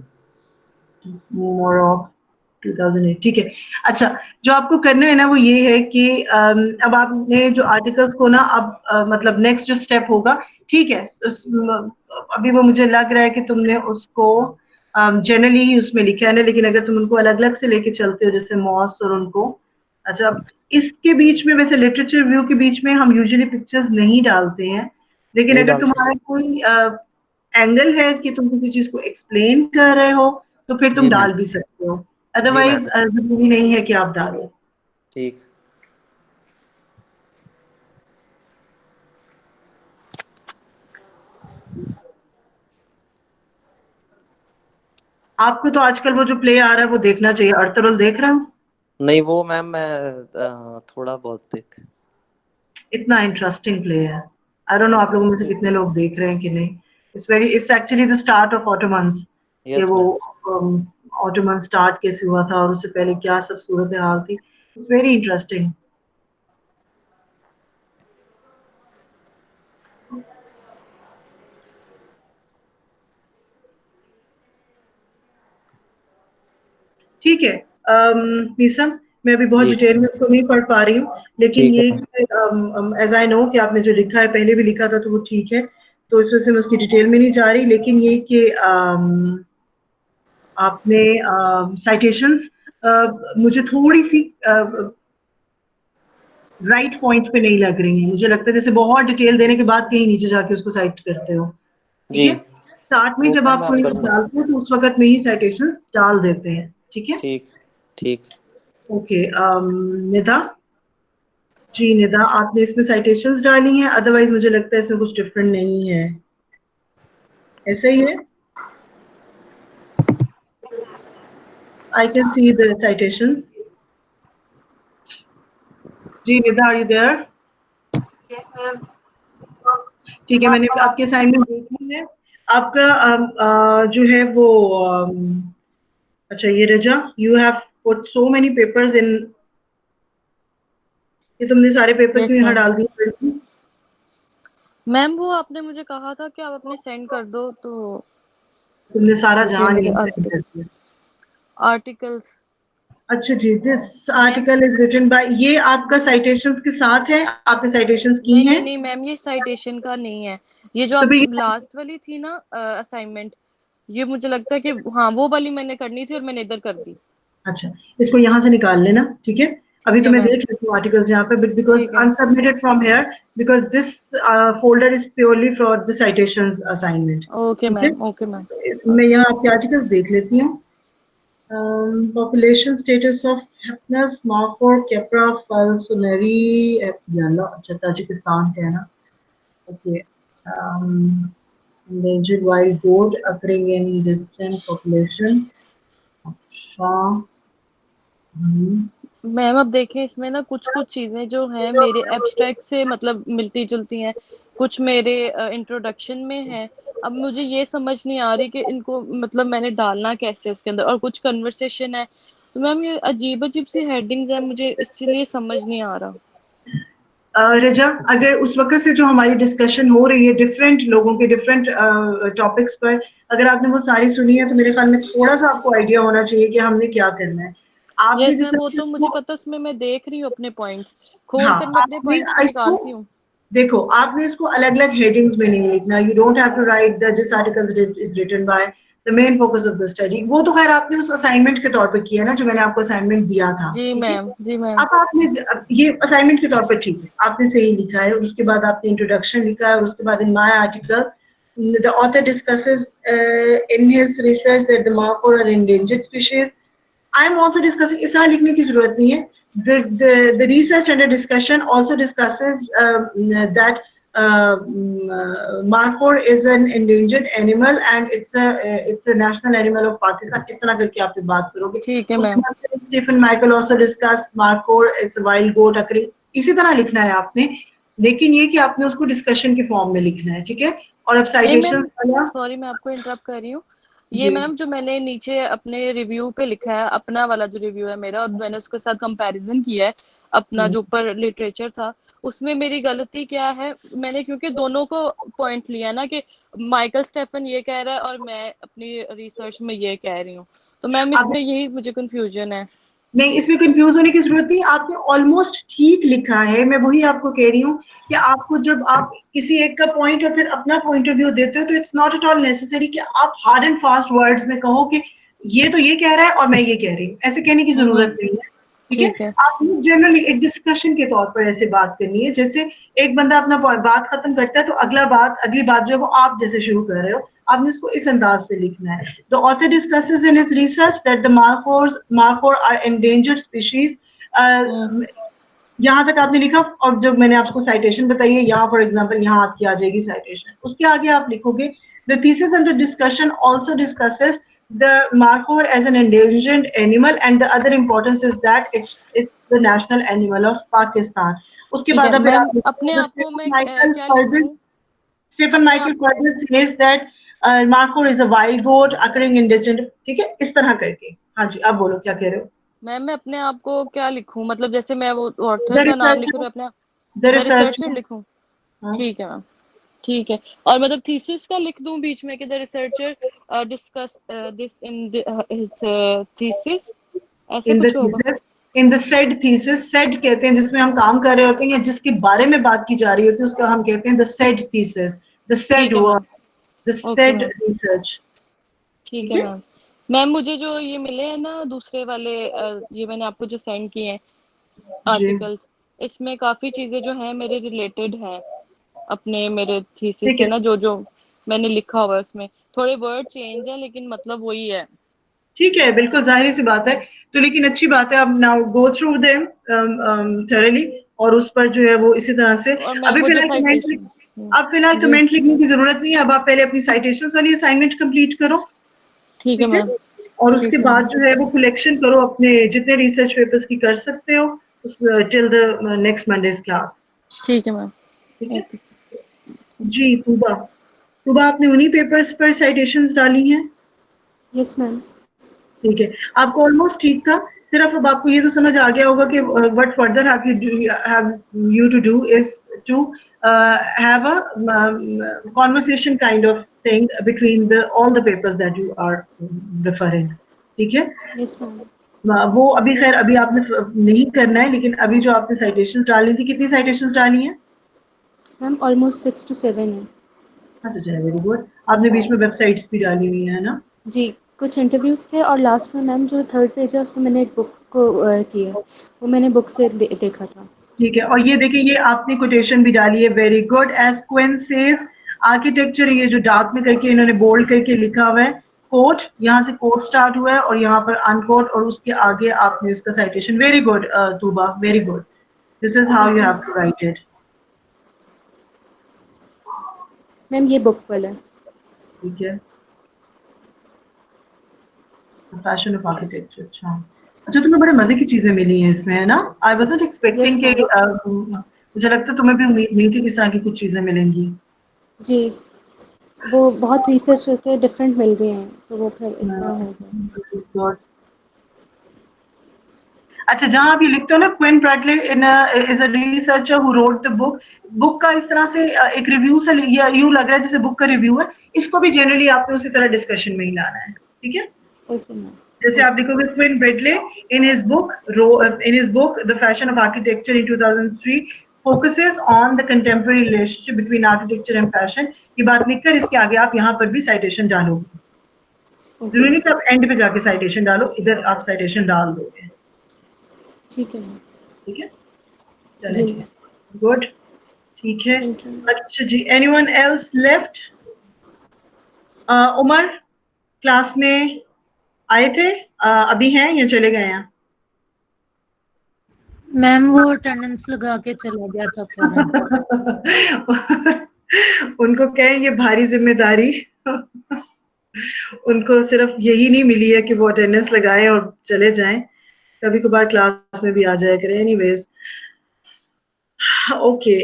Speaker 2: मोर ऑफ 2008, ठीक है। अच्छा, जो आपको करना है ना वो ये है कि अब आपने जो आर्टिकल्स को ना, अब मतलब नेक्स्ट जो स्टेप होगा, ठीक है, अभी वो मुझे लग रहा है कि तुमने उसको जनरली उसमें लिखा है ना, लेकिन अगर तुम उनको अलग अलग से लेके चलते हो जैसे मॉस और उनको, अच्छा इसके बीच में वैसे लिटरेचर व्यू के बीच में हम यूजुअली पिक्चर्स नहीं डालते हैं, लेकिन
Speaker 12: नहीं
Speaker 2: अगर
Speaker 12: डालते।
Speaker 2: तुम्हारा कोई एंगल है कि तुम किसी चीज को एक्सप्लेन कर रहे हो तो फिर तुम
Speaker 12: जी मैम।
Speaker 2: डाल भी सकते हो,
Speaker 12: जी
Speaker 2: अदरवाइज
Speaker 12: मैम।
Speaker 2: जरूरी नहीं है कि आप डालो।
Speaker 12: ठीक।
Speaker 2: आपको तो आजकल वो जो प्ले आ रहा है वो देखना चाहिए, अर्थरोल देख रहा हूँ।
Speaker 12: नहीं वो मैम मैं थोड़ा बहुत देख।
Speaker 2: इतना इंटरेस्टिंग प्ले है, आई डोंट नो आप लोगों में से कितने लोग देख रहे हैं कि नहीं। It's actually the start of Ottomans, कि
Speaker 12: यस
Speaker 2: वो
Speaker 12: मैम।
Speaker 2: ऑटोमन स्टार्ट कैसे हुआ था और उससे पहले क्या सब सूरत हाल थी। It's very interesting. ठीक है मीसम, मैं अभी बहुत
Speaker 12: जी
Speaker 2: डिटेल में उसको नहीं पढ़ पा रही हूँ, लेकिन
Speaker 12: ठीक है
Speaker 2: ये
Speaker 12: मैम।
Speaker 2: एज आई नो कि आपने जो लिखा है पहले भी लिखा था तो वो ठीक है, तो इस वजह से मैं उसकी डिटेल में नहीं जा रही, लेकिन ये कि आपने साइटेशंस मुझे थोड़ी सी राइट पॉइंट पे नहीं लग रही है, मुझे लगता है जैसे बहुत डिटेल देने के बाद कहीं नीचे जाके उसको साइट करते हो। ठीक
Speaker 12: जी
Speaker 2: है, स्टार्ट में
Speaker 12: वो
Speaker 2: जब
Speaker 12: मैम
Speaker 2: आप
Speaker 12: मैं
Speaker 2: कोई
Speaker 12: करूँगा।
Speaker 2: डालते हो तो उस वक्त में ही साइटेशन डाल देते हैं, ठीक है।
Speaker 12: ठीक। ठीक।
Speaker 2: ओके निदा, जी निदा आपने इसमें साइटेशंस डाली हैं, अदरवाइज मुझे लगता है इसमें कुछ डिफरेंट नहीं है, ऐसा ही है। I can see the citations. जी Nida are you there?
Speaker 4: Yes ma'am.
Speaker 2: ठीक है, मैंने आपके असाइनमेंट देख ली है। आपका जो है वो अच्छा ये Raza, you have put so many papers in, ये तुमने सारे पेपर
Speaker 1: यस
Speaker 2: क्यों यहाँ
Speaker 1: मैम।
Speaker 2: डाल दिए?
Speaker 1: मैम वो आपने मुझे कहा था कि आप अपने सेंड कर दो, तो
Speaker 2: तुमने सारा
Speaker 1: मुझे
Speaker 2: जहां
Speaker 1: मेरे
Speaker 2: यहीं सेंड कर दिया।
Speaker 1: आर्टिकल्स।
Speaker 2: अच्छा जी, this
Speaker 1: ma'am
Speaker 2: article is written by, ये आपका साइटेशंस के साथ है, आपने साइटेशंस की
Speaker 1: नहीं
Speaker 2: हैं?
Speaker 1: नहीं नहीं मैम, ये साइटेशन का नहीं है, ये जो
Speaker 2: तो
Speaker 1: आप
Speaker 2: भी
Speaker 1: लास्ट वाली थी ना असाइनमेंट, ये मुझे लगता है कि हाँ वो वाली मैंने करनी थी और मैंने इधर कर दी।
Speaker 2: अच्छा, इसको यहाँ से निकाल लेना, ठीक है। अभी
Speaker 1: ठीक
Speaker 2: तो
Speaker 1: है
Speaker 2: मैं
Speaker 1: मैम।
Speaker 2: देख लेती हूँ आर्टिकल्स यहाँ पे, बट बिकॉज
Speaker 1: ठीक है।
Speaker 2: Unsubmitted from here, because this folder is purely for the citations assignment,
Speaker 1: okay
Speaker 2: ठीक है।
Speaker 1: मैम। Okay ma'am.
Speaker 2: मैं यहाँ आपके आर्टिकल्स देख लेती हूँ। population status of Hepnus, Marfor, Kepra, Falconeri, Yalla, अच्छा ताजिकिस्तान का है ना, okay. Endangered wild goat occurring in distant population, अच्छा,
Speaker 1: मैम अब देखें इसमें ना कुछ कुछ चीजें जो हैं मेरे एब्स्ट्रैक्ट से मतलब मिलती जुलती हैं, कुछ मेरे इंट्रोडक्शन में है। अब मुझे ये समझ नहीं आ रही कि इनको मतलब मैंने डालना कैसे उसके अंदर, और कुछ कन्वर्सेशन है, तो मैम ये अजीब अजीब सी हेडिंग्स हैं, मुझे इसलिए समझ नहीं आ रहा।
Speaker 2: रजा, अगर उस वक्त से जो हमारी डिस्कशन हो रही है डिफरेंट लोगों के डिफरेंट टॉपिक्स पर, अगर आपने वो सारी सुनी है तो मेरे ख्याल में थोड़ा सा आपको आइडिया होना चाहिए कि हमने क्या करना है। आपने
Speaker 1: यस
Speaker 2: जिस
Speaker 1: मैम, वो तो मुझे
Speaker 2: को,
Speaker 1: पता, उसमें मैं देख रही हूँ अपने पॉइंट्स खोल
Speaker 2: हाँ
Speaker 1: कर, मैं अपने
Speaker 2: आपने
Speaker 1: पॉइंट्स को
Speaker 2: इसको
Speaker 1: निकालती हूँ।
Speaker 2: देखो, आपने इसको अलग अलग हेडिंग्स में नहीं लिखना, you don't have to write that this article is written by the main focus of the study, वो तो खैर आपने उस असाइनमेंट के तौर पे किया ना जो मैंने आपको असाइनमेंट दिया था,
Speaker 1: जी
Speaker 2: ठीक है।
Speaker 1: मैम। जी मैम।
Speaker 2: अब आपने अब ये असाइनमेंट के तौर पे ठीक है, आपने सही लिखा है, और उसके बाद आपने इंट्रोडक्शन लिखा है, और उसके बाद in my article the author discusses in his research that the markhor are endangered species. I am also discussing, इस तरह लिखने की जरूरत नहीं है। The research under discussion also discusses that markhor is an endangered animal and it's a national animal of Pakistan, इस तरह करके आप बात करोगे।
Speaker 1: ठीक है
Speaker 2: उसके
Speaker 1: मैम।
Speaker 2: बाद Stephen Michael also discuss markhor it's a wild goat occurring, इसी तरह लिखना है आपने, लेकिन ये कि आपने उसको डिस्कशन के फॉर्म में लिखना है, ठीक है। और अब
Speaker 1: नहीं
Speaker 2: साइटेशन
Speaker 1: मैम,
Speaker 2: वाला,
Speaker 1: सॉरी मैं आपको इंटरप्ट कर रही हूँ। ये
Speaker 2: जी
Speaker 1: मैम जो मैंने नीचे अपने रिव्यू पे लिखा है, अपना वाला जो रिव्यू है मेरा, और मैंने उसके साथ कंपैरिजन किया है अपना जो ऊपर लिटरेचर था, उसमें मेरी गलती क्या है, मैंने क्योंकि दोनों को पॉइंट लिया ना कि माइकल स्टेफन ये कह रहा है और मैं अपनी रिसर्च में ये कह रही हूँ, तो मैम
Speaker 2: अब
Speaker 1: इसमें यही मुझे कंफ्यूजन है।
Speaker 2: नहीं, इसमें कंफ्यूज होने की जरूरत नहीं, आपने ऑलमोस्ट ठीक लिखा है। मैं वही आपको कह रही हूँ कि आपको जब आप किसी एक का पॉइंट और फिर अपना पॉइंट ऑफ व्यू देते हो तो it's not at all necessary कि आप हार्ड एंड फास्ट वर्ड्स में कहो कि ये तो ये कह रहा है और मैं ये कह रही हूँ, ऐसे कहने की जरूरत नहीं है। ठीक
Speaker 1: ठीक
Speaker 2: है,
Speaker 1: है।
Speaker 2: आपने जनरली एक डिस्कशन के तौर पर ऐसे बात करनी है, जैसे एक बंदा अपना बात खत्म करता है तो अगली बात जो है वो आप जैसे शुरू कर रहे हो, आपने इसको इस अंदाज से लिखना है। The author discusses in his research that the markhor are endangered species. यहाँ तक आपने लिखा और जब मैंने आपको साइटेशन बताई है, यहाँ फॉर एग्जांपल यहाँ आपकी आ जाएगी साइटेशन, उसके आगे आप लिखोगे the thesis under discussion also discusses the markhor as an endangered animal and the other importance is that it's the national animal of Pakistan. उसके
Speaker 1: ठीक
Speaker 2: बाद
Speaker 1: है,
Speaker 2: अब
Speaker 1: मैम
Speaker 2: आप
Speaker 1: अपने आप को मैं क्या लिखूं?
Speaker 2: Stephen Michael Furman says that markhor is a wild goat occurring in distant, ठीक है, इस तरह करके। हाँ जी, आप बोलो क्या कह रहे हो?
Speaker 1: मैम मैं अपने आप को क्या लिखूं, मतलब जैसे मैं वो ऑथर
Speaker 2: The
Speaker 1: का नाम लिख
Speaker 2: researcher,
Speaker 1: रही हूँ अपना,
Speaker 2: the
Speaker 1: द
Speaker 2: researcher,
Speaker 1: रिसर्चर लिखूं?
Speaker 2: हाँ।
Speaker 1: ठीक है मैम, ठीक है। और मतलब थीसिस का लिख दूं बीच में कि the researcher discuss this in his thesis, ऐसा
Speaker 2: In the
Speaker 1: कुछ होगा?
Speaker 2: thesis, in the said thesis, said कहते हैं जिसमें हम काम कर रहे होते हैं या जिसके बारे में बात की जा रही होती है उसको हम कहते हैं the said thesis, the said
Speaker 1: ठीक है ma'am,
Speaker 2: work, the
Speaker 1: okay
Speaker 2: said
Speaker 1: ma'am,
Speaker 2: research,
Speaker 1: ठीक
Speaker 2: ठीक
Speaker 1: है
Speaker 2: है?
Speaker 1: मैम। मैम मुझे जो ये मिले हैं ना दूसरे वाले, ये मैंने आपको जो सेंड किए हैं
Speaker 2: जी।
Speaker 1: आर्टिकल्स, इसमें काफी चीजें जो हैं मेरे रिलेटेड हैं अपने मेरे थीसिस
Speaker 2: ठीक
Speaker 1: से
Speaker 2: है,
Speaker 1: ना, जो मैंने लिखा हुआ है उसमें थोड़े वर्ड चेंज है लेकिन मतलब वही है।
Speaker 2: ठीक है, बिल्कुल जाहिर सी बात है। तो लेकिन अच्छी बात है, अब now go through them thoroughly और उस पर जो है वो इसी तरह से
Speaker 1: और मैम
Speaker 2: अभी
Speaker 1: वो जो
Speaker 2: फिलहाल
Speaker 1: साइटेशन,
Speaker 2: अब फिलहाल
Speaker 1: जी
Speaker 2: कमेंट लिखने की जरूरत नहीं है। अब आप पहले अपनी साइटेशंस वाली असाइनमेंट कंप्लीट करो,
Speaker 1: ठीक है
Speaker 2: ठीक है,
Speaker 1: मैम,
Speaker 2: और उसके
Speaker 1: ठीक है
Speaker 2: बाद
Speaker 1: मैम,
Speaker 2: जो है वो कलेक्शन करो अपने जितने रिसर्च पेपर्स की कर सकते हो उस till the next Mondays class,
Speaker 1: ठीक है मैम,
Speaker 2: ठीक है।
Speaker 1: ओके।
Speaker 2: जी तूबा, तूबा आपने उन्हीं पेपर्स पर साइटेशंस डाली हैं?
Speaker 5: Yes ma'am.
Speaker 2: ठीक है, आपको ऑलमोस्ट ठीक था। सिर्फ अब आपको ये तो समझ आ गया होगा कि what further have you to do is to have a conversation kind of thing between the all the papers that you are referring, ठीक है।
Speaker 5: Yes ma'am.
Speaker 2: वो अभी खैर अभी आपने नहीं करना है, लेकिन अभी जो आपने साइटेशंस डाली थी, कितनी साइटेशंस डाली हैं?
Speaker 5: मैम ऑलमोस्ट 6 to 7 है।
Speaker 2: हाँ तो चलिए, वेरी गुड। आपने बीच में वेबसाइट्स भी डाली हुई है ना?
Speaker 5: जी, कुछ इंटरव्यूज थे और लास्ट में मैम जो थर्ड पेज है उसमें मैंने एक बुक को किया, वो मैंने बुक से देखा था।
Speaker 2: ठीक है, और ये देखिए ये आपने कोटेशन भी डाली है, very good. As Quinn says architecture, ये जो डार्क में करके इन्होंने बोल्ड करके लिखा हुआ है, कोट, यहाँ से कोट स्टार्ट हुआ है और यहाँ पर अनकोट और उसके आगे आपने इसका citation, very good Tuba, very good. This is how you have to write it.
Speaker 5: Ma'am ये बुक वाला है।
Speaker 2: ठीक है, फैशन ऑफ आर्किटेक्चर, अच्छा तुम्हें बड़े मजे की चीजें मिली हैं इसमें, है ना? आई वाज़न्ट एक्सपेक्टिंग कि मुझे लगता है तुम्हें भी उम्मीद नहीं थी किस तरह की कुछ चीजें मिलेंगी।
Speaker 5: जी, वो बहुत रिसर्च करके डिफरेंट मिल गए हैं तो वो फिर इस तरह हो गया।
Speaker 2: अच्छा, जहां आप ये लिखते हो ना, Quinn Bradley is a researcher who wrote the book, book का इस तरह से एक रिव्यू से यूं लग रहा है जैसे बुक का रिव्यू है, इसको भी जनरली आपने उसी तरह डिस्कशन में ही लाना है, ठीक है।
Speaker 5: Okay ma'am.
Speaker 2: जैसे आप लिखोगे Quinn Bradley in his book the fashion of architecture in 2003 focuses on the contemporary relationship between architecture and fashion, ये बात लिखकर इसके आगे आप यहाँ पर भी साइटेशन डालोगे, जरूरी नहीं कि आप एंड पे जाके साइटेशन डालो, इधर आप साइटेशन डाल दोगे,
Speaker 5: ठीक है मैम।
Speaker 2: ठीक है, चलिए गुड, ठीक है। अच्छा जी, anyone else left? Umar class में आए थे, अभी हैं या चले गए हैं?
Speaker 9: मैम वो अटेंडेंस लगा के चला गया था फौरन।
Speaker 2: उनको कहें ये भारी जिम्मेदारी उनको सिर्फ यही नहीं मिली है कि वो अटेंडेंस लगाएं और चले जाएं, कभी कभार क्लास में भी आ जाया करें। Anyways, okay,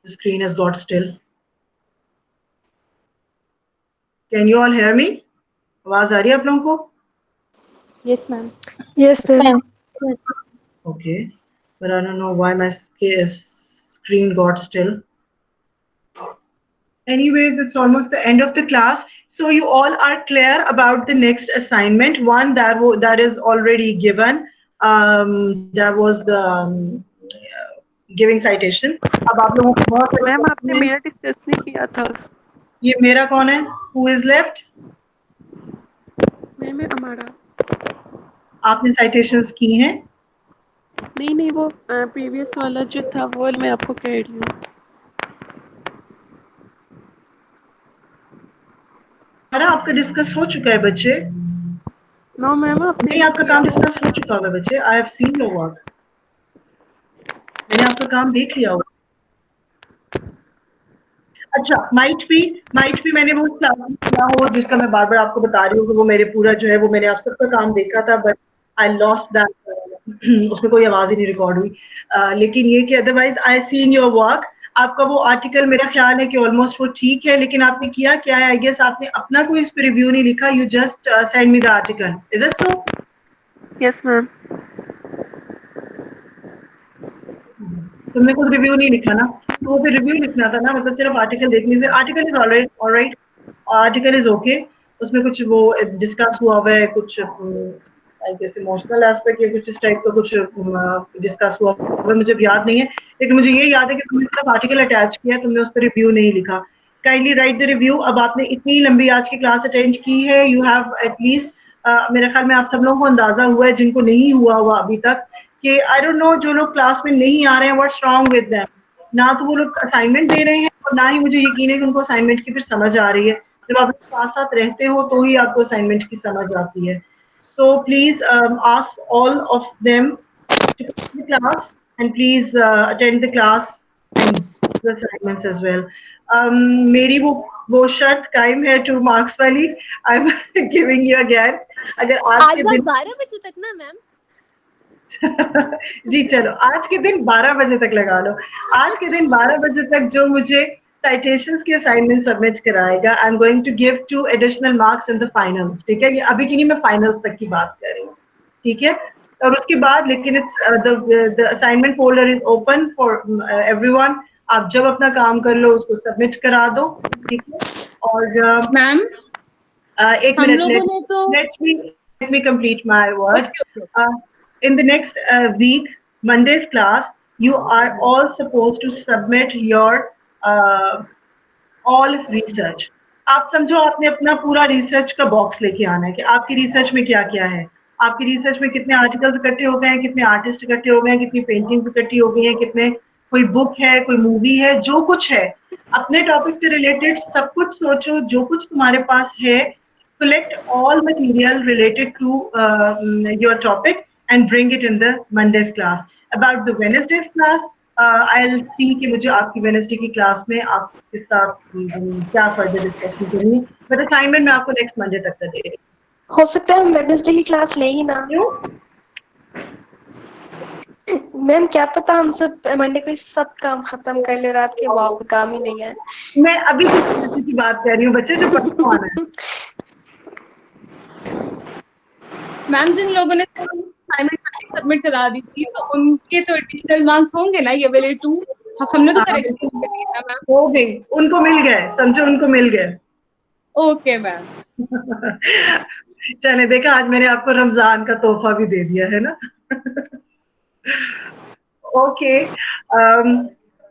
Speaker 2: the screen has got still. Can you all hear me? आवाज आ रही है आप लोगों को?
Speaker 5: Yes ma'am.
Speaker 14: Yes ma'am.
Speaker 2: Okay, but I don't know why my screen got still. Anyways, it's almost the end of the class. So you all are clear about the next assignment. One that is already given. That was the giving citation. अब आप लोगों को बहुत
Speaker 8: मैम आपने मेरा डिस्कस नहीं किया था।
Speaker 2: ये मेरा कौन है? Who is left?
Speaker 8: मैम हमारा।
Speaker 2: आपने citations की हैं?
Speaker 8: नहीं वो प्रीवियस वाला जो था वो मैं आपको कह रही हूँ।
Speaker 2: आपका डिस्कस हो चुका है बच्चे?
Speaker 8: नो मैम आपने
Speaker 2: नहीं, आपका काम डिस्कस हो चुका है बच्चे। I have seen your work. मैंने आपका काम देख लिया होगा। अच्छा, माइट भी मैंने वो क्लास किया हो जिसका मैं बार बार आपको बता रही हूँ कि वो मेरे पूरा जो है वो मैंने आप सबका काम देखा था, बट आई लॉस्ट दैट। उसमें कोई आवाज ही नहीं रिकॉर्ड हुई। लेकिन ये कि otherwise I seen your work. आपका वो आर्टिकल मेरा ख्याल है कि ऑलमोस्ट वो ठीक है, लेकिन आपने किया क्या है? आई गेस आपने अपना कोई इस पे रिव्यू नहीं लिखा। You just send me the article, is it so?
Speaker 8: Yes ma'am.
Speaker 2: तुमने कुछ रिव्यू नहीं लिखा ना, तो वो फिर रिव्यू लिखना था ना, मतलब सिर्फ आर्टिकल देखने से। Article is alright, article is okay. उसमें कुछ वो डिस्कस हुआ है, कुछ आई गेस इमोशनल एस्पेक्ट या कुछ इस टाइप का कुछ डिस्कस हुआ है, मुझे याद नहीं है। लेकिन मुझे ये याद है कि तुमने सिर्फ आर्टिकल अटैच किया, तुमने उस पर रिव्यू नहीं लिखा। Kindly right the review. अब आपने इतनी लंबी आज की क्लास अटेंड की है, यू हैव एटलीस्ट मेरे ख्याल में आप सब लोगों को अंदाजा हुआ है, जिनको नहीं हुआ अभी तक, कि आई डोंट नो जो लोग क्लास में नहीं आ रहे हैं, व्हाट्स रॉन्ग विद देम। ना तो वो लोग असाइनमेंट दे रहे हैं और ना ही मुझे यकीन है कि उनको असाइनमेंट की फिर समझ आ रही है। जब आप साथ साथ रहते हो तो ही आपको असाइनमेंट की समझ आती है। So please ask all of them to come to the class and please attend the class and the assignments as well. मेरी वो शर्त कायम है 2 मार्क्स वाली। I'm giving you again. अगर आज के दिन
Speaker 18: 12 बजे तक ना मैम?
Speaker 2: जी चलो, आज के दिन 12 बजे तक लगा लो। आज के दिन 12 बजे तक जो मुझे साइटेशंस की असाइनमेंट सबमिट कराएगा, I am going to give 2 additional marks in the finals. ठीक है, ये अभी की नहीं, मैं फाइनल्स तक की बात कर रही हूँ। ठीक है, और उसके बाद लेकिन it's the assignment folder is open for everyone. आप जब अपना काम कर लो उसको सबमिट करा दो। ठीक है, और
Speaker 16: मैम
Speaker 2: एक minute, let me complete my word. In the next week, Monday's class, you are all supposed to submit your all research. आप समझो आपने अपना पूरा रिसर्च का बॉक्स लेके आना है कि आपकी रिसर्च में क्या क्या है। आपकी रिसर्च में कितने आर्टिकल्स इकट्ठे हो गए हैं, कितने आर्टिस्ट इकट्ठे हो गए हैं, कितनी पेंटिंग्स इकट्ठी हो गई हैं, कितने कोई बुक है, कोई मूवी है, जो कुछ है अपने टॉपिक से रिलेटेड सब कुछ सोचो। जो कुछ तुम्हारे पास है, collect all material related to your topic and bring it in the Monday's class. About the Wednesday's class, I'll see कि मुझे आपकी Wednesday की क्लास में आपके साथ क्या फर्दर डिस्कशन करनी है, बट असाइनमेंट मैं आपको नेक्स्ट मंडे तक कर दे रही हूँ।
Speaker 5: हो सकता है हम वेडनेसडे की क्लास ले ही ना। मैम क्या पता, हम सब मंडे को सब काम खत्म कर ले, रात के बाद काम ही नहीं है।
Speaker 2: मैं अभी की बात कर रही हूँ, बच्चे जो परसों आना है।
Speaker 16: मैम जिन लोगों ने असाइनमेंट सबमिट करा दी थी तो उनके तो एडिशनल मार्क्स होंगे ना, ये वाले 2 हमने तो करेक्ट किया मैम।
Speaker 2: हो गई, उनको मिल गए, समझो उनको मिल गए।
Speaker 16: Okay ma'am.
Speaker 2: चले, देखा आज मैंने आपको रमजान का तोहफा भी दे दिया है ना। Okay,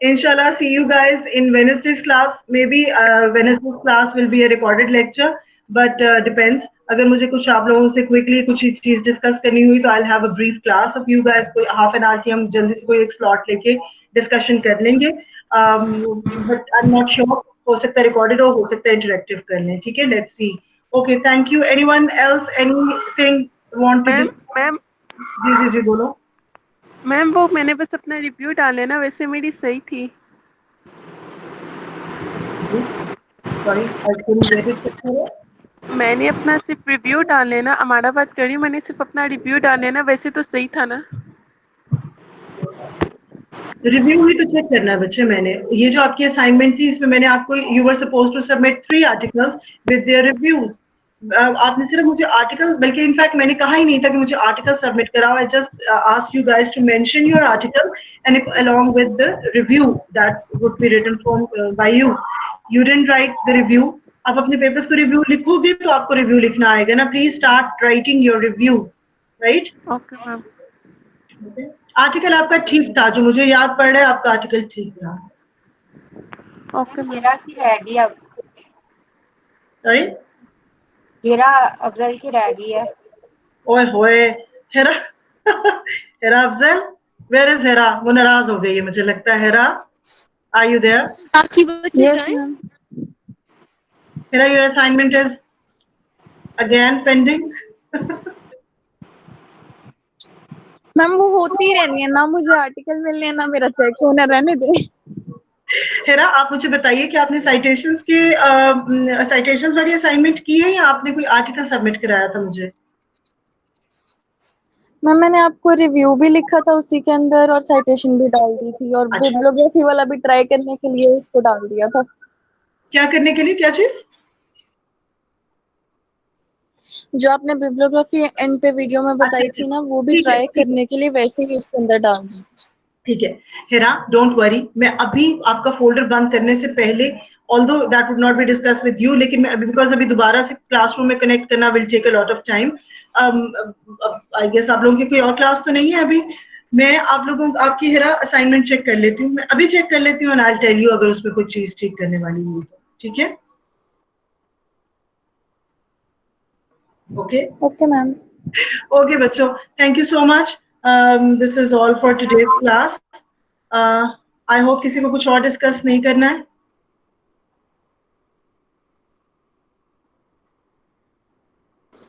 Speaker 2: inshallah see you guys in Wednesday's class. Maybe Wednesday's class will be a recorded lecture, but depends. अगर मुझे कुछ आप लोगों से क्विकली कुछ चीज डिस्कस करनी हुई तो I'll have a brief class of you guys. कोई हाफ एन आवर की हम जल्दी से कोई एक स्लॉट लेके डिस्कशन कर लेंगे, but I am not sure. हो सकता है रिकॉर्डेड हो सकता है इंटरेक्टिव कर लें। ठीक है, let's see. Okay, thank you. Anyone else anything want to?
Speaker 8: Ma'am
Speaker 2: जी जी जी बोलो।
Speaker 8: मैम वो मैंने बस अपना रिव्यू डाले ना, वैसे मेरी सही थी।
Speaker 2: Sorry, I couldn't get it.
Speaker 8: मैंने अपना सिर्फ रिव्यू डाले ना, हमारा बात करी, मैंने सिर्फ अपना रिव्यू डाले ना, वैसे तो सही था ना।
Speaker 2: रिव्यू ही तो चेक करना है बच्चे। मैंने ये जो आपकी असाइनमेंट थी इसमें मैंने आपको, you were supposed to submit 3 articles with their reviews. आपने सिर्फ मुझे आर्टिकल, बल्कि इनफैक्ट मैंने कहा ही नहीं था कि मुझे आर्टिकल सबमिट कराओ। I just asked you guys to mention your article and along with the review that would be written from by you. You didn't write the review. आप अपने पेपर्स को रिव्यू लिखोगे तो आपको रिव्यू लिखना आएगा ना. Please start writing your review. Right.
Speaker 3: Okay ma'am.
Speaker 2: Article आपका ठीक था, जो मुझे याद पड़ रहा है आपका आर्टिकल ठीक था.
Speaker 3: ओके.
Speaker 7: हीरा की रह गई अब.
Speaker 2: सॉरी.
Speaker 7: हीरा अफजल की रह गई है.
Speaker 2: ओए होए. हेरा. हेरा अफजल. Where is Hira? वो नाराज हो गई है मुझे लगता है. Hira, are you there?
Speaker 5: Yes, ma'am.
Speaker 2: Hira, your assignment is again pending.
Speaker 17: Ma'am वो होती रहनी है ना, मुझे आर्टिकल मिलने हैं ना मेरा चेक होना, रहने दे.
Speaker 2: हेरा, आप मुझे बताइए कि आपने साइटेशंस वाली असाइनमेंट की है या आपने कोई आर्टिकल सबमिट कराया था मुझे?
Speaker 17: मैम मैंने आपको रिव्यू भी लिखा था उसी के अंदर और साइटेशन भी डाल दी थी, और बिब्लियोग्राफी वाला भी ट्राई करने के लिए उसको डाल दिया था.
Speaker 2: क्या करने के लिए? क्या चीज?
Speaker 17: जो आपने बिब्लियोग्राफी एंड पे वीडियो में बताई थी ना, वो भी ट्राई करने के लिए वैसे ही उसके अंदर डाल दी.
Speaker 2: ठीक है हेरा, डोंट वरी. मैं अभी आपका फोल्डर बंद करने से पहले, although that would not be discuss with you, लेकिन मैं अभी बिकॉज अभी दोबारा से क्लासरूम में कनेक्ट करना will take a lot of time. I guess आप लोगों की कोई और क्लास तो नहीं है अभी. मैं आप लोगों आपकी हेरा असाइनमेंट चेक कर लेती हूँ. मैं अभी चेक कर लेती हूँ and I will tell you अगर उसमें कुछ चीज ठीक करने वाली हुई तो. ठीक है. ओके.
Speaker 17: Okay ma'am.
Speaker 2: ओके बच्चों, thank you so much. This is all for today's class. I hope किसी को कुछ और डिस्कस नहीं करना है.